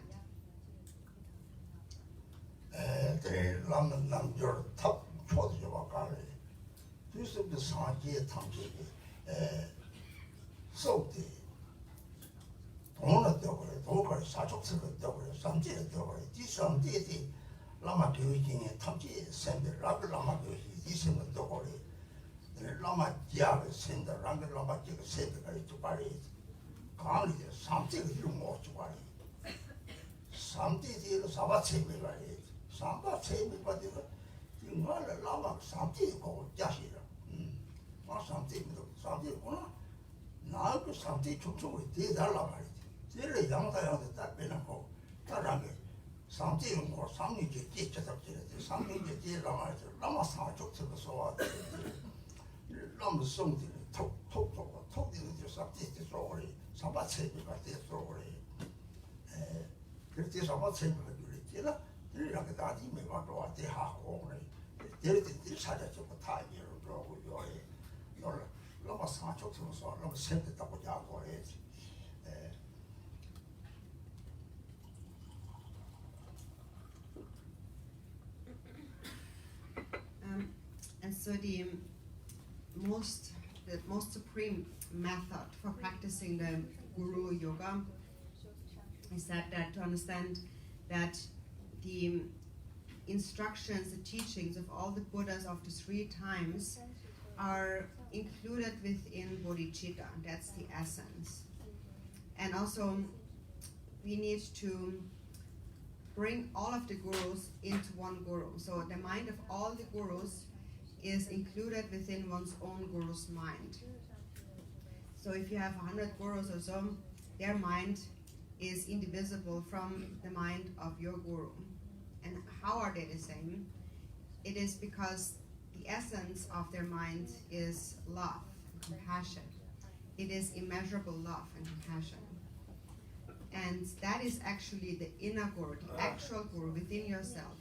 And so the most supreme method for practicing the Guru Yoga is that to understand that the instructions, the teachings of all the Buddhas of the 3 times are included within bodhicitta. That's the essence. And also, we need to bring all of the Gurus into one Guru. So the mind of all the Gurus is included within one's own Guru's mind. So if you have 100 Gurus or so, their mind is indivisible from the mind of your Guru. And how are they the same? It is because the essence of their mind is love and compassion. It is immeasurable love and compassion. And that is actually the inner guru, the actual guru within yourself.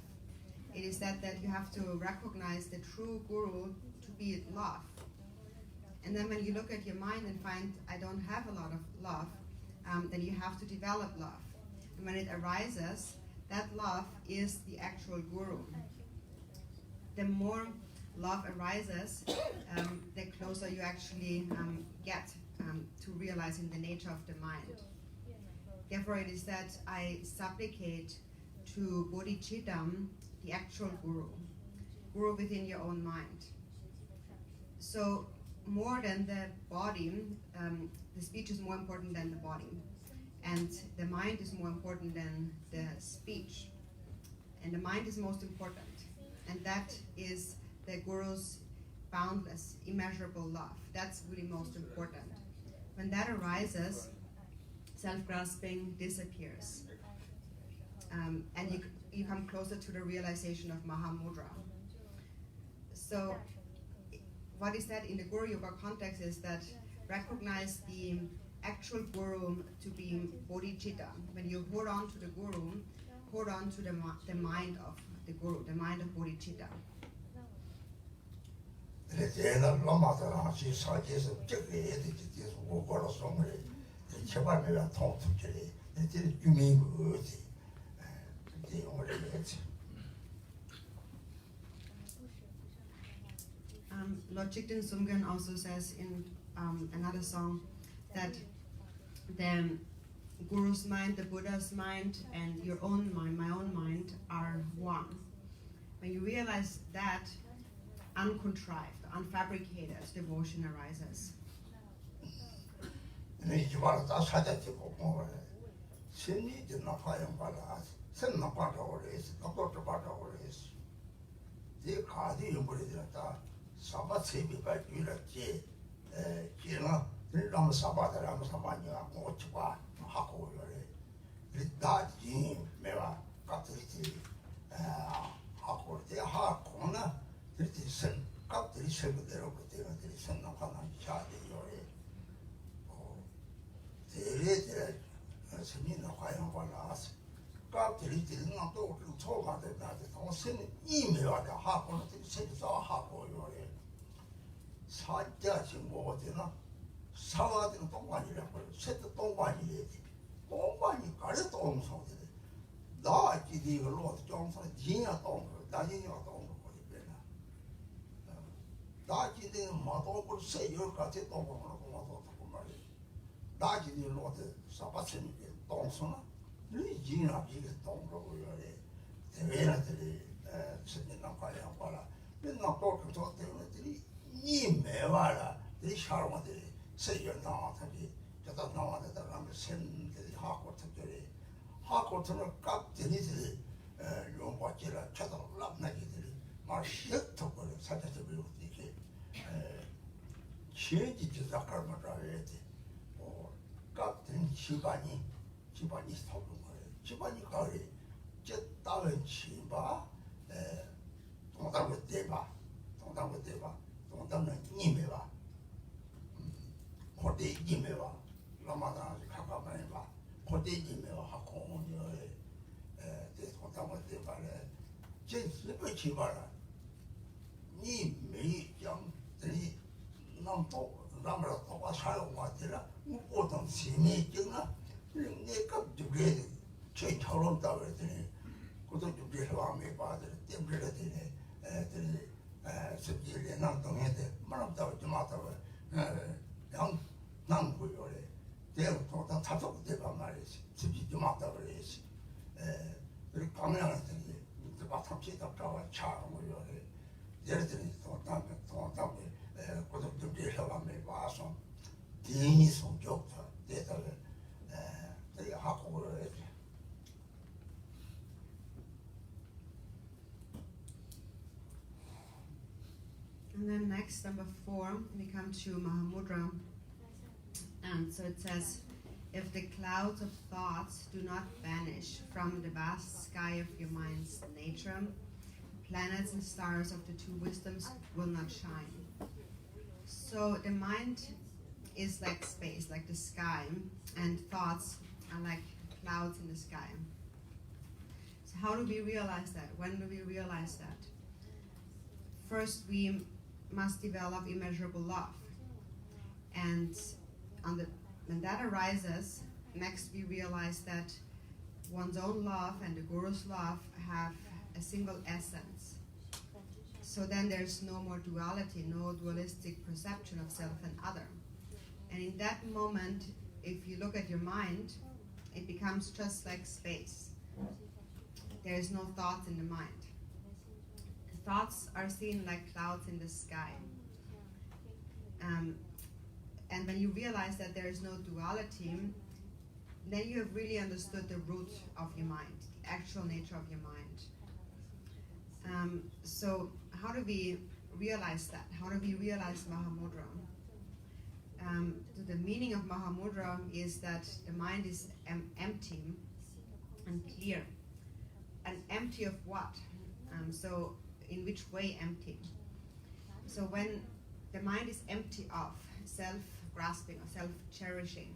It is that you have to recognize the true guru to be love. And then when you look at your mind and find, I don't have a lot of love, then you have to develop love. And when it arises, that love is the actual guru. The more love arises, the closer you actually get to realizing the nature of the mind. Therefore, it is that I supplicate to Bodhicitta, the actual guru within your own mind. So, more than the body, the speech is more important than the body, and the mind is more important than the speech. And the mind is most important, and that is the guru's boundless, immeasurable love. That's really most important. When that arises, self-grasping disappears, and you come closer to the realization of Mahamudra. So, what is said in the Guru Yoga context is that recognize the actual Guru to be Bodhicitta. When you hold on to the Guru, hold on to the mind of the Guru, the mind of Bodhicitta. Lord Jigten Sumgon also says in another song that the Guru's mind, the Buddha's mind, and your own mind, my own mind, are one. When you realize that, uncontrived, unfabricated devotion arises. And then next, number 4, we come to Mahamudra. And so it says, if the clouds of thoughts do not vanish from the vast sky of your mind's nature, planets and stars of the two wisdoms will not shine. So the mind is like space, like the sky, and thoughts are like clouds in the sky. So how do we realize that? When do we realize that? First, we must develop immeasurable love. And when that arises, next we realize that one's own love and the Guru's love have a single essence. So then there's no more duality, no dualistic perception of self and other. And in that moment, if you look at your mind, it becomes just like space. There is no thought in the mind. The thoughts are seen like clouds in the sky. And when you realize that there is no duality, then you have really understood the root of your mind, the actual nature of your mind. So how do we realize that? How do we realize Mahamudra? The meaning of Mahamudra is that the mind is empty and clear. And empty of what? So in which way empty? So when the mind is empty of self-grasping or self-cherishing,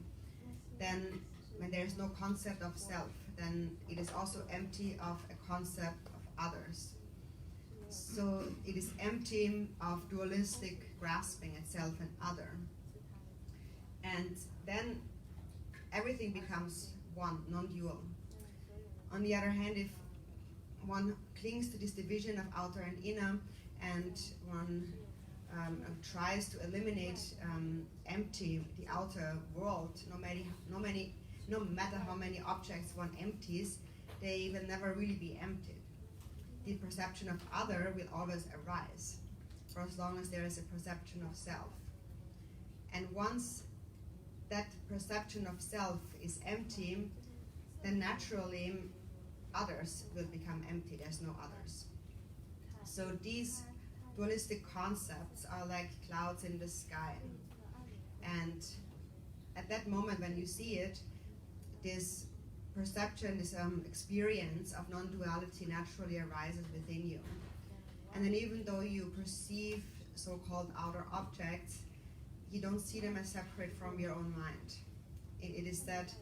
then when there is no concept of self, then it is also empty of a concept of others. So it is empty of dualistic grasping at self and other. And then everything becomes one, non-dual. On the other hand, if one clings to this division of outer and inner, and one tries to eliminate empty the outer world, no matter how many objects one empties, they will never really be emptied. The perception of other will always arise, for as long as there is a perception of self. And once that perception of self is empty, then naturally others will become empty. There's no others. So these dualistic concepts are like clouds in the sky. And at that moment when you see it, this perception, this experience of non-duality naturally arises within you. And then even though you perceive so-called outer objects, you don't see them as separate from your own mind. It is that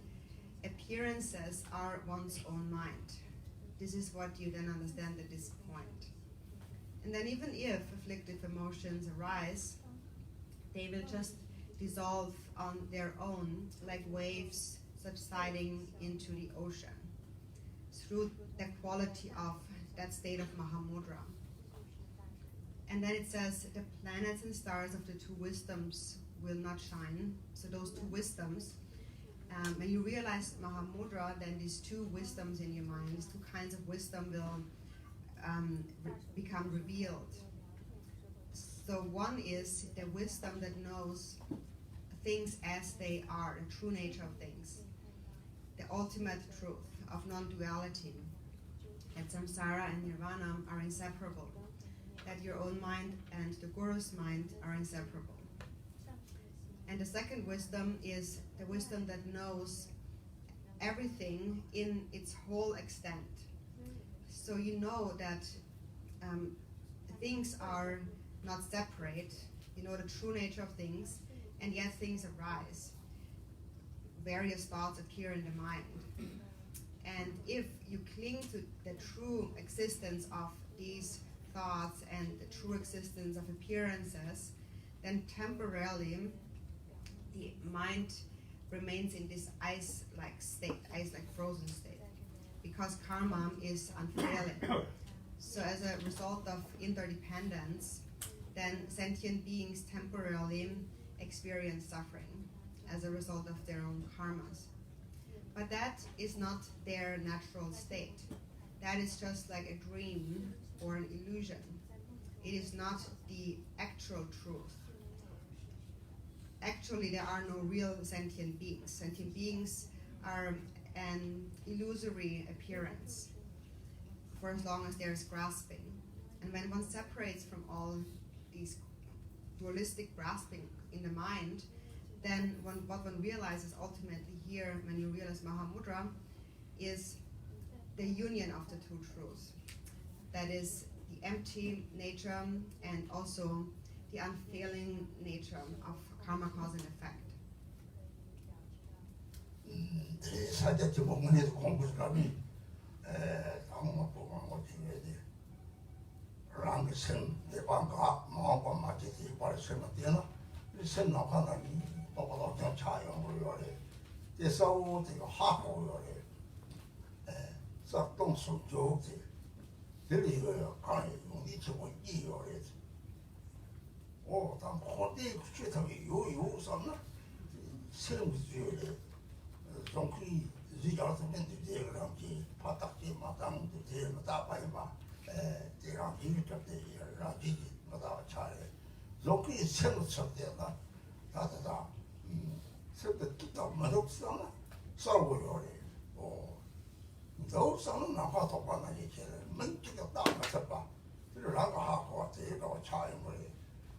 appearances are one's own mind. This is what you then understand at this point. And then even if afflictive emotions arise, they will just dissolve on their own like waves subsiding into the ocean through the quality of that state of Mahamudra. And then it says the planets and stars of the two wisdoms will not shine. So those two wisdoms, when you realize Mahamudra, then these two wisdoms in your mind, these two kinds of wisdom will become revealed. So one is the wisdom that knows things as they are, the true nature of things, the ultimate truth of non-duality, that samsara and nirvana are inseparable, that your own mind and the Guru's mind are inseparable. And the second wisdom is the wisdom that knows everything in its whole extent. So you know that things are not separate, you know the true nature of things, and yet things arise. Various thoughts appear in the mind. And if you cling to the true existence of these thoughts and the true existence of appearances, then temporarily the mind remains in this ice-like state, ice-like frozen state, because karma is unfailing. So as a result of interdependence, then sentient beings temporarily experience suffering as a result of their own karmas. But that is not their natural state. That is just like a dream or an illusion. It is not the actual truth. Actually, there are no real sentient beings. Sentient beings are an illusory appearance for as long as there is grasping. And when one separates from all these dualistic grasping in the mind, then what one realizes ultimately here, when you realize Mahamudra, is the union of the two truths. That is the empty nature and also the unfailing nature of karma, cause and effect. 사자치 공문에서 공부하면 아무것도 못 해야지. 랑생 대방가 마음과 맞지 발생은 되나? 생각하다니 또보다 좀 차용을 요래. 예사오 되고 하고 요래. 싹동수 좋지. 들리고요. 가는 용기 치고 이요래. 당 호대 구체적이 요요 삼나? 생무주요래. 정크리 지가서 맨들 그런지 바닥지 마당도 제일 다바이마 제가 일적대 라지 마다 차례 정크리 생무쳤대나 다다다 설때 기타 맛없잖아 싸우고요래 너우서는 나가서 봐나니 제를 맨쪽에 딱 맞춰 봐 그러라고 하고 제가 차용을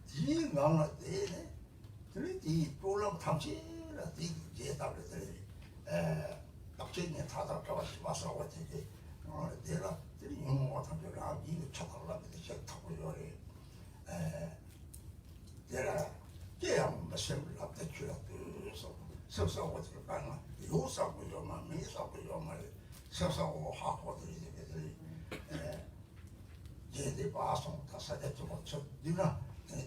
지강을 때네 그래지 프로그램 탐지라 제답을 낙제에 다다가와 싶어서 어떻게 내가 들이 영어 같은 거 이거 쳐달라는데 제가 타고 요래 내가 깨양 마셈을 앞에 줄여서 서서고 들어가나 요사고 요만 미사고 요만 서서고 하고들이 제대 봐서 다 사대적으로 쳐 누나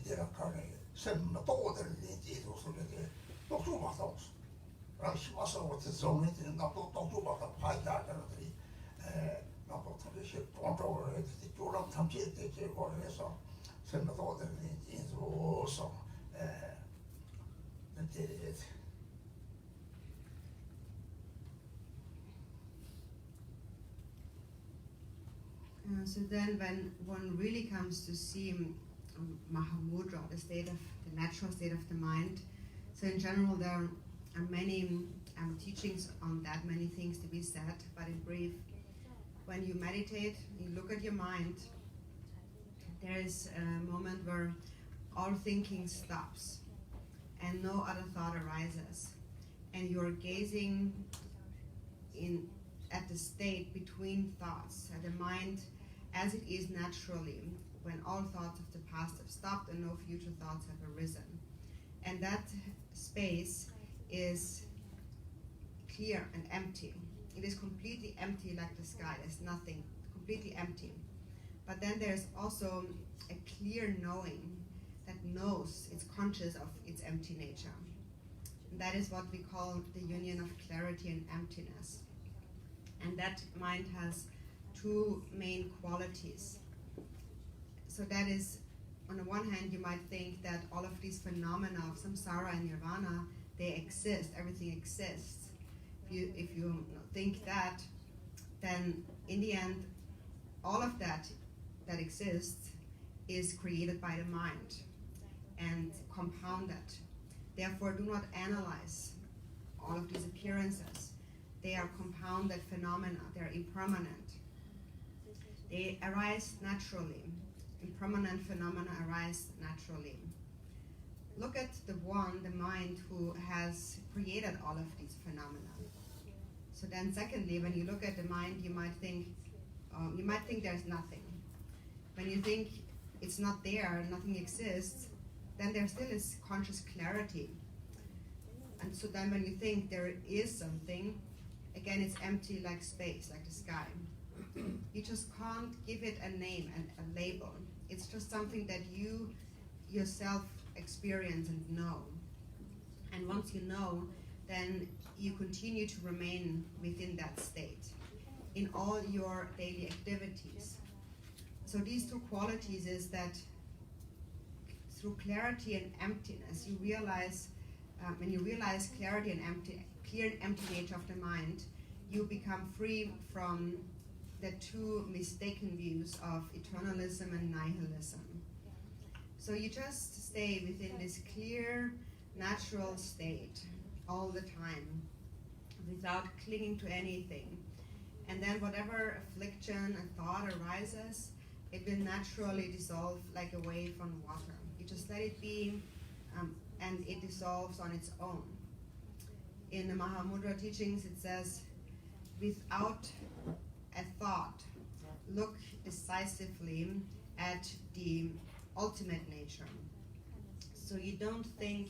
내가 가네 셈마 또들 이제도 소리들 또 봐서 싶어서 어떻게 정리되는 나도 또 봐서 봐야 되는데 나도 다시 본적으로 해서 조람 탐지에 대해 거래서 셈마 또들 이제도 이제 So then when one really comes to see Mahamudra, the natural state of the mind, so in general there are many teachings on that, many things to be said, but in brief, when you meditate, you look at your mind, there is a moment where all thinking stops and no other thought arises, and you're gazing at the state between thoughts, at the mind as it is naturally, when all thoughts of the past have stopped and no future thoughts have arisen. And that space is clear and empty. It is completely empty like the sky. There's nothing, completely empty. But then there's also a clear knowing that knows, it's conscious of its empty nature. And that is what we call the union of clarity and emptiness. And that mind has two main qualities. So that is, on the one hand, you might think that all of these phenomena of samsara and nirvana, they exist, everything exists. If you think that, then in the end, all of that exists is created by the mind and compounded. Therefore, do not analyze all of these appearances. They are compounded phenomena, they're impermanent. They arise naturally. Impermanent phenomena arise naturally. Look at the mind who has created all of these phenomena. So then secondly, when you look at the mind, you might think there's nothing. When you think it's not there, nothing exists, then there still is conscious clarity. And so then when you think there is something, again, it's empty like space, like the sky. You just can't give it a name and a label. It's just something that you yourself experience and know. And once you know, then you continue to remain within that state in all your daily activities. So these two qualities is that through clarity and emptiness, you realize, when you realize clarity and clear and empty nature of the mind, you become free from the two mistaken views of eternalism and nihilism. So you just stay within this clear, natural state all the time, without clinging to anything. And then whatever affliction and thought arises, it will naturally dissolve like a wave on water. You just let it be, and it dissolves on its own. In the Mahamudra teachings, it says, without a thought, look decisively at the ultimate nature. So you don't think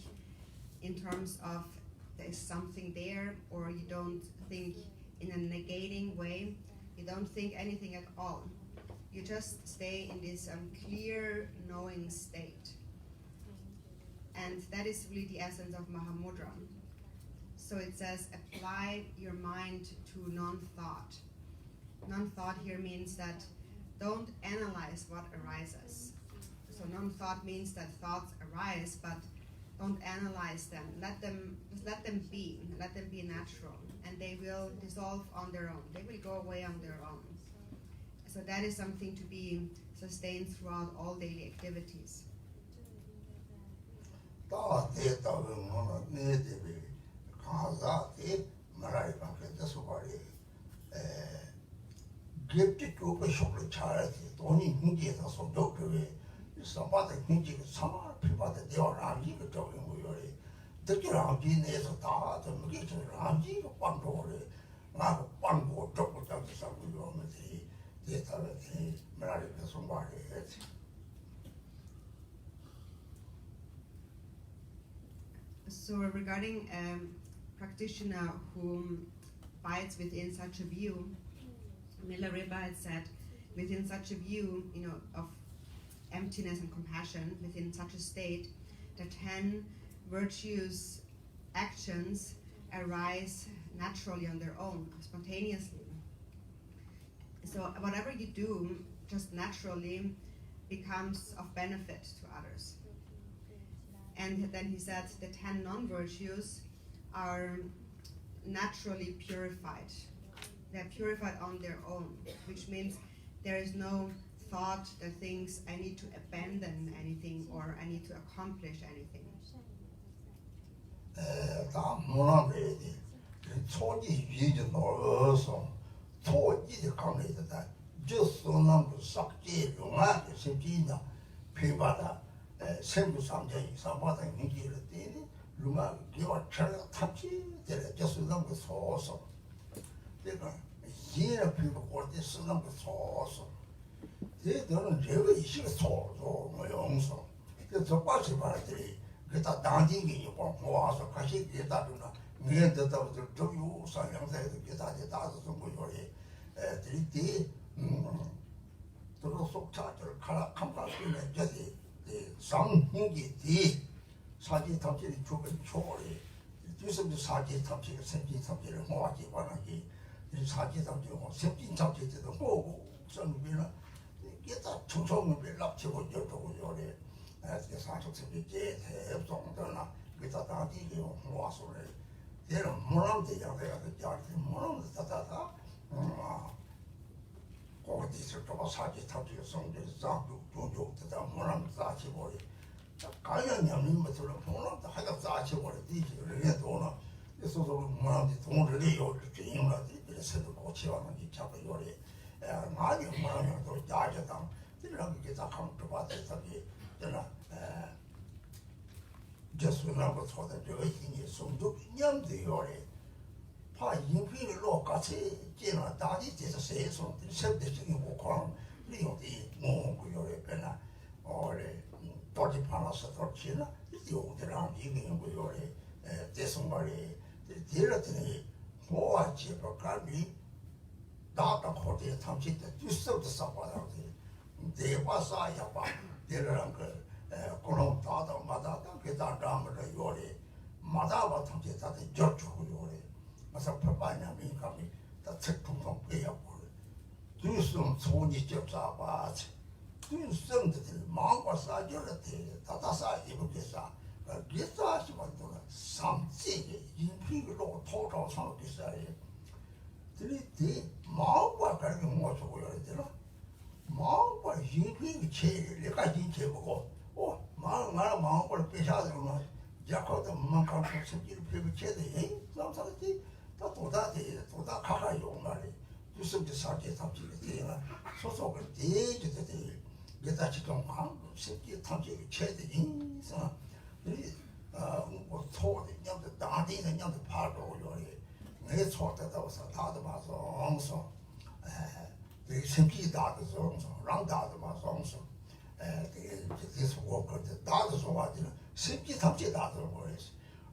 in terms of there is something there, or you don't think in a negating way. You don't think anything at all. You just stay in this clear knowing state. And that is really the essence of Mahamudra. So it says, apply your mind to non-thought. Non-thought here means that don't analyze what arises. So non-thought means that thoughts arise, but don't analyze them. Just let them be natural, and they will dissolve on their own. They will go away on their own. So that is something to be sustained throughout all daily activities. So regarding a practitioner who bides within such a view, Miller Rebbe had said, within such a view, of emptiness and compassion, within such a state, the 10 virtuous actions arise naturally on their own, spontaneously. So whatever you do, just naturally becomes of benefit to others. And then he said the 10 non-virtues are naturally purified. They're purified on their own, which means there is no thought that thinks I need to abandon anything or I need to accomplish anything.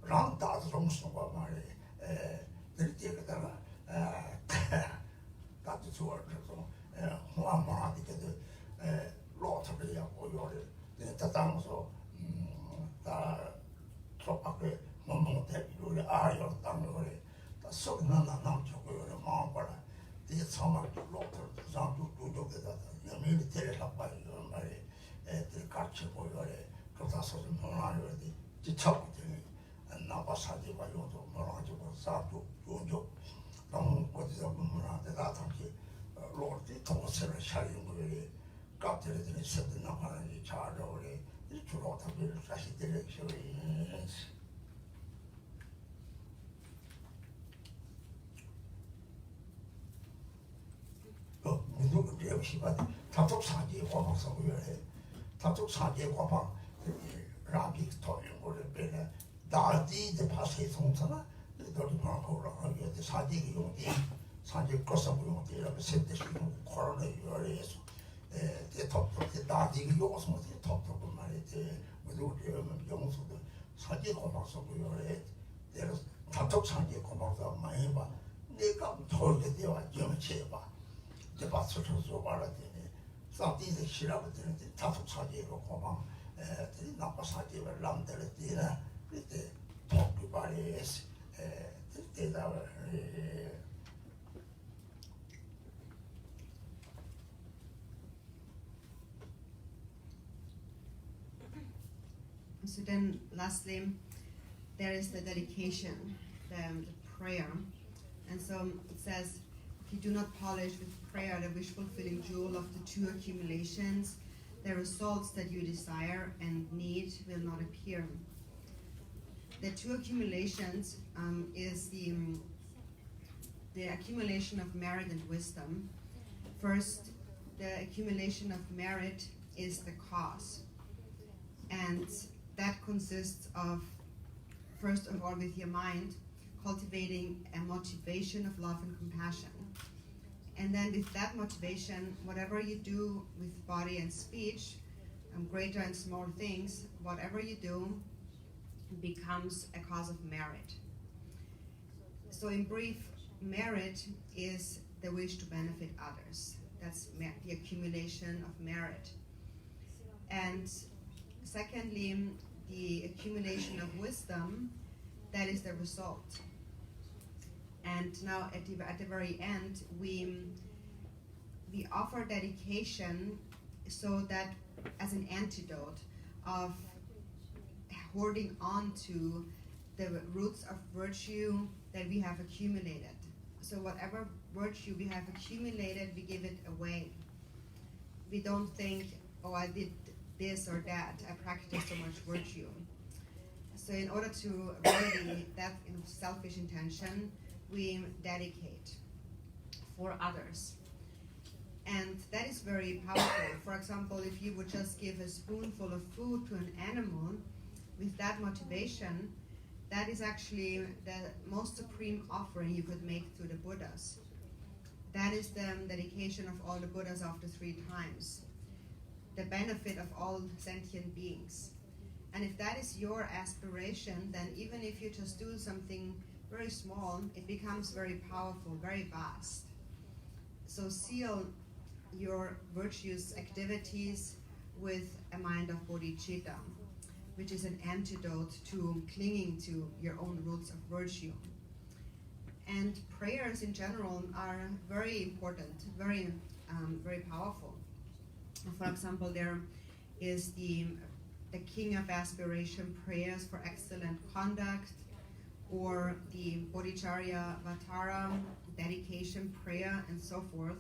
랑 다도 좀 쓰고 말이 들때다가 다도 좋아서 호암마디게도 로터리야 고요를 내가 당서 다 저밖에 뭔데 이거를 아요 당거를 다 속는 남쪽으로 마음바라 이 처음에 로터 상주 두쪽에다 여민이 데려다 봐요 말이 애들 같이 보여래 그다서 좀 하나를 지쳐버리니 나바사지가 요도 뭐라고 사도 요조 너무 어디서 문문한테 나타나기 로티 통세를 살린 거를 깍들이들이 세든 나가는지 잘 어울리 이 주로 답을 다시 들으시오. 무슨 역시가 다tuk 사지 과방서고요. 다tuk 사지 과방 라비 토인 거를 배는 다디의 파세 송사나 너도 방법으로 하게 사지 용기 사지 거서 용기라고 세대식으로 코로나 요래서 대통령 나디가 요소 대통령 말이지 모두 영수도 사지 과방서고요. 내가 다tuk 사지 과방서 많이 봐. 내가 저렇게 되어 영체 봐. 이제 봤어서 말하더니 사디의 시라고 되는데 다tuk 사지로 과방 나빠 사지를 남들을 뛰나 그때 독비발에서 대답을 So then lastly, there is the dedication, the prayer. And so it says, if you do not polish with prayer the wish-fulfilling jewel of the two accumulations, the results that you desire and need will not appear. The two accumulations is the accumulation of merit and wisdom. First, the accumulation of merit is the cause. And that consists of, first of all, with your mind, cultivating a motivation of love and compassion. And then with that motivation, whatever you do with body and speech, greater and small things, whatever you do becomes a cause of merit. So in brief, merit is the wish to benefit others. That's the accumulation of merit. And secondly, the accumulation of wisdom, that is the result. And now at the very end, we offer dedication so that as an antidote of holding on to the roots of virtue that we have accumulated. So whatever virtue we have accumulated, we give it away. We don't think, oh, I did this or that, I practiced so much virtue. So in order to remedy that selfish intention, we dedicate for others. And that is very powerful. For example, if you would just give a spoonful of food to an animal, with that motivation, that is actually the most supreme offering you could make to the Buddhas. That is the dedication of all the Buddhas after 3 times. The benefit of all sentient beings. And if that is your aspiration, then even if you just do something very small, it becomes very powerful, very vast. So seal your virtuous activities with a mind of bodhicitta, which is an antidote to clinging to your own roots of virtue. And prayers in general are very important, very powerful. For example, there is the King of Aspiration prayers for excellent conduct, or the Bodhicharya Vatara dedication prayer, and so forth.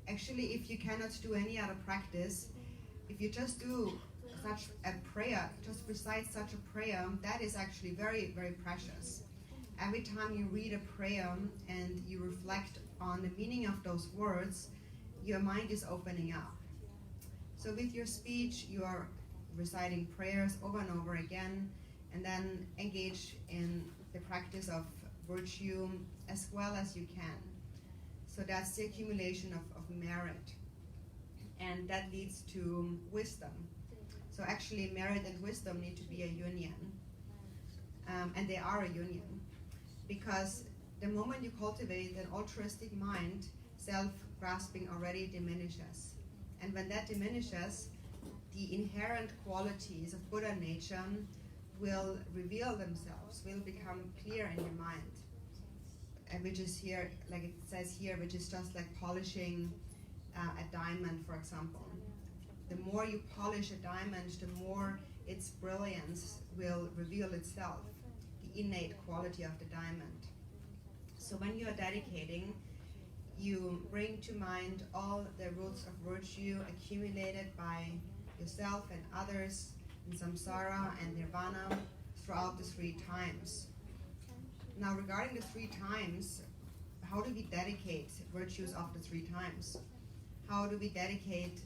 Actually, if you cannot do any other practice, if you just do such a prayer, just recite such a prayer, that is actually very, very precious. Every time you read a prayer and you reflect on the meaning of those words, your mind is opening up. So with your speech, you are reciting prayers over and over again, and then engage in the practice of virtue as well as you can. So that's the accumulation of merit. And that leads to wisdom. So actually merit and wisdom need to be a union. and they are a union. Because the moment you cultivate an altruistic mind, self-grasping already diminishes. And when that diminishes, the inherent qualities of Buddha nature will reveal themselves, will become clear in your mind. And which is here, like it says here, which is just like polishing a diamond, for example. The more you polish a diamond, the more its brilliance will reveal itself, the innate quality of the diamond. So when you are dedicating, you bring to mind all the roots of virtue accumulated by yourself and others in samsara and nirvana throughout the 3 times. Now regarding the 3 times, how do we dedicate virtues of the 3 times? How do we dedicate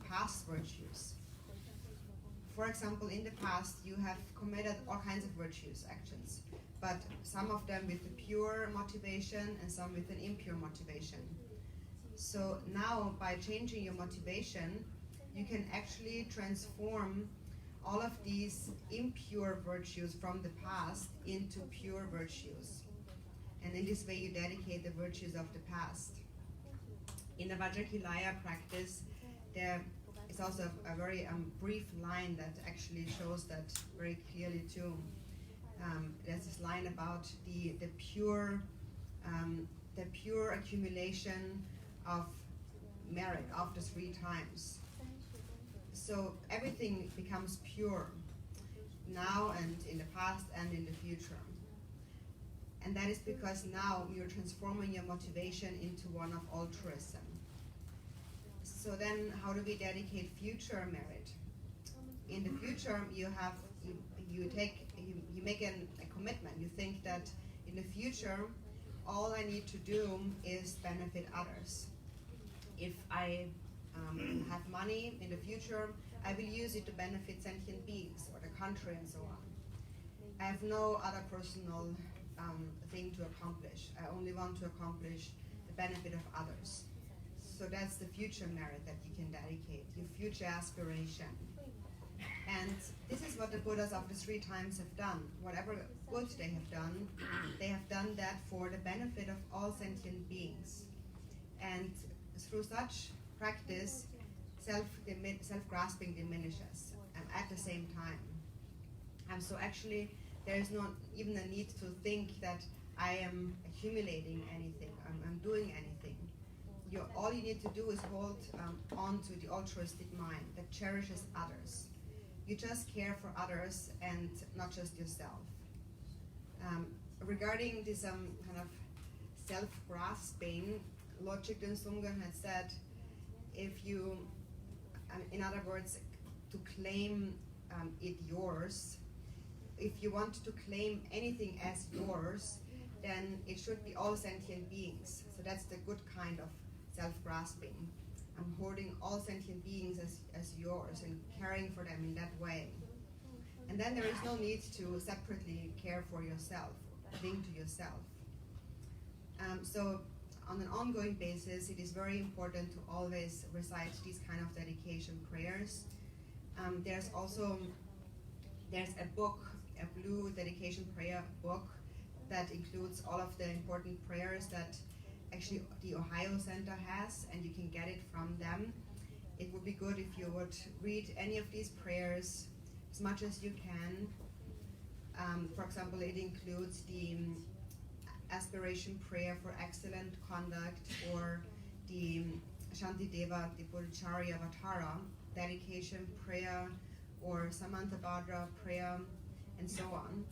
past virtues? For example, in the past you have committed all kinds of virtues, actions, but some of them with a pure motivation and some with an impure motivation. So now by changing your motivation, you can actually transform all of these impure virtues from the past into pure virtues. And in this way you dedicate the virtues of the past. In the Vajrakilaya practice, there is also a very brief line that actually shows that very clearly too. There's this line about the pure accumulation of merit after 3 times. So everything becomes pure now and in the past and in the future. And that is because now you're transforming your motivation into one of altruism. So then how do we dedicate future merit? In the future you make a commitment. You think that in the future all I need to do is benefit others. If I have money in the future, I will use it to benefit sentient beings or the country and so on. I have no other personal thing to accomplish. I only want to accomplish the benefit of others. So that's the future merit that you can dedicate, your future aspiration. And this is what the Buddhas of the 3 times have done. Whatever good they have done that for the benefit of all sentient beings. And through such practice, self-grasping diminishes at the same time. So actually, there is not even a need to think that I am accumulating anything, I'm doing anything. All you need to do is hold on to the altruistic mind that cherishes others. You just care for others and not just yourself. Regarding this kind of self-grasping, Lord Jigten Sumgon had said, if you, in other words, to claim it yours, if you want to claim anything as yours, then it should be all sentient beings. So that's the good kind of self-grasping. I'm holding all sentient beings as yours and caring for them in that way. And then there is no need to separately care for yourself, think to yourself. So on an ongoing basis, it is very important to always recite these kind of dedication prayers. There's a book, a blue dedication prayer book that includes all of the important prayers that actually the Ohio Center has, and you can get it from them. It would be good if you would read any of these prayers as much as you can. For example, it includes the aspiration prayer for excellent conduct, or the Shantideva Dipuracharya Vatara dedication prayer, or Samantabhadra prayer, and so on.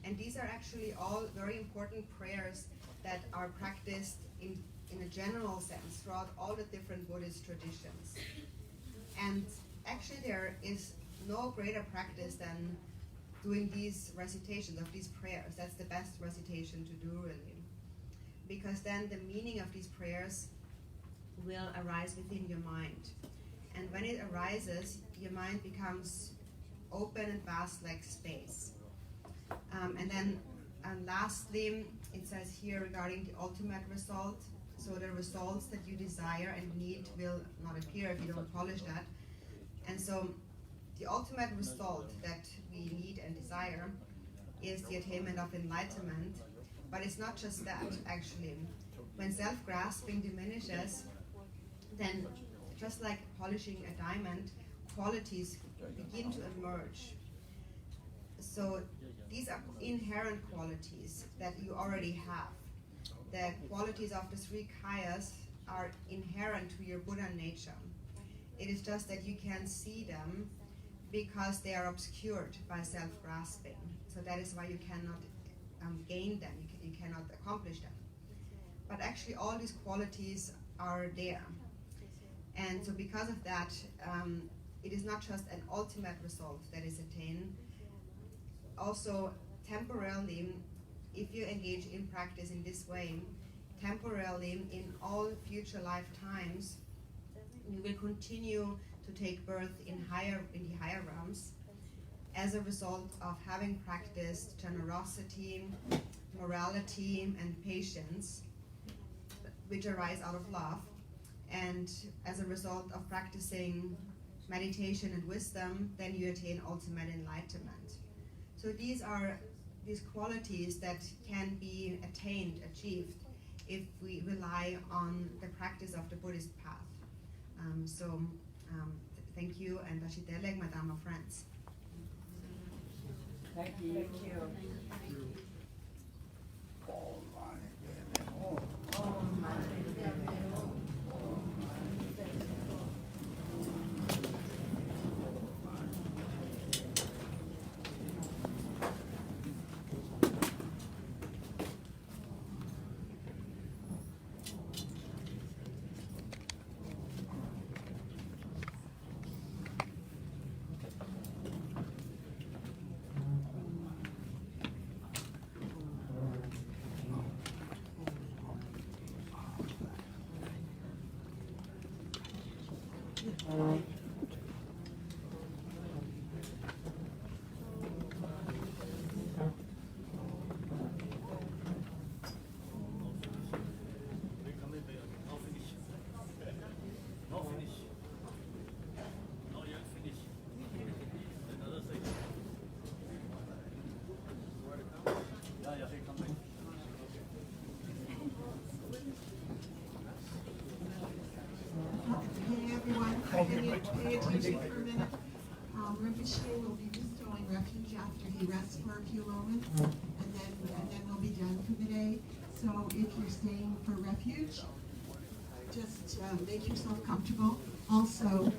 And these are actually all very important prayers that are practiced in a general sense throughout all the different Buddhist traditions. And actually there is no greater practice than doing these recitations of these prayers. That's the best recitation to do, really. Because then the meaning of these prayers will arise within your mind. And when it arises, your mind becomes open and vast like space. And then lastly, it says here regarding the ultimate result, so the results that you desire and need will not appear if you don't polish that. And so the ultimate result that we need and desire is the attainment of enlightenment. But it's not just that, actually. When self-grasping diminishes, then just like polishing a diamond, qualities begin to emerge. So these are inherent qualities that you already have. The qualities of the three kayas are inherent to your Buddha nature. It is just that you can't see them because they are obscured by self-grasping. So that is why you cannot gain them, you cannot accomplish them. But actually all these qualities are there. And so because of that, it is not just an ultimate result that is attained. Also, temporarily, if you engage in practice in this way, temporarily in all future lifetimes, you will continue to take birth in the higher realms as a result of having practiced generosity, morality, and patience, which arise out of love. And as a result of practicing meditation and wisdom, then you attain ultimate enlightenment. So these are these qualities that can be attained, achieved, if we rely on the practice of the Buddhist path. Thank you, and Tashitelek, Madame of friends. Thank you. Thank you. Can you pay attention for a minute? Rinpoche will be bestowing refuge after he rests for a few moments, and then we'll be done for the day. So if you're staying for refuge, just make yourself comfortable. Also,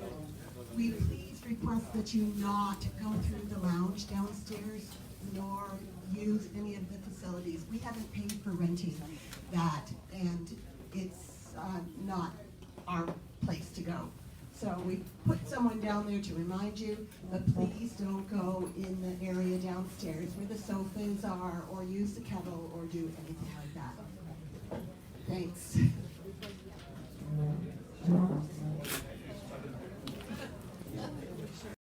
we please request that you not go through the lounge downstairs, nor use any of the facilities. We haven't paid for renting that, and it's not our place to go. So we put someone down there to remind you, but please don't go in the area downstairs where the sofas are, or use the kettle, or do anything like that. Thanks.